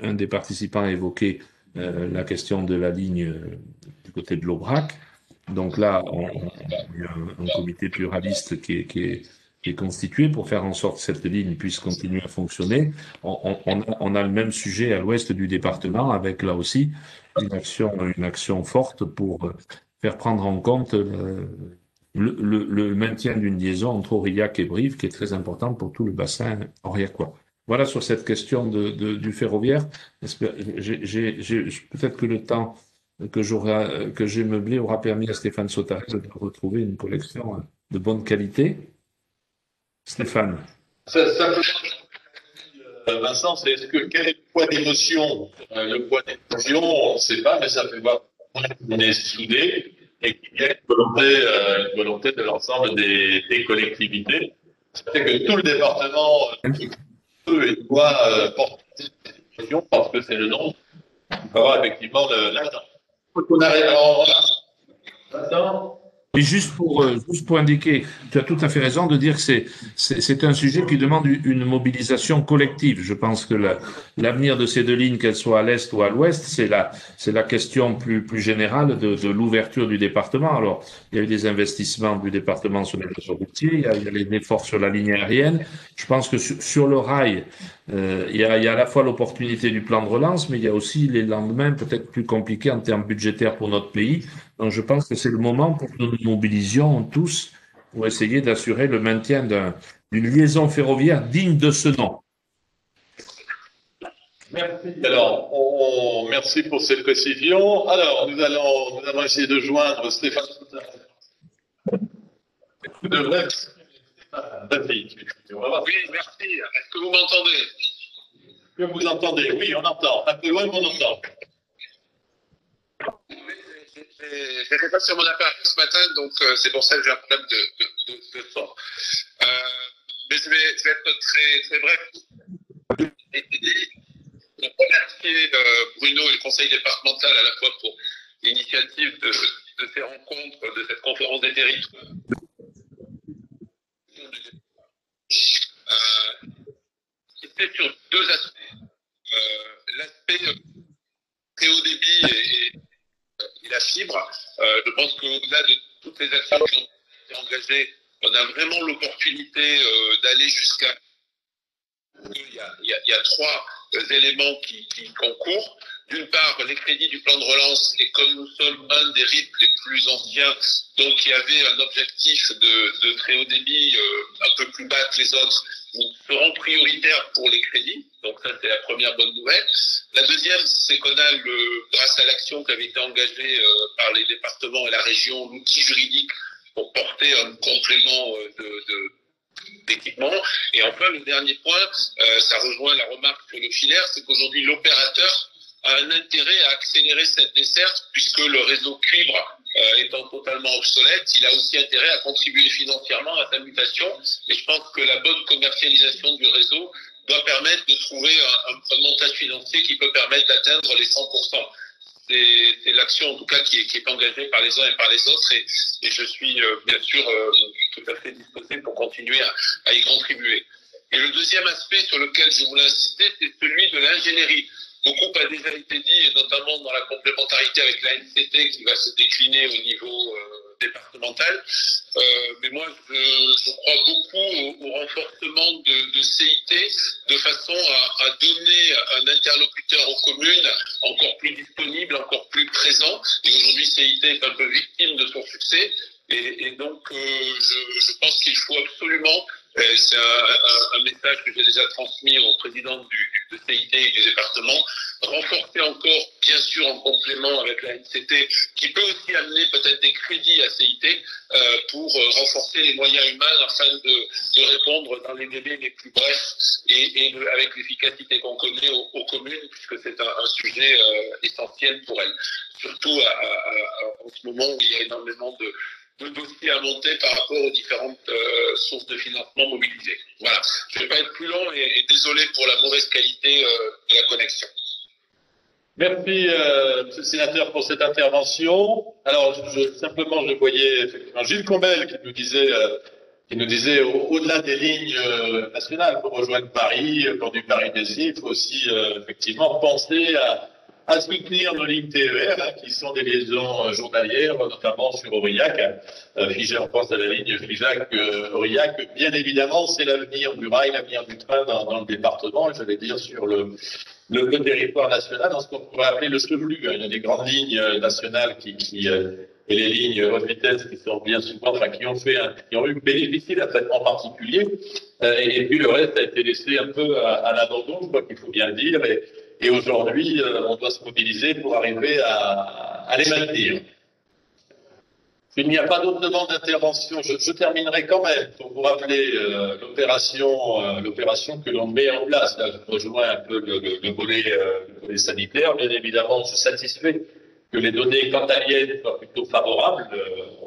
un des participants a évoqué la question de la ligne du côté de l'Aubrac. Donc là, on a un comité pluraliste qui est constitué pour faire en sorte que cette ligne puisse continuer à fonctionner. On a le même sujet à l'ouest du département avec là aussi une action forte pour faire prendre en compte le maintien d'une liaison entre Aurillac et Brive, qui est très importante pour tout le bassin aurillacois. Voilà sur cette question du ferroviaire. Peut-être que le temps que j'ai meublé aura permis à Stéphane Sautarez de retrouver une collection de bonne qualité. Stéphane. Vincent, quel est le poids d'émotion? Le poids d'émotion, on ne sait pas, mais ça fait voir qu'on est soudés et qu'il y a une volonté de l'ensemble des collectivités. C'est que tout le département peut et doit porter cette émotion parce que c'est le nom. On peut avoir effectivement l'argent. On arrive Vincent. Et juste pour indiquer, tu as tout à fait raison de dire que c'est un sujet qui demande une mobilisation collective. Je pense que l'avenir de ces deux lignes, qu'elles soient à l'est ou à l'ouest, c'est la question plus générale de l'ouverture du département. Alors, il y a eu des investissements du département sur les réseaux routiers, il y a les efforts sur la ligne aérienne. Je pense que sur le rail, il y a à la fois l'opportunité du plan de relance, mais il y a aussi les lendemains peut-être plus compliqués en termes budgétaires pour notre pays. Donc, je pense que c'est le moment pour que nous nous mobilisions tous pour essayer d'assurer le maintien d'une liaison ferroviaire digne de ce nom. Merci. Alors, merci pour cette précision. Alors, nous allons essayer de joindre Stéphane Sautarez. Oui, merci. Est-ce que vous m'entendez? Que vous entendez? Oui, on entend. Un peu loin, mais on entend. J'étais pas sur mon appareil ce matin, donc c'est pour ça que j'ai un problème de son. Mais je vais être très bref. Je remercie Bruno et le conseil départemental à la fois pour l'initiative de ces rencontres, de cette conférence des territoires. C'était sur deux aspects. L'aspect très haut débit et la fibre. Je pense qu'au-delà de toutes les actions qui ont été engagées, on a vraiment l'opportunité d'aller jusqu'à... Il y a trois éléments qui concourent. D'une part, les crédits du plan de relance, et comme nous sommes un des RIP les plus anciens, donc il y avait un objectif de très haut débit un peu plus bas que les autres, nous serons prioritaires pour les crédits. Donc ça, c'est la première bonne nouvelle. La deuxième, c'est qu'on a, grâce à l'action qui avait été engagée par les départements et la région, l'outil juridique pour porter un complément d'équipement. Et enfin, le dernier point, ça rejoint la remarque sur le filaire, c'est qu'aujourd'hui, l'opérateur a un intérêt à accélérer cette desserte, puisque le réseau cuivre étant totalement obsolète, il a aussi intérêt à contribuer financièrement à sa mutation. Et je pense que la bonne commercialisation du réseau doit permettre de trouver un montage financier qui peut permettre d'atteindre les 100%. C'est l'action en tout cas qui est engagée par les uns et par les autres, et je suis bien sûr tout à fait disposé pour continuer à y contribuer. Et le deuxième aspect sur lequel je voulais insister, c'est celui de l'ingénierie. Beaucoup a déjà été dit, et notamment dans la complémentarité avec la NCT qui va se décliner au niveau départemental. Mais moi, je crois beaucoup au renforcement de CIT de façon à donner un interlocuteur aux communes encore plus disponible, encore plus présent. Et aujourd'hui, CIT est un peu victime de son succès. Et donc, je pense qu'il faut absolument, c'est un message que j'ai déjà transmis au président de CIT et du département, renforcer encore, bien sûr en complément avec la NCT, qui peut aussi amener peut-être des crédits à CIT pour renforcer les moyens humains afin de répondre dans les délais les plus brefs et avec l'efficacité qu'on connaît aux communes, puisque c'est un sujet essentiel pour elles. Surtout en ce moment où il y a énormément de dossiers à monter par rapport aux différentes sources de financement mobilisées. Voilà, je ne vais pas être plus long et désolé pour la mauvaise qualité de la connexion. Merci, Monsieur le Sénateur, pour cette intervention. Alors, simplement, je voyais effectivement Gilles Combel qui nous disait au-delà des lignes nationales, pour rejoindre Paris, pour du Paris-Bercy, il faut aussi effectivement penser à soutenir nos lignes TER, qui sont des liaisons journalières, notamment sur Aurillac. Je pense à la ligne Figeac-Aurillac. Bien évidemment, c'est l'avenir du rail, l'avenir du train dans le département, et je vais dire sur le le territoire national dans ce qu'on pourrait appeler le chevelu. Il y a des grandes lignes nationales et les lignes haute vitesse qui sont bien souvent, enfin, qui ont eu bénéficié d'un traitement particulier, et puis le reste a été laissé un peu à l'abandon, je crois qu'il faut bien le dire, et aujourd'hui, on doit se mobiliser pour arriver à les maintenir. Il n'y a pas d'autres demandes d'intervention. Je terminerai quand même pour vous rappeler l'opération que l'on met en place. Là, je rejoins un peu le volet sanitaire. Bien évidemment, je suis satisfait que les données quantaliennes soient plutôt favorables.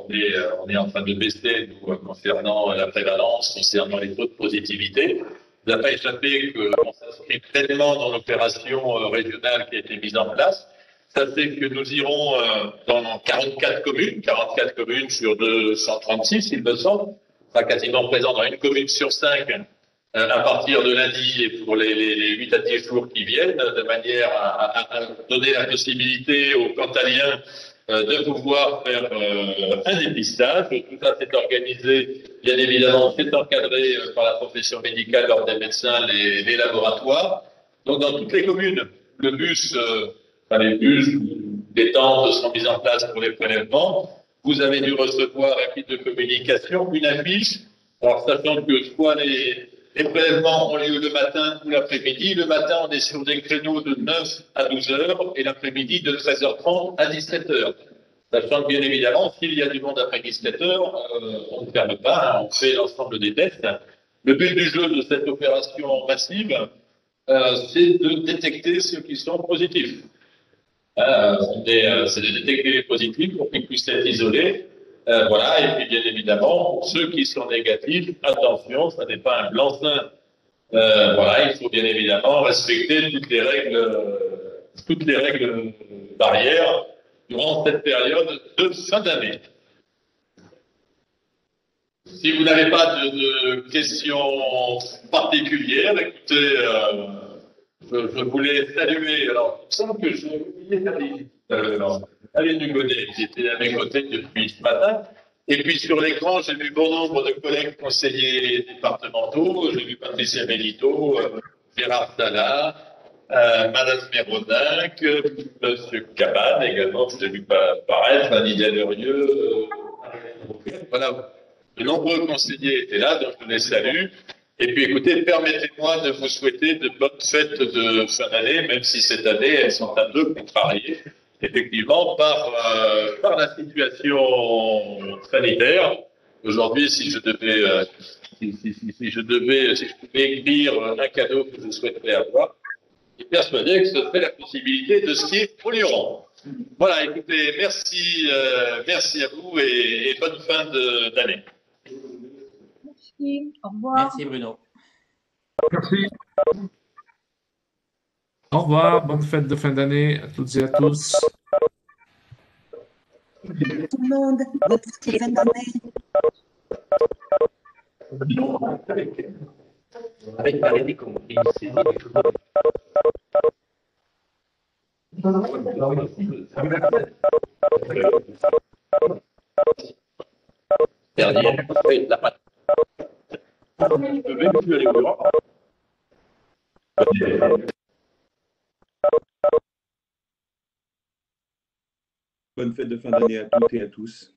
On est en train de baisser concernant la prévalence, concernant les taux de positivité. Il n'a pas échappé qu'on s'inscrit pleinement dans l'opération régionale qui a été mise en place. Ça fait que nous irons dans 44 communes sur 236, il me semble, enfin quasiment présent dans une commune sur 5 à partir de lundi et pour les 8 à 10 jours qui viennent, de manière à donner la possibilité aux Cantaliens de pouvoir faire un dépistage. Tout ça s'est organisé, bien évidemment, c'est encadré par la profession médicale, l'ordre des médecins, les laboratoires. Donc dans toutes les communes, les bus, des tentes sont mises en place pour les prélèvements. Vous avez dû recevoir un kit de communication, une affiche. Alors, sachant que soit les prélèvements ont lieu le matin ou l'après-midi. Le matin, on est sur des créneaux de 9 à 12 heures et l'après-midi de 13h30 à 17 heures. Sachant que, bien évidemment, s'il y a du monde après 17 heures, on ne ferme pas, on fait l'ensemble des tests. Le but du jeu de cette opération massive, c'est de détecter ceux qui sont positifs. C'est de détecter les positifs pour qu'ils puissent être isolés. Voilà, et puis bien évidemment, pour ceux qui sont négatifs, attention, ça n'est pas un blanc-seing. Voilà, il faut bien évidemment respecter toutes les règles barrières durant cette période de fin d'année. Si vous n'avez pas de questions particulières, écoutez, je voulais saluer, alors, il me semble que j'ai oublié Aline Dugonnet, qui était à mes côtés depuis ce matin. Et puis sur l'écran, j'ai vu bon nombre de collègues conseillers départementaux. J'ai vu Patricia Bellito, Gérard Sala, Madame Mérodinck, Monsieur Cabane également, je l'ai vu paraître, Lydia Lerieux. Voilà, de nombreux conseillers étaient là, donc je les salue. Et puis écoutez, permettez-moi de vous souhaiter de bonnes fêtes de fin d'année, même si cette année, elles sont un peu contrariées, effectivement, par la situation sanitaire. Aujourd'hui, si je pouvais écrire un cadeau que je souhaiterais avoir, je suis persuadé que ce serait la possibilité de skier au Luron. Voilà, écoutez, merci à vous et bonne fin d'année. Merci, au revoir. Merci Bruno. Merci. Au revoir, bonne fête de fin d'année à toutes et à tous. Tout le monde, bonne fin d'année. Avec Valérie compris, c'est Bonne fête de fin d'année à toutes et à tous.